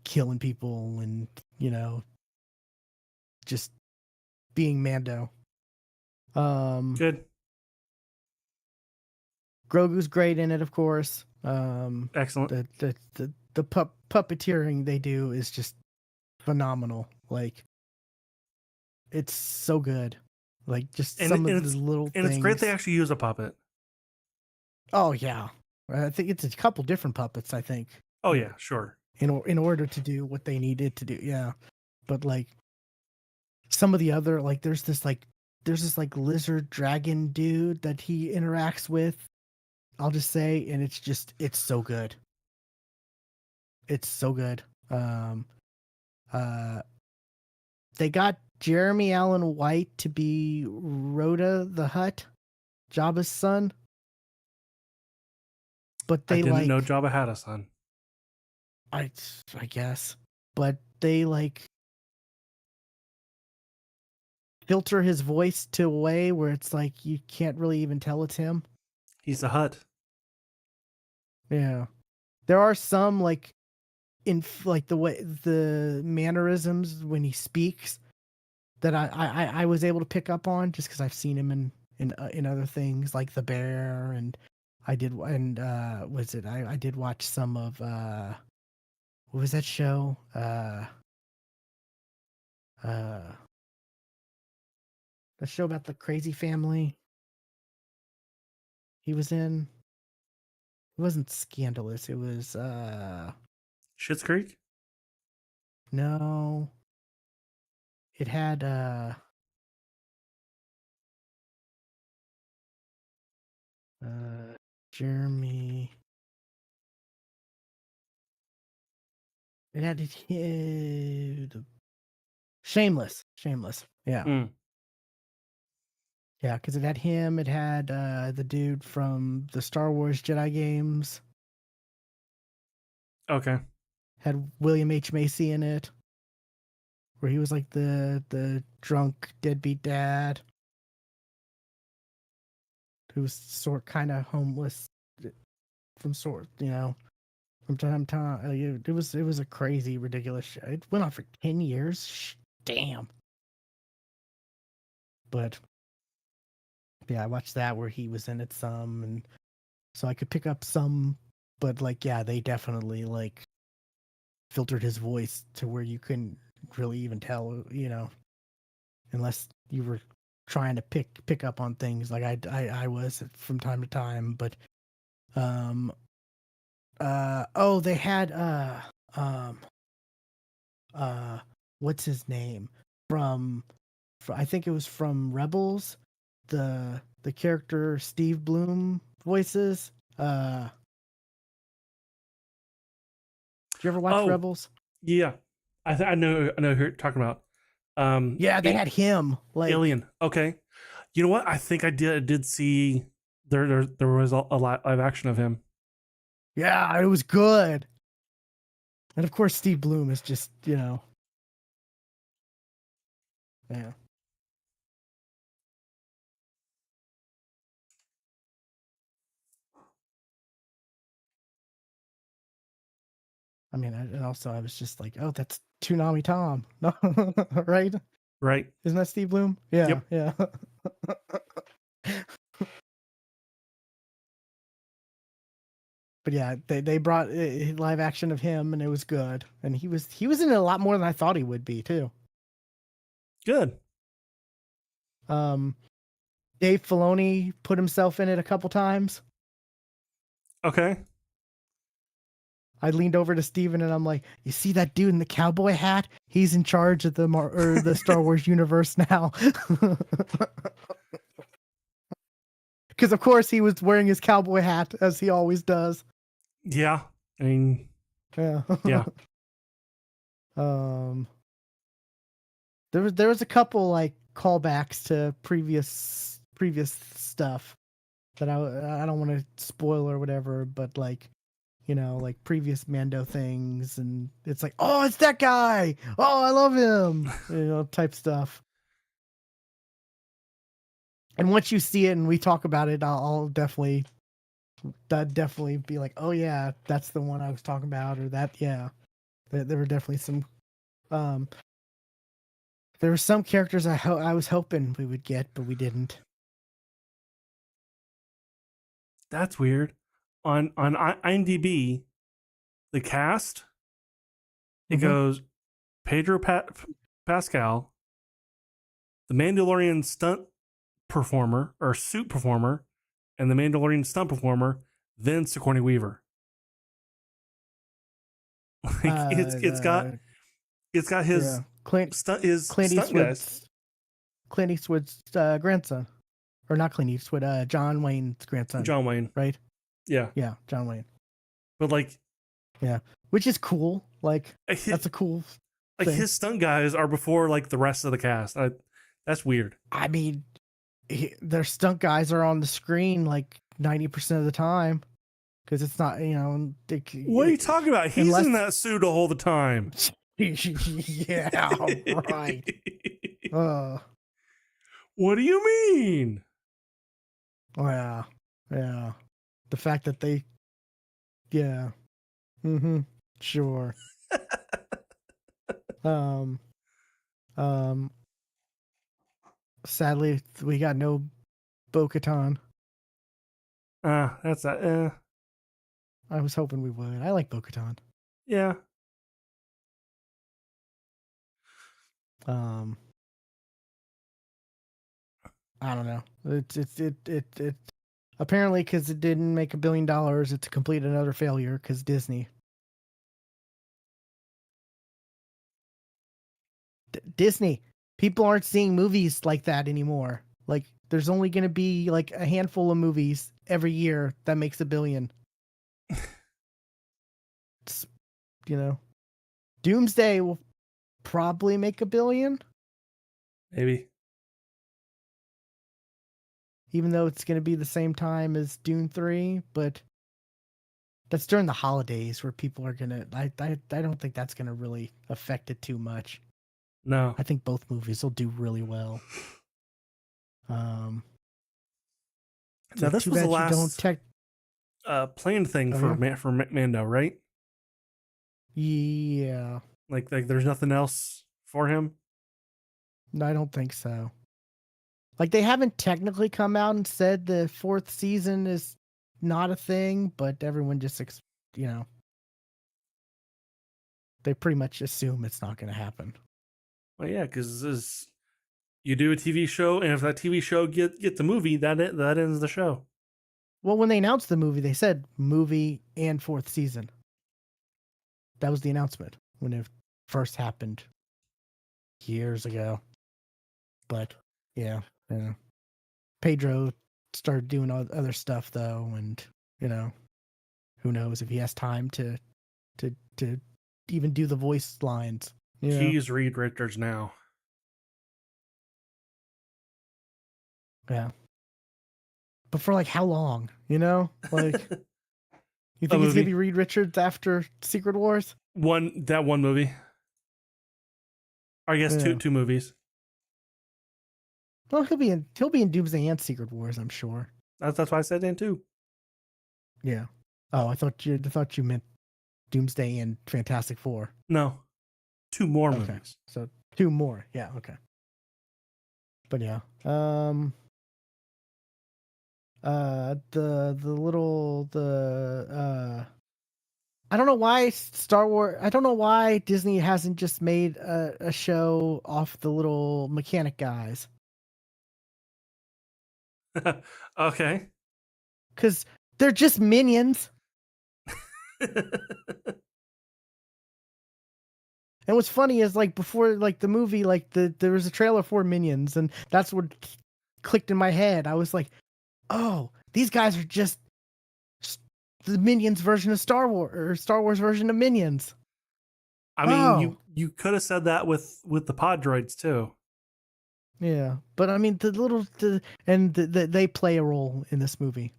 killing people and just being Mando. Good. Grogu's great in it, of course. Excellent. The puppeteering they do is just phenomenal. Like, it's so good. Like, just And some of the it's little and it's great they things. actually use a puppet. Oh yeah, I think it's a couple different puppets. I think. Oh yeah, sure. In order to do what they needed to do, yeah. But like some of the other, like there's this like lizard dragon dude that he interacts with. I'll just say, and it's so good. It's so good. Um, uh, they got Jeremy Allen White to be Rhoda the Hutt. Jabba's son. But I they didn't know like Jabba had a son. I I guess. But they like filter his voice to a way where it's like you can't really even tell it's him. He's a Hutt. Yeah. There are some like in like the way the mannerisms when he speaks that I was able to pick up on just because I've seen him in other things like The Bear and I did and was it I did watch some of what was that show uh the show about the crazy family he was in. It wasn't Scandalous. It was Schitt's Creek? no. It had Jeremy. It had Shameless. Shameless. Yeah. Mm, Yeah, because it had him. It had the dude from the Star Wars Jedi games. okay. Had William H. Macy in it, where he was like the drunk deadbeat dad who was kind of homeless from from time to time. It was a crazy, ridiculous show. It went on for 10 years. Damn. But yeah, I watched that where he was in it some, and so I could pick up some. But like, yeah, they definitely like filtered his voice to where you couldn't really even tell, unless you were trying to pick up on things like I was from time to time. But um oh, they had um uh what's his name from I think it was from Rebels, the character Steve Bloom voices. Did you ever watch Oh, Rebels? yeah. I know who you're talking about. Yeah, they had him like Alien. Okay. You know what? I think I did see there was a live action of him. yeah, it was good. And of course Steve Bloom is just, yeah. I mean, and also I was just like, oh, that's Toonami Tom. No, right? Right. Isn't that Steve Bloom? Yeah, Yep. yeah. But yeah, they brought live action of him, and it was good. And he was in it a lot more than I thought he would be too. Good. Um, Dave Filoni put himself in it a couple times. Okay. I leaned over to Steven and I'm like, "You see that dude in the cowboy hat? He's in charge of the Star Wars universe now." Because of course he was wearing his cowboy hat as he always does. Yeah. I mean, Yeah. yeah. um, there was a couple like callbacks to previous stuff that I don't want to spoil or whatever, but like like previous Mando things, and it's like, oh, it's that guy. Oh, I love him. Type stuff. And once you see it and we talk about it, I'll definitely be like, oh yeah, that's the one I was talking about, or that yeah. There were definitely some um there were some characters I was hoping we would get, but we didn't. That's weird. On IMDb, the cast it Mm-hmm. goes Pedro Pascal, the Mandalorian stunt performer or suit performer, and the Mandalorian stunt performer, then Sigourney Weaver. Like The it's got yeah, his Clint stunt guys. Clint Eastwood's grandson, or not Clint Eastwood, John Wayne's grandson, John Wayne. right? Yeah. Yeah, John Wayne. But like Yeah, which is cool. Like that's a cool thing. his stunt guys are before like the rest of the cast. That's weird. I mean, their stunt guys are on the screen like 90% of the time because it's not, What are you talking about? He's in unless that suit all the time. yeah, right. Uh, What do you mean? yeah, yeah. The fact that they, yeah, mm-hmm, sure. Um, um. Sadly, we got no Bo-Katan. That's that. I was hoping we would. I like Bo-Katan. Yeah. Um, I don't know. It apparently because it didn't make $1 billion, it's a complete another failure because Disney. Disney. People aren't seeing movies like that anymore. Like there's only going to be like a handful of movies every year that makes $1 billion. It's, you know, Doomsday will probably make $1 billion, Maybe. even though it's going to be the same time as Dune 3, but that's during the holidays where people are gonna. I don't think that's gonna really affect it too much. No. I think both movies will do really well. It's Now like this too was the bad you don't last tech. planned thing Oh for yeah, Mando, right? yeah. Like there's nothing else for him. No, I don't think so. Like they haven't technically come out and said the fourth season is not a thing, but everyone just they pretty much assume it's not going to happen. Well, yeah, because you do a TV show, and if that TV show get the movie, that ends the show. Well, when they announced the movie, they said movie and fourth season. That was the announcement when it first happened years ago. But yeah, yeah. Pedro started doing other stuff though, and who knows if he has time to even do the voice lines. He's Reed Richards now. Yeah. But for like how long? Like you A think he's gonna movie. be Reed Richards after Secret Wars? One movie. Or I guess Yeah. two movies. Well, he'll be in Doomsday and Secret Wars, I'm sure. That's why I said then too. Yeah. Oh, I thought you meant Doomsday and Fantastic Four. No, two more Okay. movies. So two more. Yeah, okay. But yeah. The little I don't know why Star Wars. I don't know why Disney hasn't just made a show off the little mechanic guys. Okay. Because they're just minions. And what's funny is like before like the movie, like there was a trailer for Minions, and that's what clicked in my head. I was like, oh, these guys are just the Minions version of Star Wars, or Star Wars version of Minions. I mean, Oh, you could have said that with the pod droids too. yeah. But I mean, they play a role in this movie,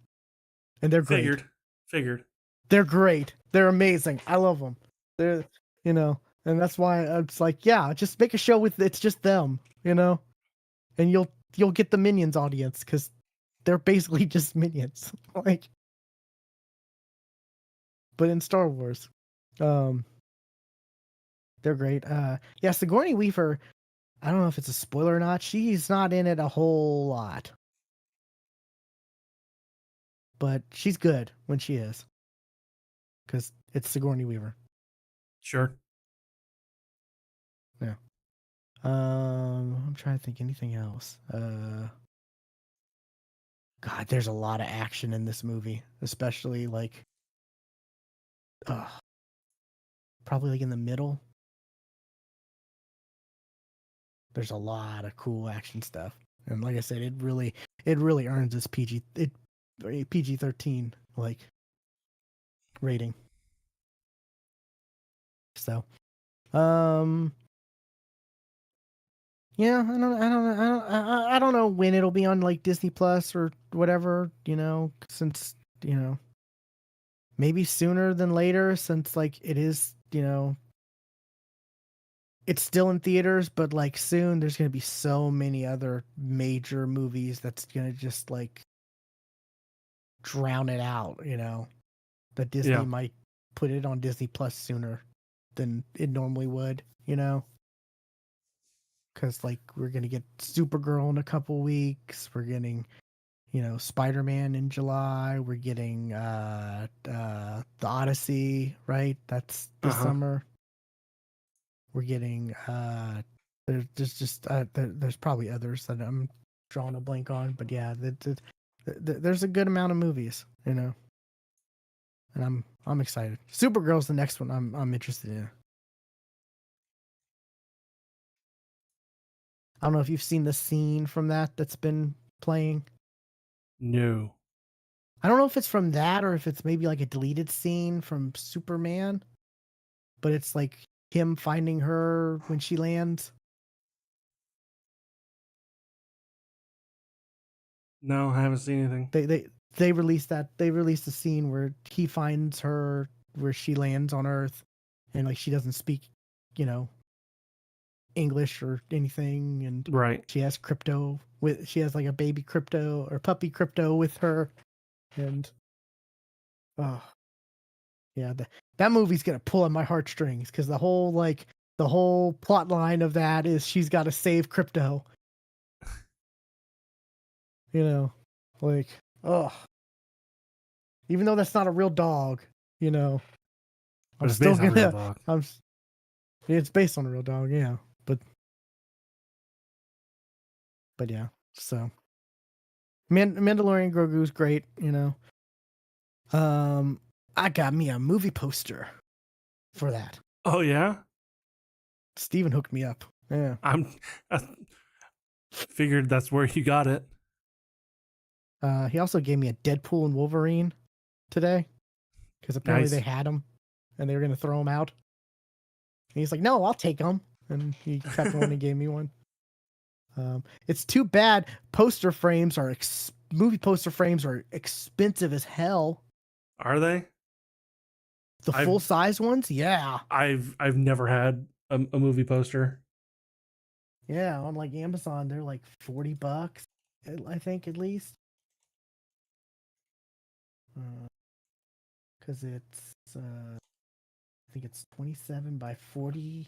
and they're great. Figured. They're great. They're amazing. I love them. They're, and that's why it's like, yeah, just make a show with it's just them, and you'll get the Minions audience because they're basically just minions, like. But in Star Wars, um, they're great. Yeah, Sigourney Weaver. I don't know if it's a spoiler or not. She's not in it a whole lot, but she's good when she is, because it's Sigourney Weaver. Sure. Yeah. I'm trying to think anything else. God, there's a lot of action in this movie, especially like, probably like in the middle. There's a lot of cool action stuff, and like I said, it really earns its PG-13 like rating. So, um, Yeah, I don't know when it'll be on like Disney Plus or whatever, since, maybe sooner than later since like it is, it's still in theaters, but like soon there's going to be so many other major movies that's going to just like drown it out, that Disney Yeah. might put it on Disney Plus sooner than it normally would, because like we're gonna get Supergirl in a couple weeks. We're getting, Spider-Man in July. We're getting the Odyssey, right? That's this Uh-huh. summer. We're getting there's just there's probably others that I'm drawing a blank on, but yeah, there's a good amount of movies, and I'm excited. Supergirl's the next one I'm interested in. I don't know if you've seen the scene from that's been playing. No. I don't know if it's from that or if it's maybe like a deleted scene from Superman, but it's like him finding her when she lands. No, I haven't seen anything. They released that. They released a scene where he finds her where she lands on Earth, and like she doesn't speak, you know, English or anything, and Right. she has like a baby crypto or puppy crypto with her, and oh yeah, that movie's gonna pull on my heartstrings because the whole plot line of that is she's got to save crypto, you know, like oh, even though that's not a real dog, you know, I'm But it's still based on a real gonna dog. I'm it's based on a real dog, yeah, but yeah, so Mandalorian Grogu's great, Um, I got me a movie poster for that. Oh yeah? Steven hooked me up. Yeah. I figured that's where you got it. He also gave me a Deadpool and Wolverine today because apparently they Nice. had them and they were going to throw them out. And he's like, "No, I'll take them." And he kept one and gave me one. It's too bad movie poster frames are expensive as hell. Are they? The I've full size ones, yeah, I've never had a movie poster. yeah. On like Amazon, they're like $40, I think at least. Because it's I think it's 27 by 40.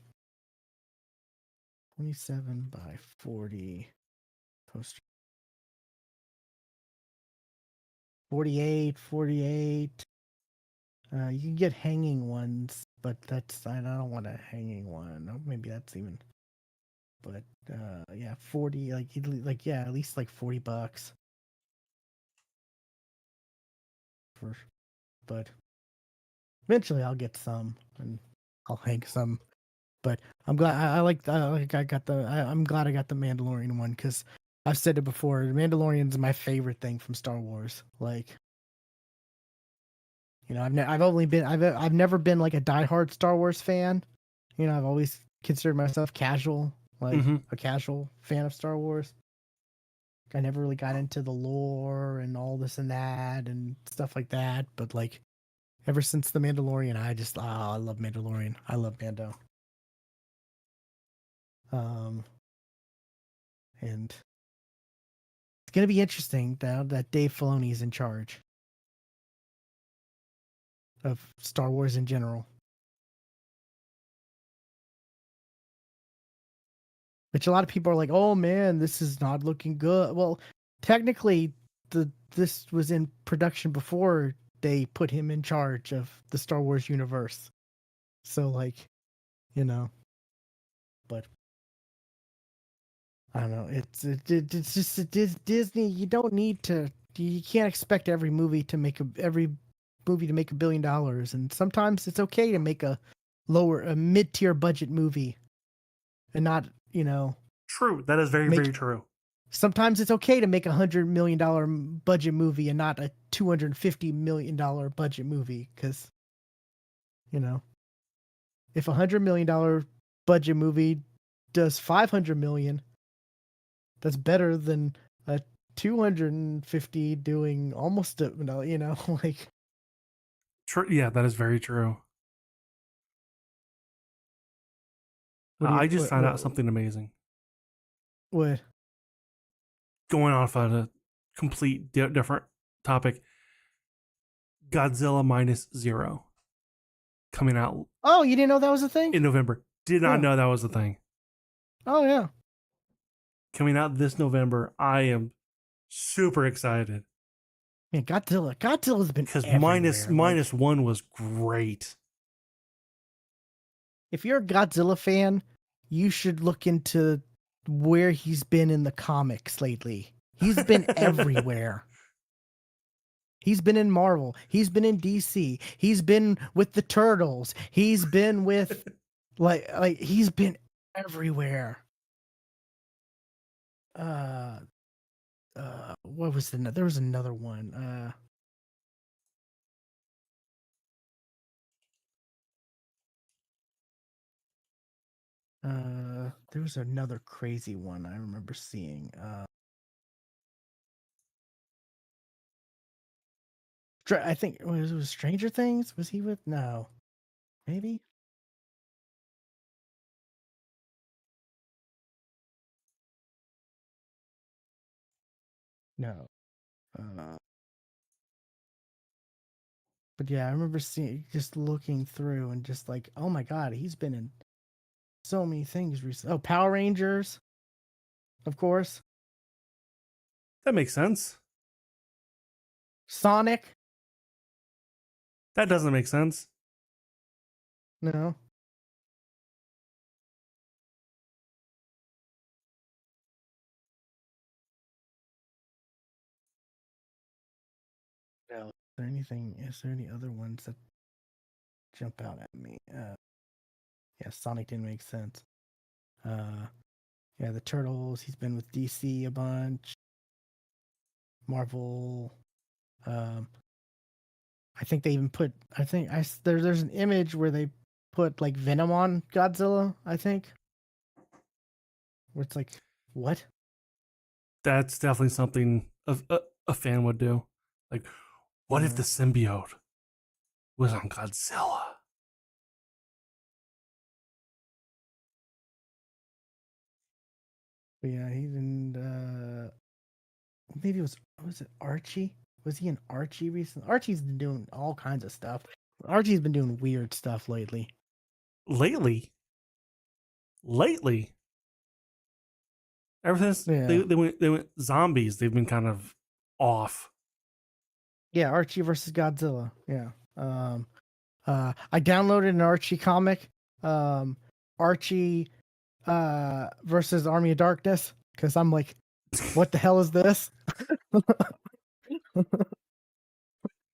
27 by 40 poster. 48. You can get hanging ones, but I don't want a hanging one. Maybe that's even, but yeah, 40, like yeah, at least like $40 for, but eventually I'll get some and I'll hang some. But I'm glad I'm glad I got the Mandalorian one because I've said it before. The Mandalorian is my favorite thing from Star Wars. Like, I've never been like a diehard Star Wars fan. I've always considered myself casual, like Mm-hmm. a casual fan of Star Wars. I never really got into the lore and all this and that and stuff like that. But like ever since the Mandalorian, I love Mandalorian. I love Mando. Um, and it's gonna be interesting now that Dave Filoni is in charge of Star Wars in general. Which a lot of people are like, "Oh man, this is not looking good." Well, technically, this was in production before they put him in charge of the Star Wars universe. So like, you know, but I don't know. It's just Disney. You don't need to. You can't expect every movie to make $1 billion, and sometimes it's okay to make a mid-tier budget movie and not, True. That is very, very make. true. Sometimes it's okay to make $100 million budget movie and not a $250 million budget movie because, if $100 million budget movie does 500 million, That's better than a 250 doing almost a, like Yeah, that is very true. what do you I just found out something amazing. what Going off on a complete different topic. Godzilla minus zero coming out Oh, you didn't know that was a thing? in November. Did not Oh, know that was the thing. oh yeah. Coming out this November. I am super excited Man, Godzilla's been because everywhere. Like, minus one was great. if you're a Godzilla fan, you should look into where he's been in the comics lately. He's been everywhere. He's been in Marvel. He's been in DC. He's been with the Turtles. He's been with like he's been everywhere. Uh what was there was another one. There was another crazy one I remember seeing. I think it was Stranger Things. Was he with? No, maybe. No. Uh, but yeah, I remember seeing just looking through and just like, oh my god, he's been in so many things recently. Oh, Power Rangers, of course. That makes sense. Sonic. That doesn't make sense. No. No. Is there anything? Is there any other ones that jump out at me? Yeah, Sonic didn't make sense. Uh, yeah, the Turtles. He's been with DC a bunch. Marvel. Um, I think they even put. I think there's an image where they put like Venom on Godzilla. I think where it's like, what? That's definitely something a fan would do. Like, what if Yeah, the symbiote was on Godzilla? but yeah, he's in. Maybe was it Archie? Was he in Archie recently? Archie's been doing all kinds of stuff. Archie's been doing weird stuff lately. Lately, ever since Yeah, they went zombies, they've been kind of off. yeah, Archie versus Godzilla. Yeah. I downloaded an Archie comic. Archie versus Army of Darkness because I'm like, what the hell is this?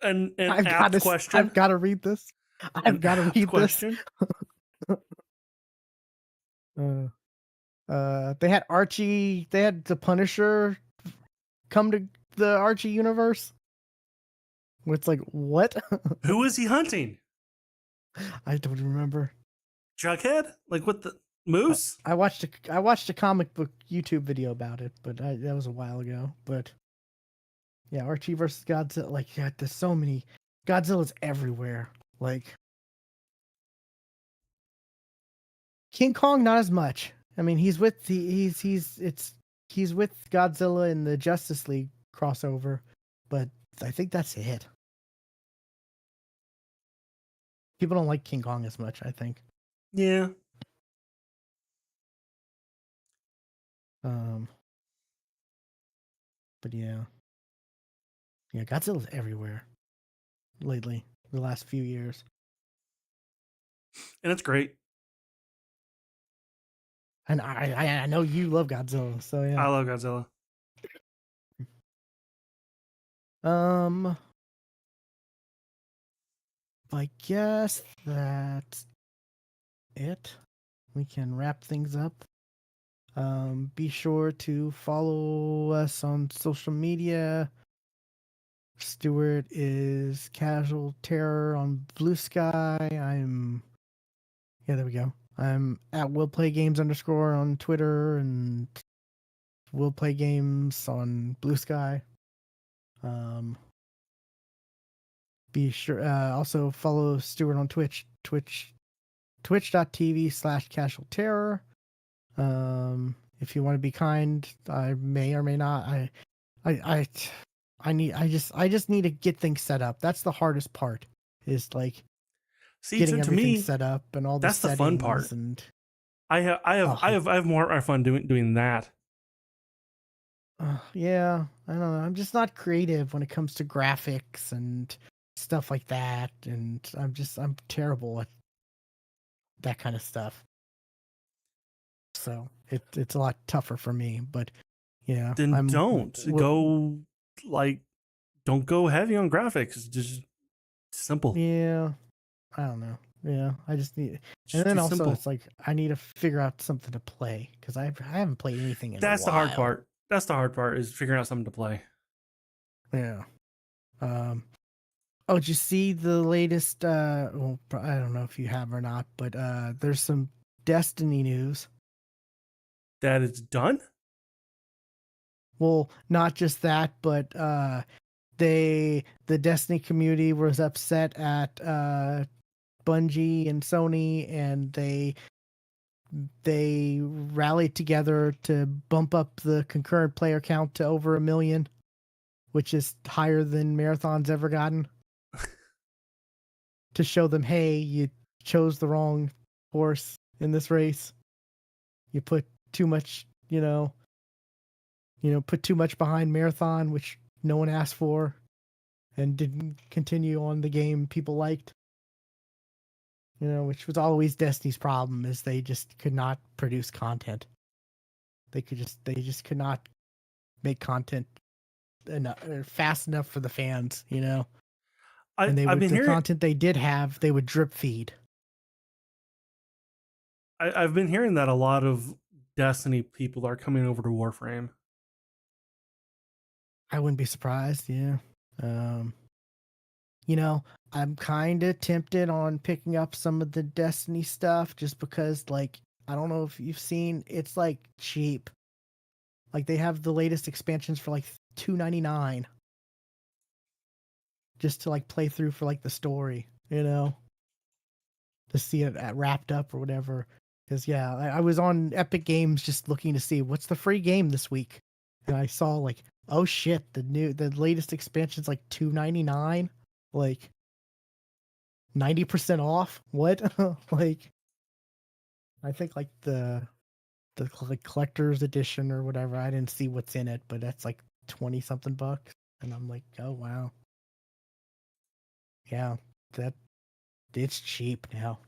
An apt I've question. got to read this. An I've got to apt read this. question. They had Archie. They had the Punisher come to the Archie universe. Where it's like, what? Who is he hunting? I don't remember. Jughead? Like what the moose? I watched a comic book YouTube video about it, but that was a while ago. But yeah, Archie versus Godzilla. Like, yeah, there's so many. Godzilla's everywhere. Like King Kong, not as much. I mean, he's with the he's with Godzilla in the Justice League crossover, but I think that's it. People don't like King Kong as much, I think. Yeah. Um, but yeah, yeah, Godzilla's everywhere lately. The last few years, And it's great. and I know you love Godzilla, so yeah. I love Godzilla. Um, I guess that's it. We can wrap things up. Be sure to follow us on social media. Stuart is Casual Terror on Blue Sky. Yeah, there we go. I'm at Will Play Games _ on Twitter, and we'll play games on Blue Sky. Be sure also follow Stuart on twitch.tv/casual terror. If you want to be kind, I may or may not. I I just need to get things set up. That's the hardest part. Is like See, getting to everything me, set up and all the that's the fun settings part. and I have more fun doing that. yeah, I don't know. I'm just not creative when it comes to graphics and stuff like that, and I'm terrible at that kind of stuff. So it's a lot tougher for me. But yeah, Then don't go heavy on graphics. Just simple. yeah, I don't know. Yeah, I just need, and Just then do also simple. it's like I need to figure out something to play because I haven't played anything in a That's the hard while. part. That's the hard part is figuring out something to play. Yeah. Um. Oh, did you see the latest? Well, I don't know if you have or not, but there's some Destiny news. That it's done. Well, not just that, but the Destiny community was upset at Bungie and Sony, and they rallied together to bump up the concurrent player count to over 1 million, which is higher than Marathon's ever gotten. To show them, hey, you chose the wrong horse in this race. You put too much, put too much behind Marathon, which no one asked for, and didn't continue on the game people liked. Which was always Destiny's problem, is they just could not produce content. They just could not make content enough, fast enough for the fans, And I've been the hearing content they did have, they would drip feed. I've been hearing that a lot of Destiny people are coming over to Warframe. I wouldn't be surprised, yeah. Um, I'm kind of tempted on picking up some of the Destiny stuff just because, like, I don't know if you've seen, it's like cheap. Like they have the latest expansions for like $2.99 just to like play through for like the story, to see it wrapped up or whatever. Because yeah, I was on Epic Games just looking to see what's the free game this week, and I saw like, oh shit, the latest expansion's like $2.99, like 90% off. What? Like I think like the like collector's edition or whatever. I didn't see what's in it, but that's like 20 something bucks, and I'm like, oh wow, yeah, that it's cheap now,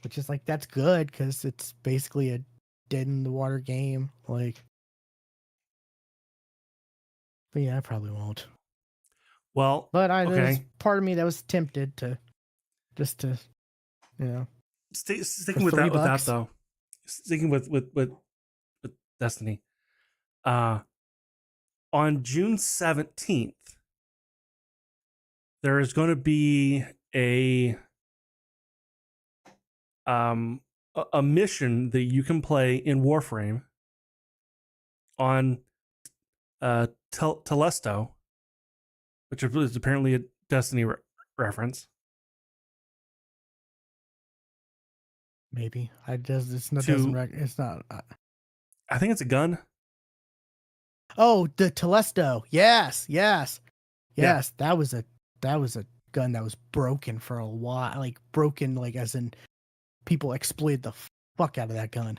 which is like that's good because it's basically a dead in the water game. Like, but yeah, I probably won't. Well, But there's okay. part of me that was tempted to just to you know for Sticking with three that bucks. though. Sticking with Destiny. Uh on June 17th, there is going to be um a mission that you can play in Warframe on Telesto, which is apparently a Destiny reference. Maybe I does it's not doesn't To it's not. I think it's a gun. Oh, the Telesto. Yes. Yeah. Yes, that was a gun that was broken for a while, like broken, like as in people exploited the fuck out of that gun.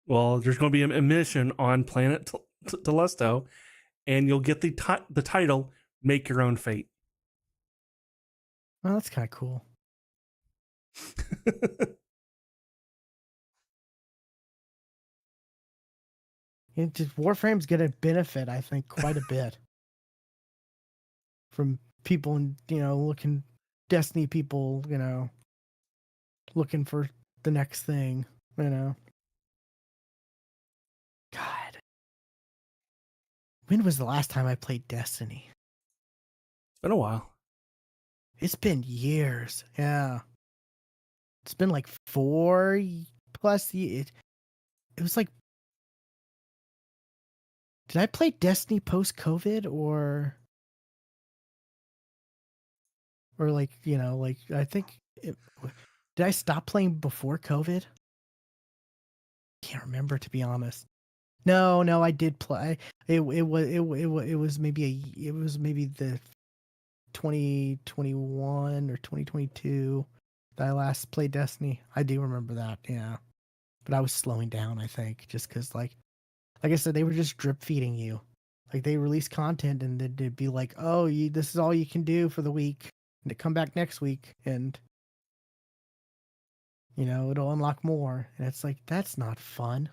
Well, there's going to be a mission on planet Telesto, and you'll get the title "Make Your Own Fate." Well, that's kind of cool. Warframe's going to benefit, I think, quite a bit from people, and looking Destiny people, looking for the next thing. God, when was the last time I played Destiny? It's been a while. It's been years. Yeah. It's been like 4 plus years. It was like did I play Destiny post COVID or like, you know, like I think did I stop playing before COVID? Can't remember, to be honest. No, I did play. It was maybe the 2021 or 2022 that I last played Destiny. I do remember that, yeah. But I was slowing down, I think, just because like I said, they were just drip feeding you. Like they release content and then they'd be like, "Oh, this is all you can do for the week, and to come back next week, and you know it'll unlock more." And it's like that's not fun,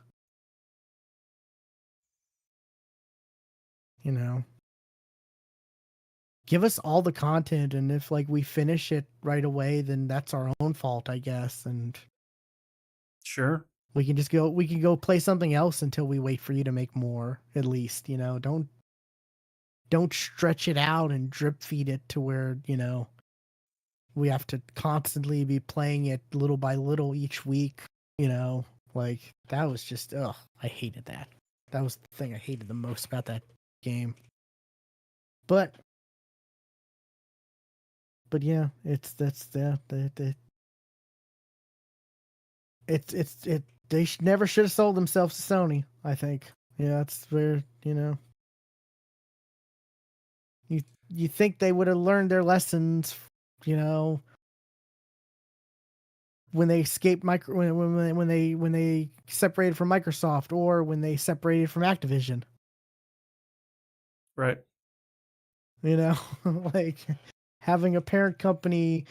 you know. Give us all the content, and if like we finish it right away, then that's our own fault, I guess. And Sure. we can go play something else until we wait for you to make more. At least, you know, don't stretch it out and drip feed it to where you know we have to constantly be playing it little by little each week, you know, like that was just, ugh, I hated that. That was the thing I hated the most about that game. But, but yeah, it's, that's the they never should have sold themselves to Sony, I think. Yeah, that's where, you know, you, you think they would have learned their lessons, you know, when they escaped when they separated from Microsoft or when they separated from Activision. Right. You know, like having a parent company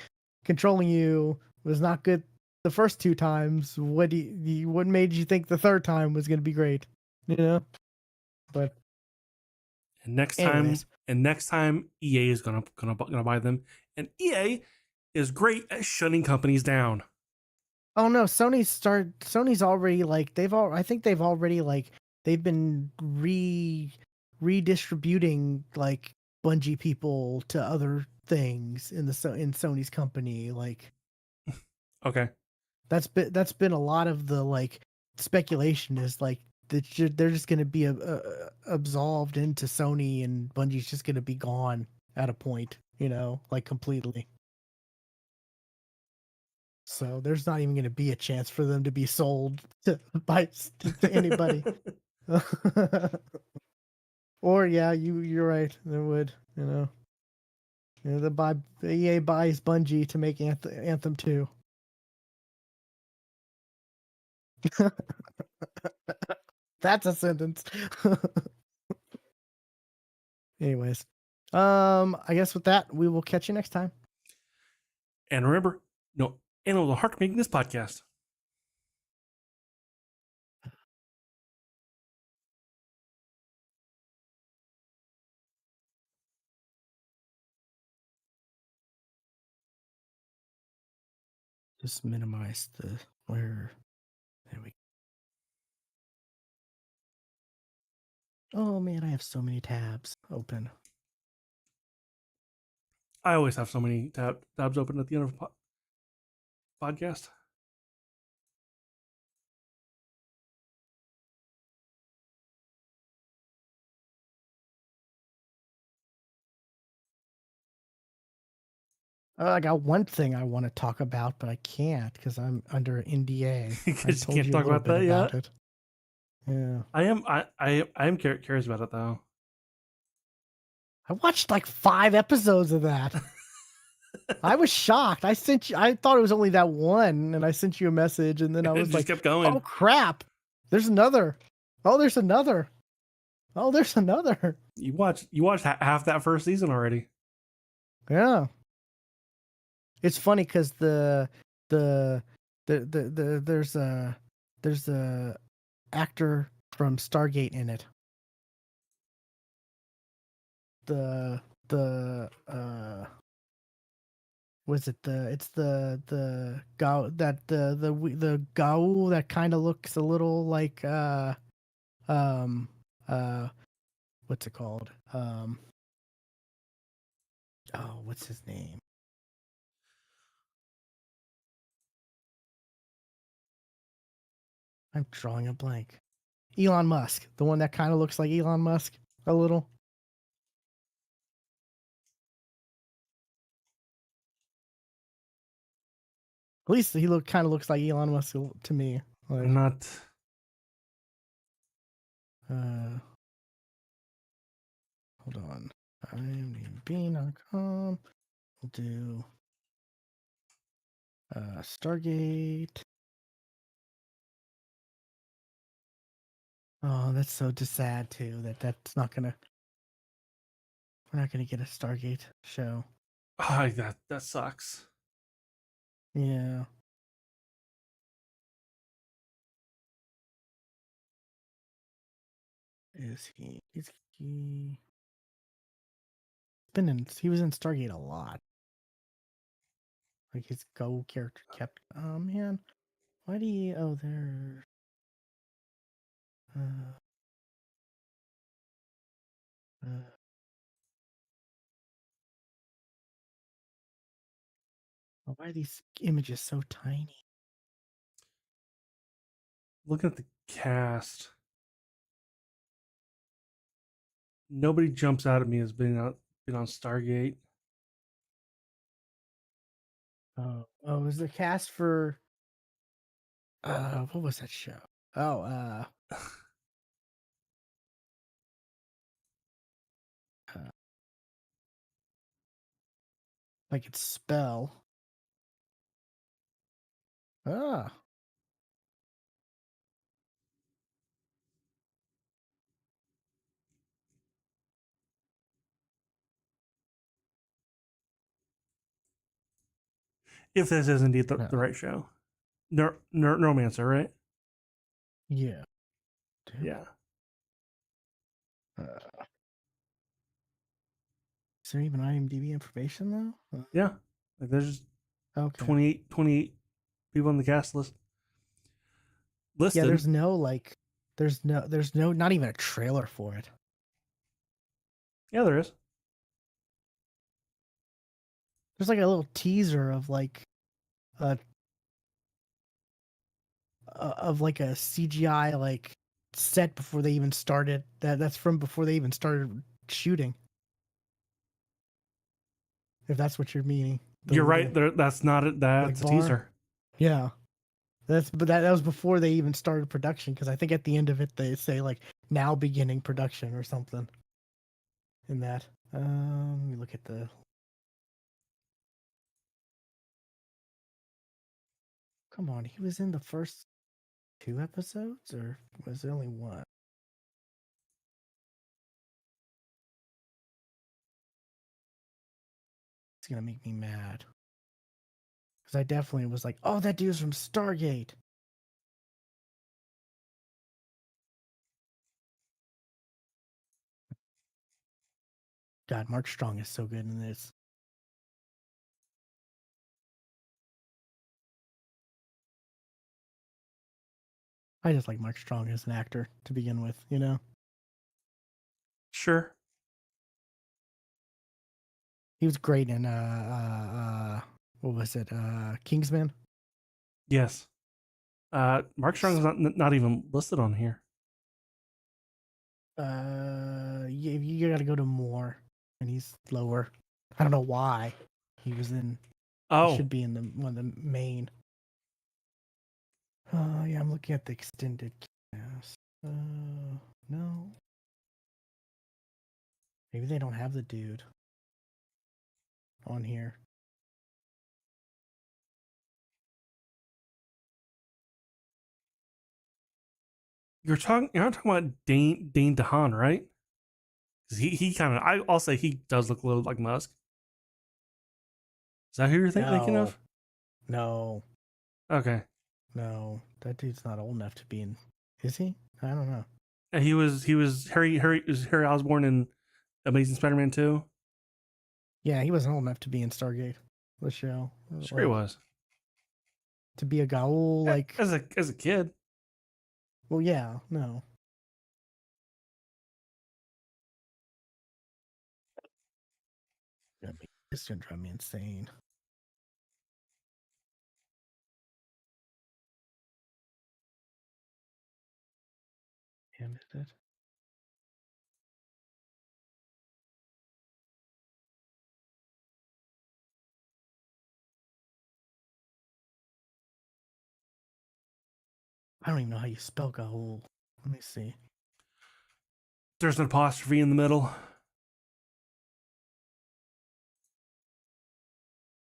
controlling you was not good the first two times. What made you think the third time was going to be great? You know, but And anyways. next time EA is gonna buy them. And EA is great at shutting companies down. Oh no, Sony's already like I think they've already like they've been redistributing like Bungie people to other things in in Sony's company. Like Okay. that's been a lot of the like speculation is like that they're just going to be absolved into Sony, and Bungie's just going to be gone at a point, you know, like completely. So there's not even going to be a chance for them to be sold to anybody. Or yeah, you're right. There would, you know. You know, the EA buys Bungie to make Anthem 2. That's a sentence. Anyways, I guess with that, we will catch you next time. And remember, no animal will heart making this podcast. Just minimize the where. There we go. Oh man, I have so many tabs open. I always have so many tabs open at the end of a podcast. I got one thing I want to talk about, but I can't because I'm under NDA. I Because you told can't you a talk little about bit that about yet. it. Yeah. I am curious about it though. I watched like 5 episodes of that. I was shocked. I thought it was only that one, and I sent you a message, and then I It was just like, kept going. oh crap. There's another. Oh, there's another. Oh, there's another. You watched half that first season already. Yeah. It's funny because the there's a actor from Stargate in it. The was it the Gao that the Gao that kind of looks a little like um uh what's it called? Oh, what's his name? I'm drawing a blank. Elon Musk, the one that kind of looks like Elon Musk a little. At least he kind of looks like Elon Musk to me. I'm Like, not. hold on. IMDb.com. We'll do Stargate. Oh, that's so sad too. That's not gonna. We're not gonna get a Stargate show. Oh, that sucks. Yeah. Is he? Is he? He was in Stargate a lot. Like his Go character kept. Oh man, why do you? Oh, there. Uh, uh, why are these images so tiny? Look at the cast. Nobody jumps out at me as being on Stargate. Oh, is the cast for? What was that show? Oh, uh like it's Spell. Ah, If this is indeed the no, right show, Neuromancer, right? yeah. Yeah. Uh, is there even IMDb information though? Yeah. Like there's Okay. 28 people on the cast list Yeah, listed. there's no like, not even a trailer for it. Yeah, there is. There's like a little teaser of like a of like a CGI like set before they even started. That's from before they even started shooting. If that's what you're meaning, the You're right. little There. That's not it. like That's a bar. teaser. Yeah, that was before they even started production because I think at the end of it they say like now beginning production or something in that. Let me look at the. Come on, he was in the first two episodes, or was there only one? It's gonna make me mad because I definitely was like, oh, that dude's from Stargate. God, Mark Strong is so good in this. I just like Mark Strong as an actor to begin with, you know? Sure. He was great in what was it? Kingsman. Yes. Mark Strong is not even listed on here. You gotta go to more, and he's lower. I don't know why. He was in. He Oh, should be in the one of the main. Yeah, I'm looking at the extended cast. No. Maybe they don't have the dude on here. you're not talking about Dane DeHaan, right? Because he kind of. I'll say he does look a little like Musk. Is that who you're thinking No, of? no, Okay. no. That dude's not old enough to be in. Is he? I don't know. And he was Harry Osborn in Amazing Spider-Man 2. Yeah, he wasn't old enough to be in Stargate, the show. Sure he Like was. to be a Gaul. Like, As a kid. well, yeah, no. It's gonna drive me insane. Damn it. I don't even know how you spell Gaul. Let me see. There's an apostrophe in the middle.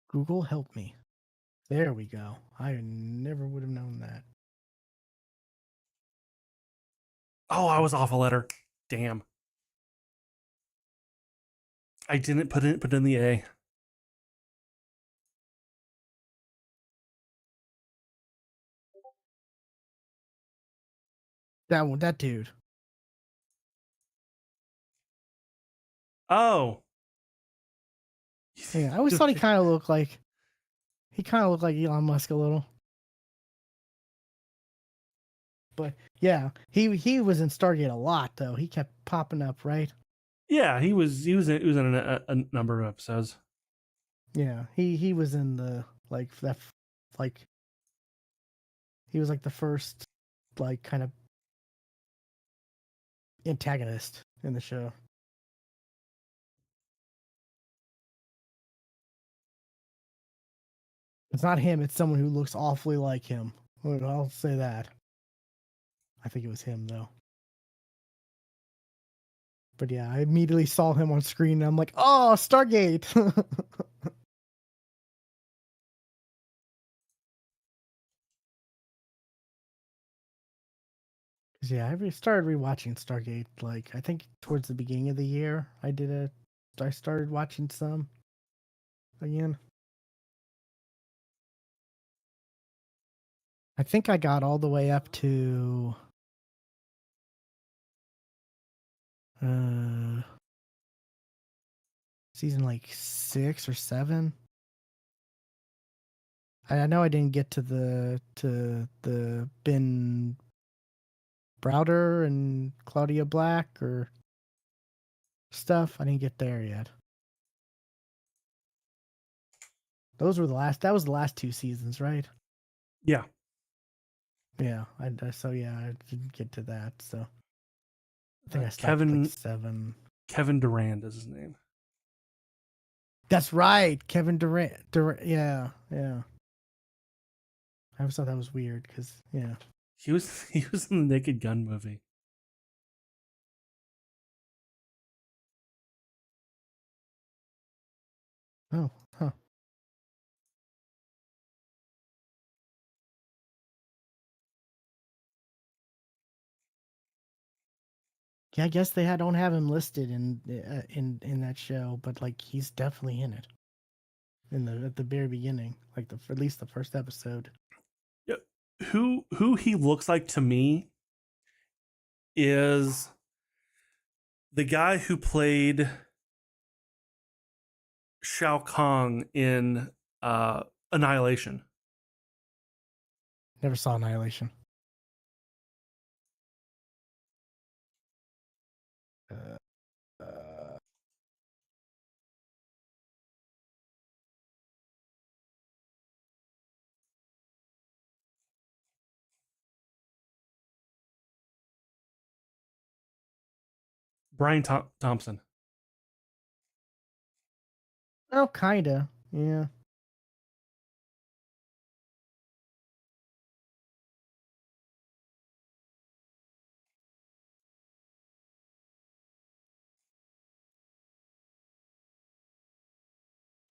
Google, help me. There we go. I never would have known that. Oh, I was off a letter. Damn. I didn't put in the A. That one, that dude. Oh. Yeah, I always thought he kind of looked like Elon Musk a little. But yeah, he was in Stargate a lot though. He kept popping up, right? Yeah, he was in a number of episodes. Yeah, he was in the like he was like the first like kind of antagonist in the show. It's not him, it's someone who looks awfully like him. I'll say that. I think it was him though. But yeah, I immediately saw him on screen and I'm like, oh, Stargate. Yeah, started rewatching Stargate like I think towards the beginning of the year. I started watching some again. I think I got all the way up to uh season like 6 or 7. I know I didn't get to the Ben Browder and Claudia Black or stuff. I didn't get there yet. That was the last 2 seasons, right? Yeah. Yeah, I didn't get to that. So I think I stopped at like Kevin 7. Kevin Durand is his name. That's right, Kevin Durant. Yeah, yeah. I always thought that was weird because yeah. He was in the Naked Gun movie. Oh, huh. Yeah, I guess don't have him listed in that show, but like he's definitely in it at the very beginning, like at least the first episode. Yeah. Who he looks like to me is the guy who played Shao Kahn in Annihilation. Never saw Annihilation. Uh, uh, Brian Thompson. oh, kinda. Yeah.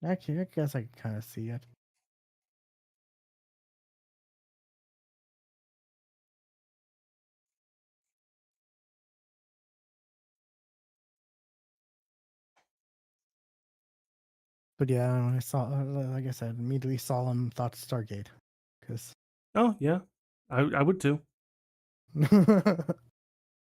Actually, I guess I can kind of see it. But yeah, when I saw, like I said, immediately saw him, thought Stargate, because Oh yeah, I would too. because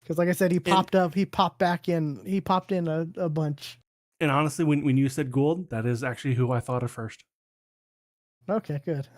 like I said, he And popped up, he popped back in, he popped in a bunch. and honestly, when you said Gould, that is actually who I thought of first. Okay, good.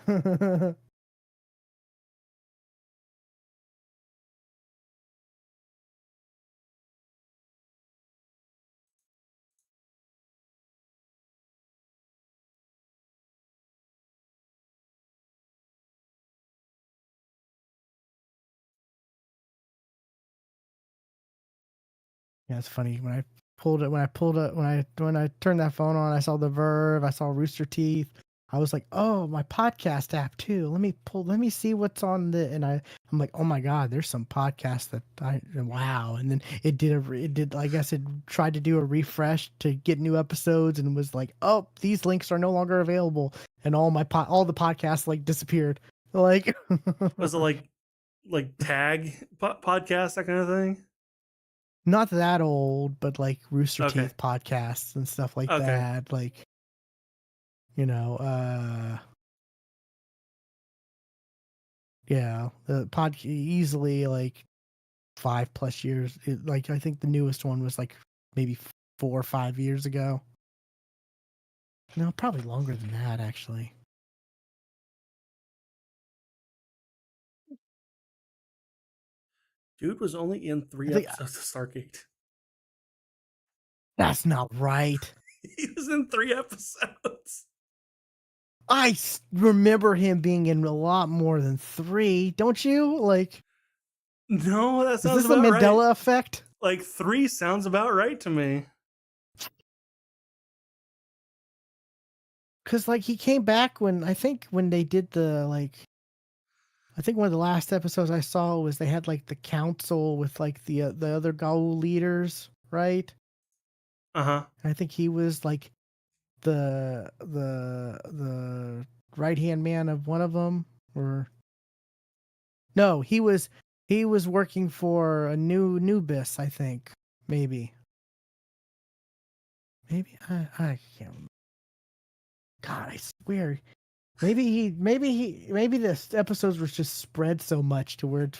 Yeah, it's funny when I turned that phone on, I saw the Verve, I saw Rooster Teeth. I was like, "Oh, my podcast app too. Let me see what's on the." And I'm like, "Oh my god, there's some podcasts that I wow." And then it did, I guess it tried to do a refresh to get new episodes and was like, "Oh, these links are no longer available." And all the podcasts like disappeared. Like Was it like tag podcast, that kind of thing? not that old, but like Rooster Okay. Teeth podcasts and stuff like Okay. that. Like, you know, yeah, the pod easily like 5+ years. Like I think the newest one was like maybe 4 or 5 years ago. No, probably longer than that actually. Dude was only in I 3 think episodes of Stargate. that's not right. He was in 3 episodes. Remember him being in a lot more than three, don't you? Like, No, that is sounds this a about right. Mandela effect? Like 3 sounds about right to me. Because like he came back when they did the like I think one of the last episodes I saw was they had like the council with like the other Gaul leaders, right? Uh-huh. And I think he was like the right hand man of one of them, or no, he was working for a new Nubis, I think, maybe I can't remember. God, I swear. Maybe this episodes was just spread so much to where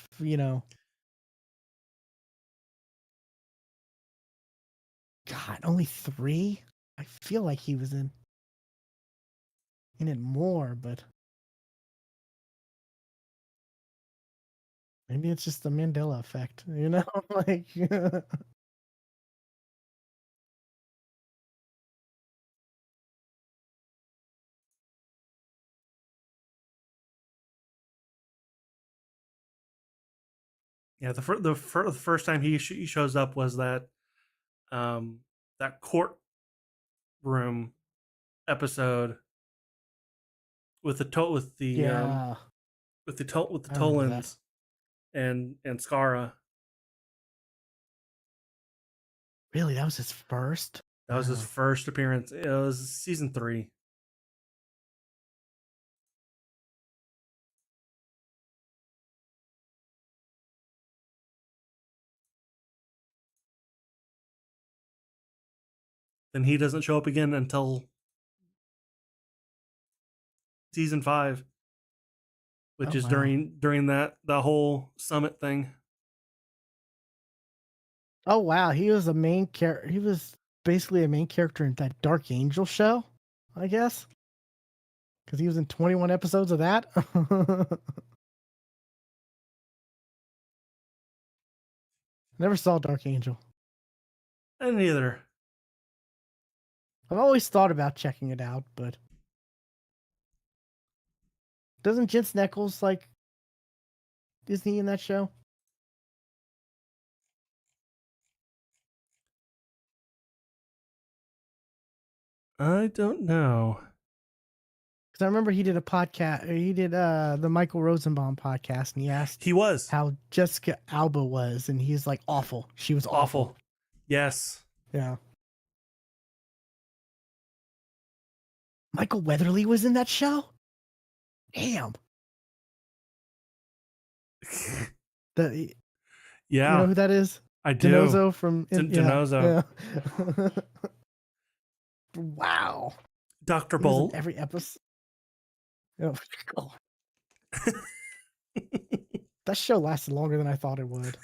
God, only three? I feel like he was in it more, but maybe it's just the Mandela effect, you know? Like Yeah, the first time he shows up was um that courtroom episode with yeah, with the I remember that. Tolans and Skara. Really, that was his first? That was his Wow. first appearance. It was season 3. Then he doesn't show up again until season 5, which Oh is wow. during that whole summit thing. Oh wow, he was a main character. He was basically a main character in that Dark Angel show, I guess, because he was in 21 episodes of that. Never saw Dark Angel. And neither. I've always thought about checking it out, but doesn't Jensen Ackles like Disney in that show? I don't know. Because I remember he did a podcast. He did the Michael Rosenbaum podcast, and he asked He was how Jessica Alba was, and he's like, awful. She was awful. awful. Yes. Yeah. Michael Weatherly was in that show. Damn. The You know Yeah, who that is? I do. Denozo from yeah Genozo. yeah. Wow. Dr. He was in Bolt. every episode. Oh, God. That show lasted longer than I thought it would.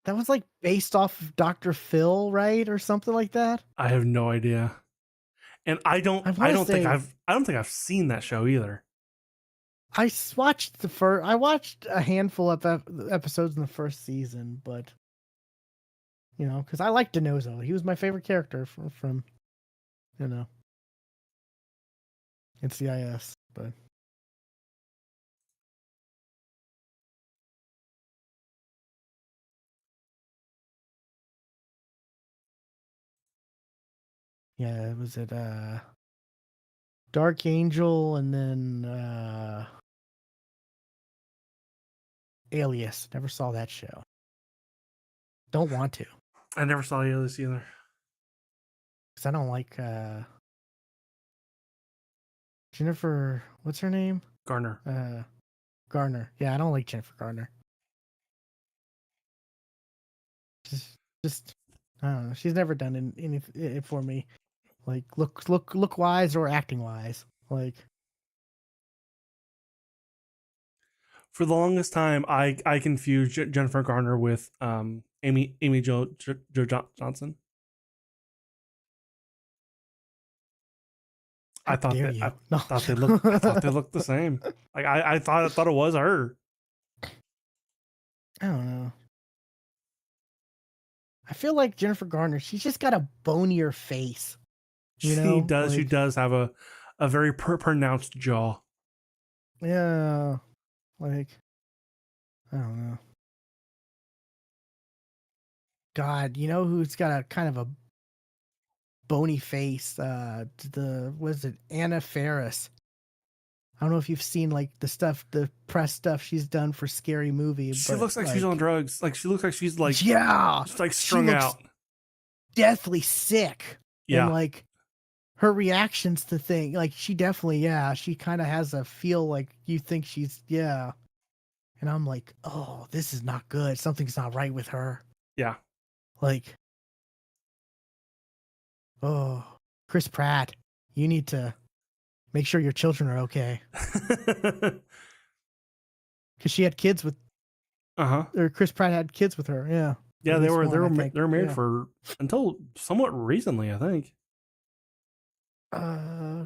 That was like based off of Dr. Phil, right? Or something like that. I have no idea. And I want to say I don't think I've seen that show either. watched the first. I watched a handful of episodes in the first season, but because I like Denozo. He was my favorite character from you know NCIS. But Yeah, was it Dark Angel and then Alias. Never saw that show. Don't want to I never saw any of this either. because I don't like Jennifer. What's her name? Garner. Garner. Yeah, I don't like Jennifer Garner. Just I don't know. She's never done anything for me, like look wise or acting wise. Like For the longest time, I confused Jennifer Garner with Amy Jo Johnson. how dare I you? No, thought they looked the same. Like I thought it was her. I don't know. I feel like Jennifer Garner. She's just got a bonier face. You know, She like does have a very pronounced jaw. yeah, like I don't know. God, you know who's got a kind of a bony face? The was it Anna Faris? I don't know if you've seen like the press stuff she's done for Scary Movie, She but looks like she's on like, drugs. Like she looks like she's like yeah, just like she strung looks out. deathly sick, and Yeah. like her reactions to things, like she definitely, yeah, she kind of has a feel like you think she's, yeah, and I'm like, oh, this is not good. Something's not right with her. Yeah. Like, oh, Chris Pratt, you need to make sure your children are okay because she had kids with, Uh-huh. or Chris Pratt had kids with her. Yeah, Yeah, at least one, I think. they were married Yeah. for until somewhat recently, I think.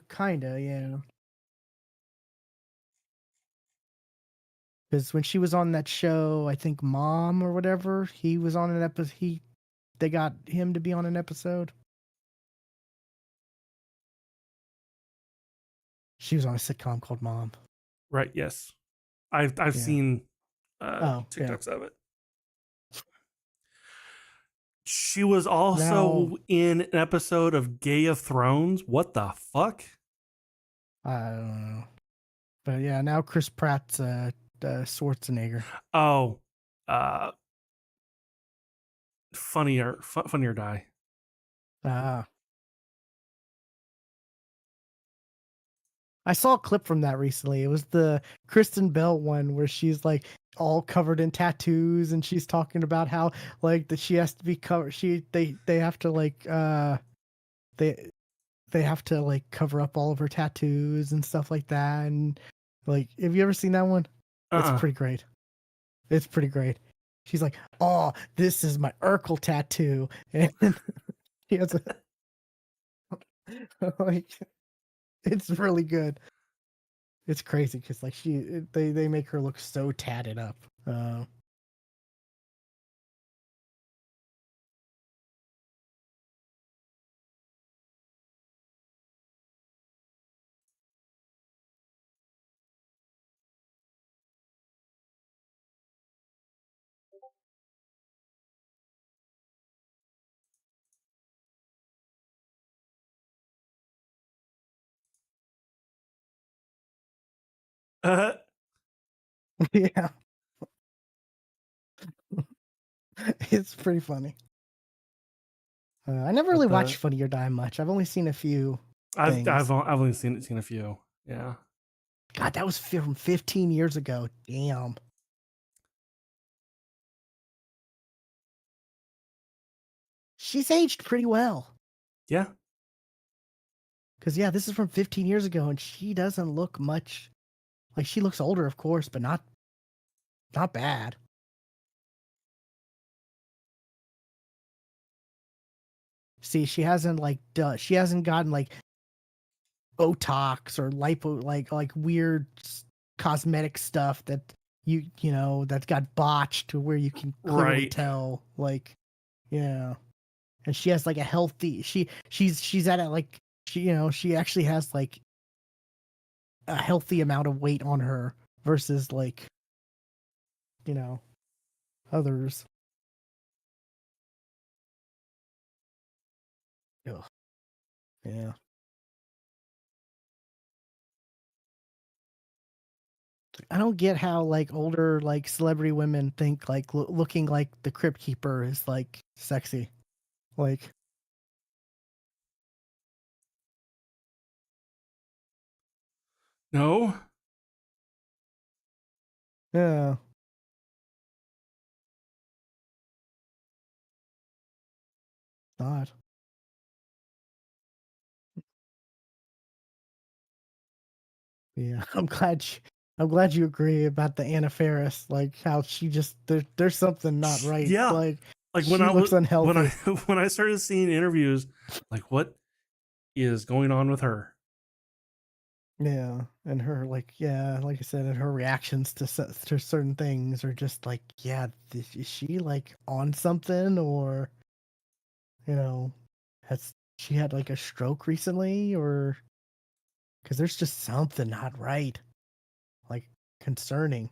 Kinda, yeah. Because when she was on that show, I think Mom or whatever, he was on an episode. They got him to be on an episode. She was on a sitcom called Mom. Right, yes. I've Yeah. seen Oh, yeah. TikToks of it. She was Now, also in an episode of Gay of Thrones. What the fuck? I don't know. But yeah, now Chris Pratt's Schwarzenegger. Oh, uh, funnier die. Ah. I saw a clip from that recently. It was the Kristen Bell one where she's like all covered in tattoos and she's talking about how like that she has to be covered. They have to like they they have to like cover up all of her tattoos and stuff like that. And like, have you ever seen that one? It's Uh-uh. pretty great. It's pretty great. She's like, "Oh, this is my Urkel tattoo," and he has a like, it's really good. It's crazy because like they make her look so tatted up. Yeah, it's pretty funny. I never But really watched Funny or Die much. I've only seen a few things. I've only seen a few. Yeah. God, that was from 15 years ago. Damn. She's aged pretty well. Yeah. Because yeah, this is from 15 years ago, and she doesn't look much like she looks older, of course, but not bad. See, she hasn't gotten like Botox or lipo like weird cosmetic stuff that you know that's got botched to where you can clearly Right. tell. Like, yeah, and she has like a healthy she's at a like she actually has like a healthy amount of weight on her versus like you know others. Ugh. Yeah. I don't get how like older like celebrity women think like looking like the Crypt Keeper is like sexy. Like, No, yeah, not. Yeah, I'm glad you agree about the Anna Faris. Like how she just there's something not right. yeah. Like Like when she I looks was when I unhealthy. when I started seeing interviews, like what is going on with her? Yeah, and her like yeah, like I said, and her reactions to to certain things are just like yeah, is she like on something or you know has she had like a stroke recently or because there's just something not right, like concerning.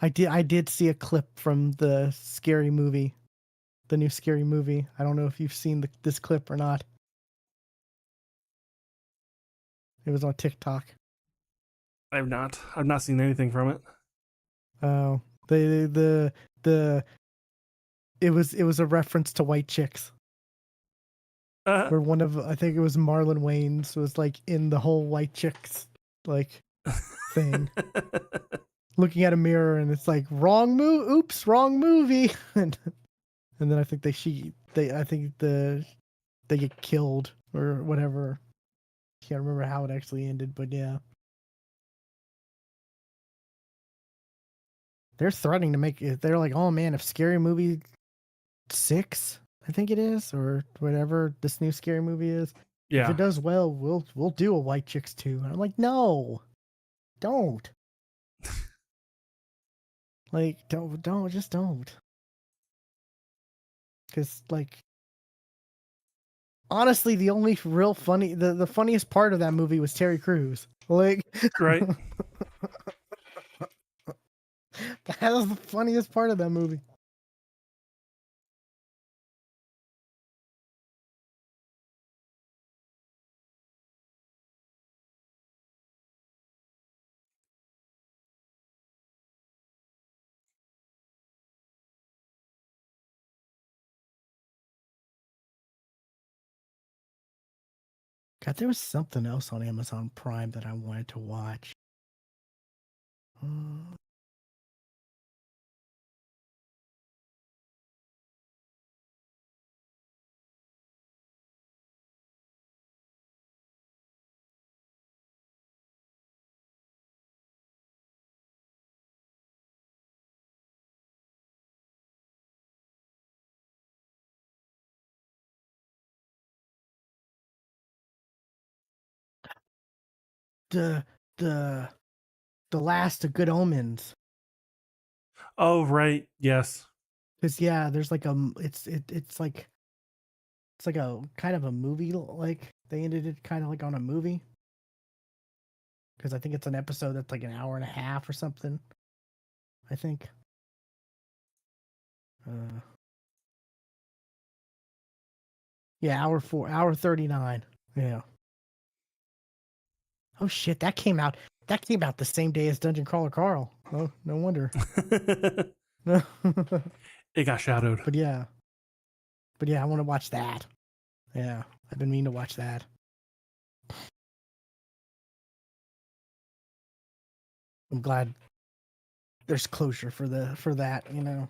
I did see a clip from the scary movie, the new scary movie. I don't know if you've seen this clip or not. It was on TikTok. I've not seen anything from it. Oh, the it was a reference to White Chicks, Uh, where one of I think it was Marlon Wayans was like in the whole White Chicks like thing, looking at a mirror, and it's like wrong move, oops, wrong movie, and then I think they I think they get killed or whatever. Can't remember how it actually ended, but yeah. They're threatening to make it. They're like, "Oh man, if Scary Movie 6, I think it is, or whatever this new Scary Movie is, if it yeah, does well, we'll do a White Chicks 2." And I'm like, "No, don't. Like, don't, just don't." Because like, honestly, the only real funny, the funniest part of that movie was Terry Crews. Like, right. that was the funniest part of that movie. God, there was something else on Amazon Prime that I wanted to watch. Uh, the the the last of Good Omens. Oh, right. Yes. Cause yeah, there's like it's like a kind of a movie like they ended it kind of like on a movie because I think it's an episode that's like an hour and a half or something. I think. Uh, yeah, hour 39. Yeah. Oh shit, that came out. That came out the same day as Dungeon Crawler Carl. Oh, no wonder. but It got shadowed. yeah, but yeah, I want to watch that. Yeah, I've been meaning to watch that. I'm glad there's closure for that. You know.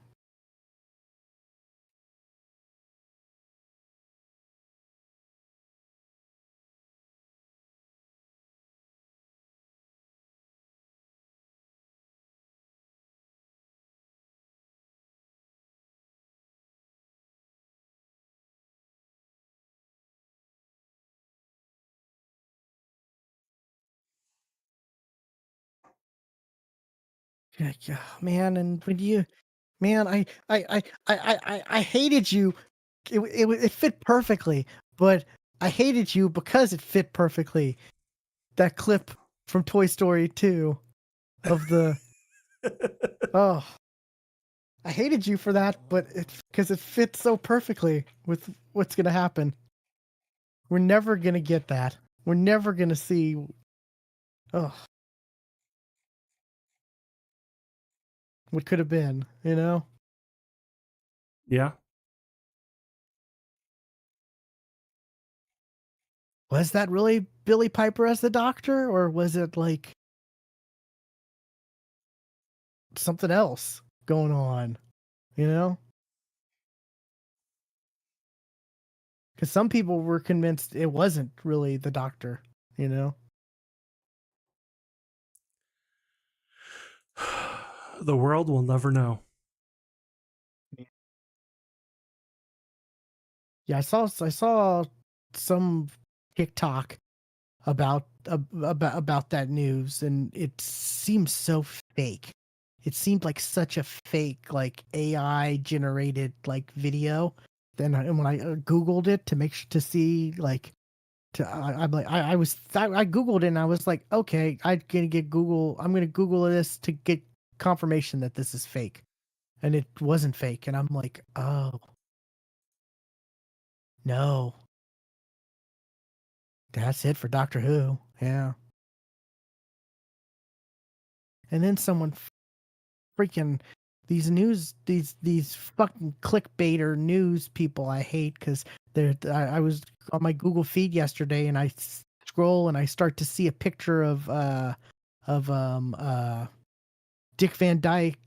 Yeah, yeah, man, and when you, man, I hated you. It fit perfectly, but I hated you because it fit perfectly. That clip from Toy Story 2 of the Oh, I hated you for that, but it's because it fits so perfectly with what's gonna happen. We're never gonna get that. We're never gonna see. Oh, what could have been, you know? Yeah. Was that really Billy Piper as the doctor, or was it like something else going on? You know? Because some people were convinced it wasn't really the doctor. You know? The world will never know. Yeah, I saw some TikTok about that news, and it seems so fake. It seemed like such a fake, like AI generated like video. Then and when I Googled it to make sure to see like I'm like I Googled it and I was like, okay, I'm gonna Google this to get confirmation that this is fake, and it wasn't fake, and I'm like, oh no, that's it for Doctor Who, yeah. And then someone freaking these fucking clickbaiter news people I hate because I was on my Google feed yesterday and I scroll and I start to see a picture of Dick Van Dyke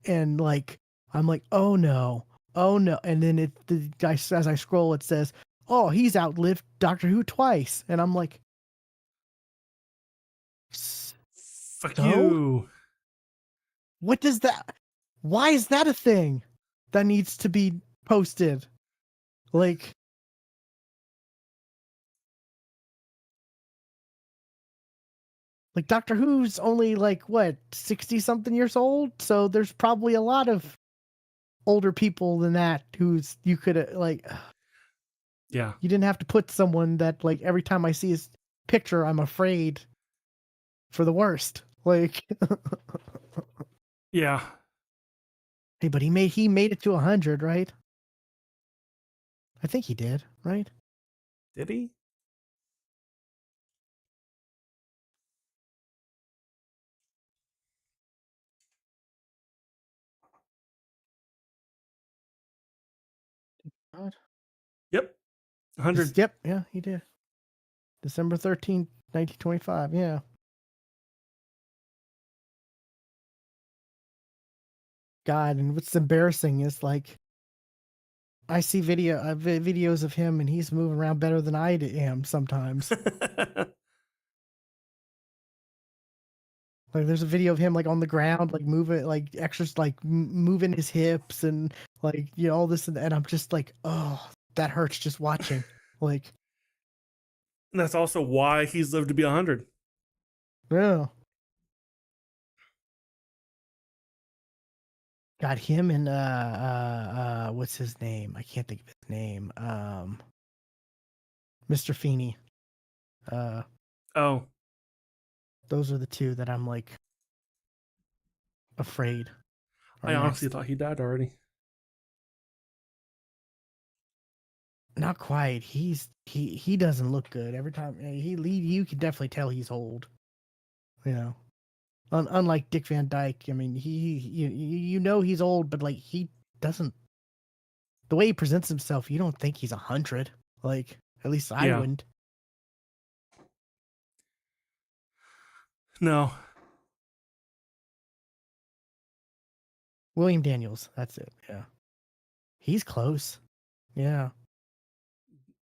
and like I'm like, oh no, oh no, and then as I scroll it says, oh, he's outlived Doctor Who twice, and I'm like, Fuck so you. what does that? Why is that a thing that needs to be posted? Like, Doctor Who's only like what 60 something years old, so there's probably a lot of older people than that who's you could like Yeah. you didn't have to put someone that like every time I see his picture I'm afraid for the worst. Like, Yeah. hey, but he made it to 100, right? I think he did, right? Did he? God. Yep. 100. Yep, yeah, he did. December 13th, 1925. Yeah. God, and what's embarrassing is like I see videos of him, and he's moving around better than I am sometimes. Like, there's a video of him like on the ground, like moving, like extras, like moving his hips, and like all this, and I'm just like, oh, that hurts just watching. Like, And that's also why he's lived to be 100. yeah, got him and what's his name? I can't think of his name. Mr. Feeney. Uh, Oh, those are the two that I'm like afraid are I honestly next. thought he died already. Not quite. He doesn't look good. Every time you can definitely tell he's old. You know, unlike Dick Van Dyke. I mean, you know he's old, but like he doesn't. The way he presents himself, you don't think he's 100. Like at least I Yeah. wouldn't. No. William Daniels. That's it. Yeah, he's close. Yeah,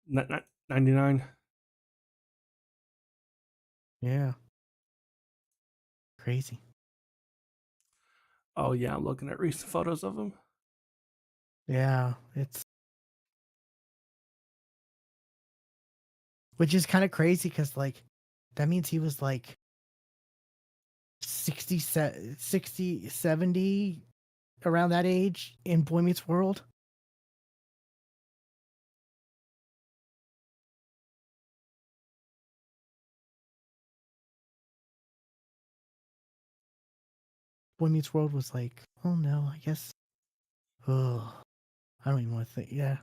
99. yeah, crazy. Oh, yeah. I'm looking at recent photos of him. Yeah, it's which is kind of crazy because like that means he was like 60, 70 around that age in Boy Meets World. Boy Meets World was like, oh no, I guess. Oh, I don't even want to think. Yeah,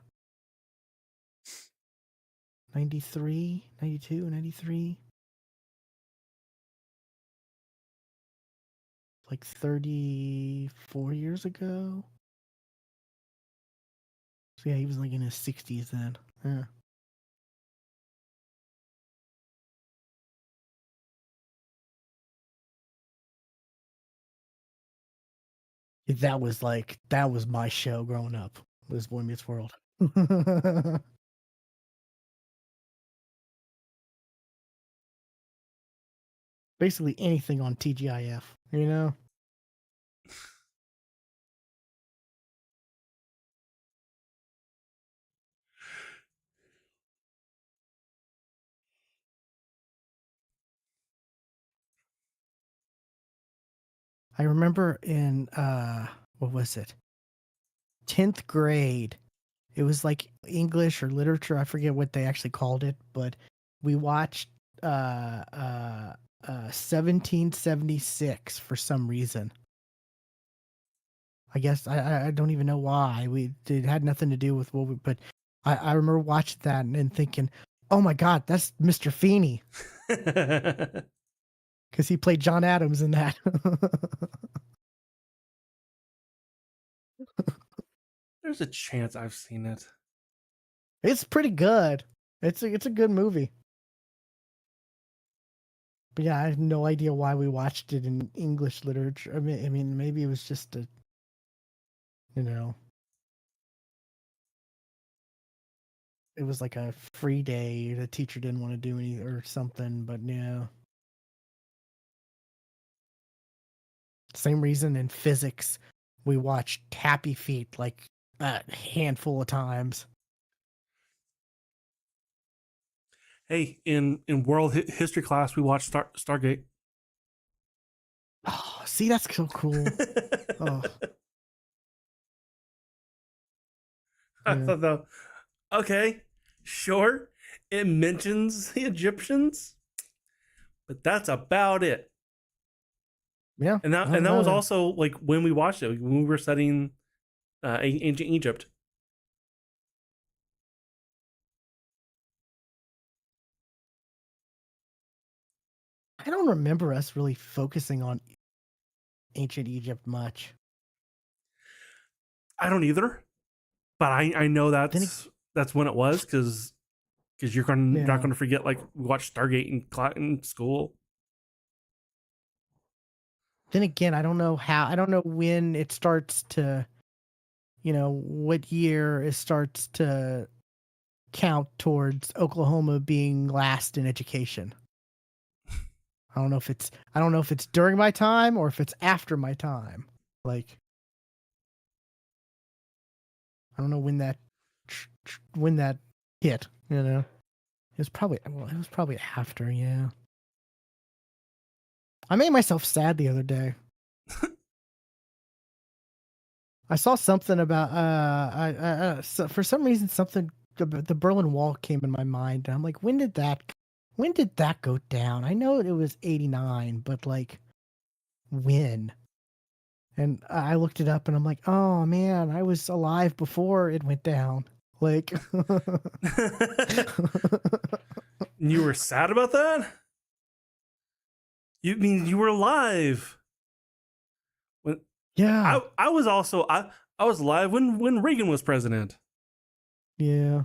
93, 92, 93, like 34 years ago. So yeah, he was like in his 60s then. Yeah. That was my show growing up. Was Boy Meets World. Basically anything on TGIF, you know? I remember in what was it? 10th grade. It was like English or literature, I forget what they actually called it, but we watched uh uh 1776 for some reason. I guess I don't even know why. It had nothing to do with what we, but I remember watching that and thinking, oh my god, that's Mr. Feeney because he played John Adams in that. There's a chance I've seen it. It's pretty good. It's a good movie. But yeah, I have no idea why we watched it in English literature. I mean, maybe it was just a, you know, it was like a free day. The teacher didn't want to do any or something. But yeah, same reason in physics, we watched Happy Feet like a handful of times. Hey, in world history class, we watched Stargate. Oh, see, that's so cool. Oh, I yeah, thought that, okay, sure, it mentions the Egyptians, but that's about it. yeah. And that was also like when we watched it, when we were studying ancient Egypt. I don't remember us really focusing on ancient Egypt much. I don't either, but I know Then, it- that's when it was because you're not yeah. going to forget, like, we watched Stargate in school. Then again, I don't know how. I don't know when it starts to, what year it starts to count towards Oklahoma being last in education. I don't know if it's during my time or if it's after my time. Like, I don't know when that hit, you know. It was probably after, yeah. I made myself sad the other day. I saw something about so for some reason something the Berlin Wall came in my mind, and I'm like, when did that go down? I know it was 89, but like when? And I looked it up and I'm like, oh man, I was alive before it went down. Like, You were sad about that? You mean you were alive? When yeah, I was also I was alive when Reagan was president. yeah.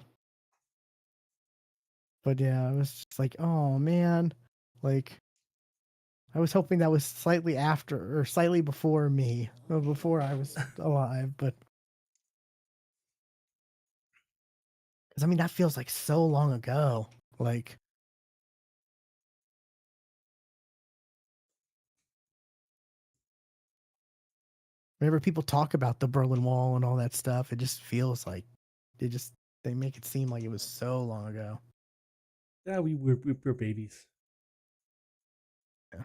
But yeah, I was just like, oh man, like I was hoping that was slightly after or slightly before me, or before I was alive. But because I mean, that feels like so long ago. Like, whenever people talk about the Berlin Wall and all that stuff, it just feels like it just they make it seem like it was so long ago. Yeah, we were babies. Yeah.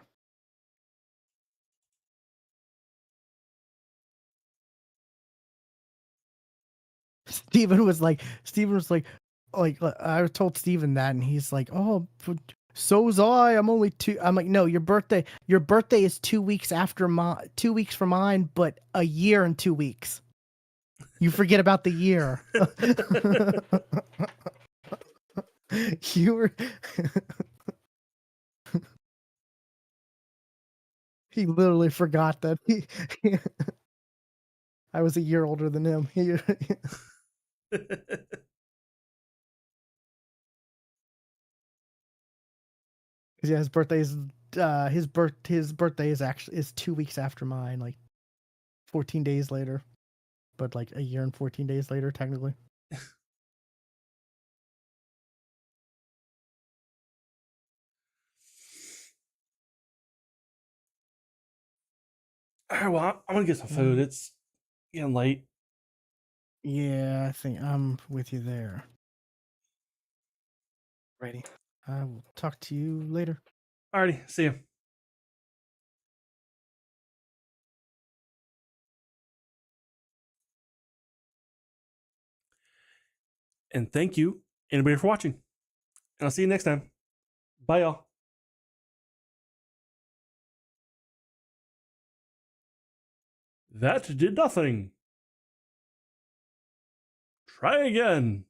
Steven was like, I told Steven that, and he's like, oh, So was I. I'm only two. I'm like, no, your birthday is 2 weeks after 2 weeks from mine, but a year and 2 weeks. You forget about the year. You were. He literally forgot that I was a year older than him. Yeah, his birthday is 2 weeks after mine, like 14 days later, but like a year and 14 days later, technically. All right, well, I'm gonna get some food. It's getting late. Yeah, I think I'm with you there. Ready. I will talk to you later. Alrighty, see you. And thank you, anybody, for watching. And I'll see you next time. Bye, y'all. That did nothing. Try again.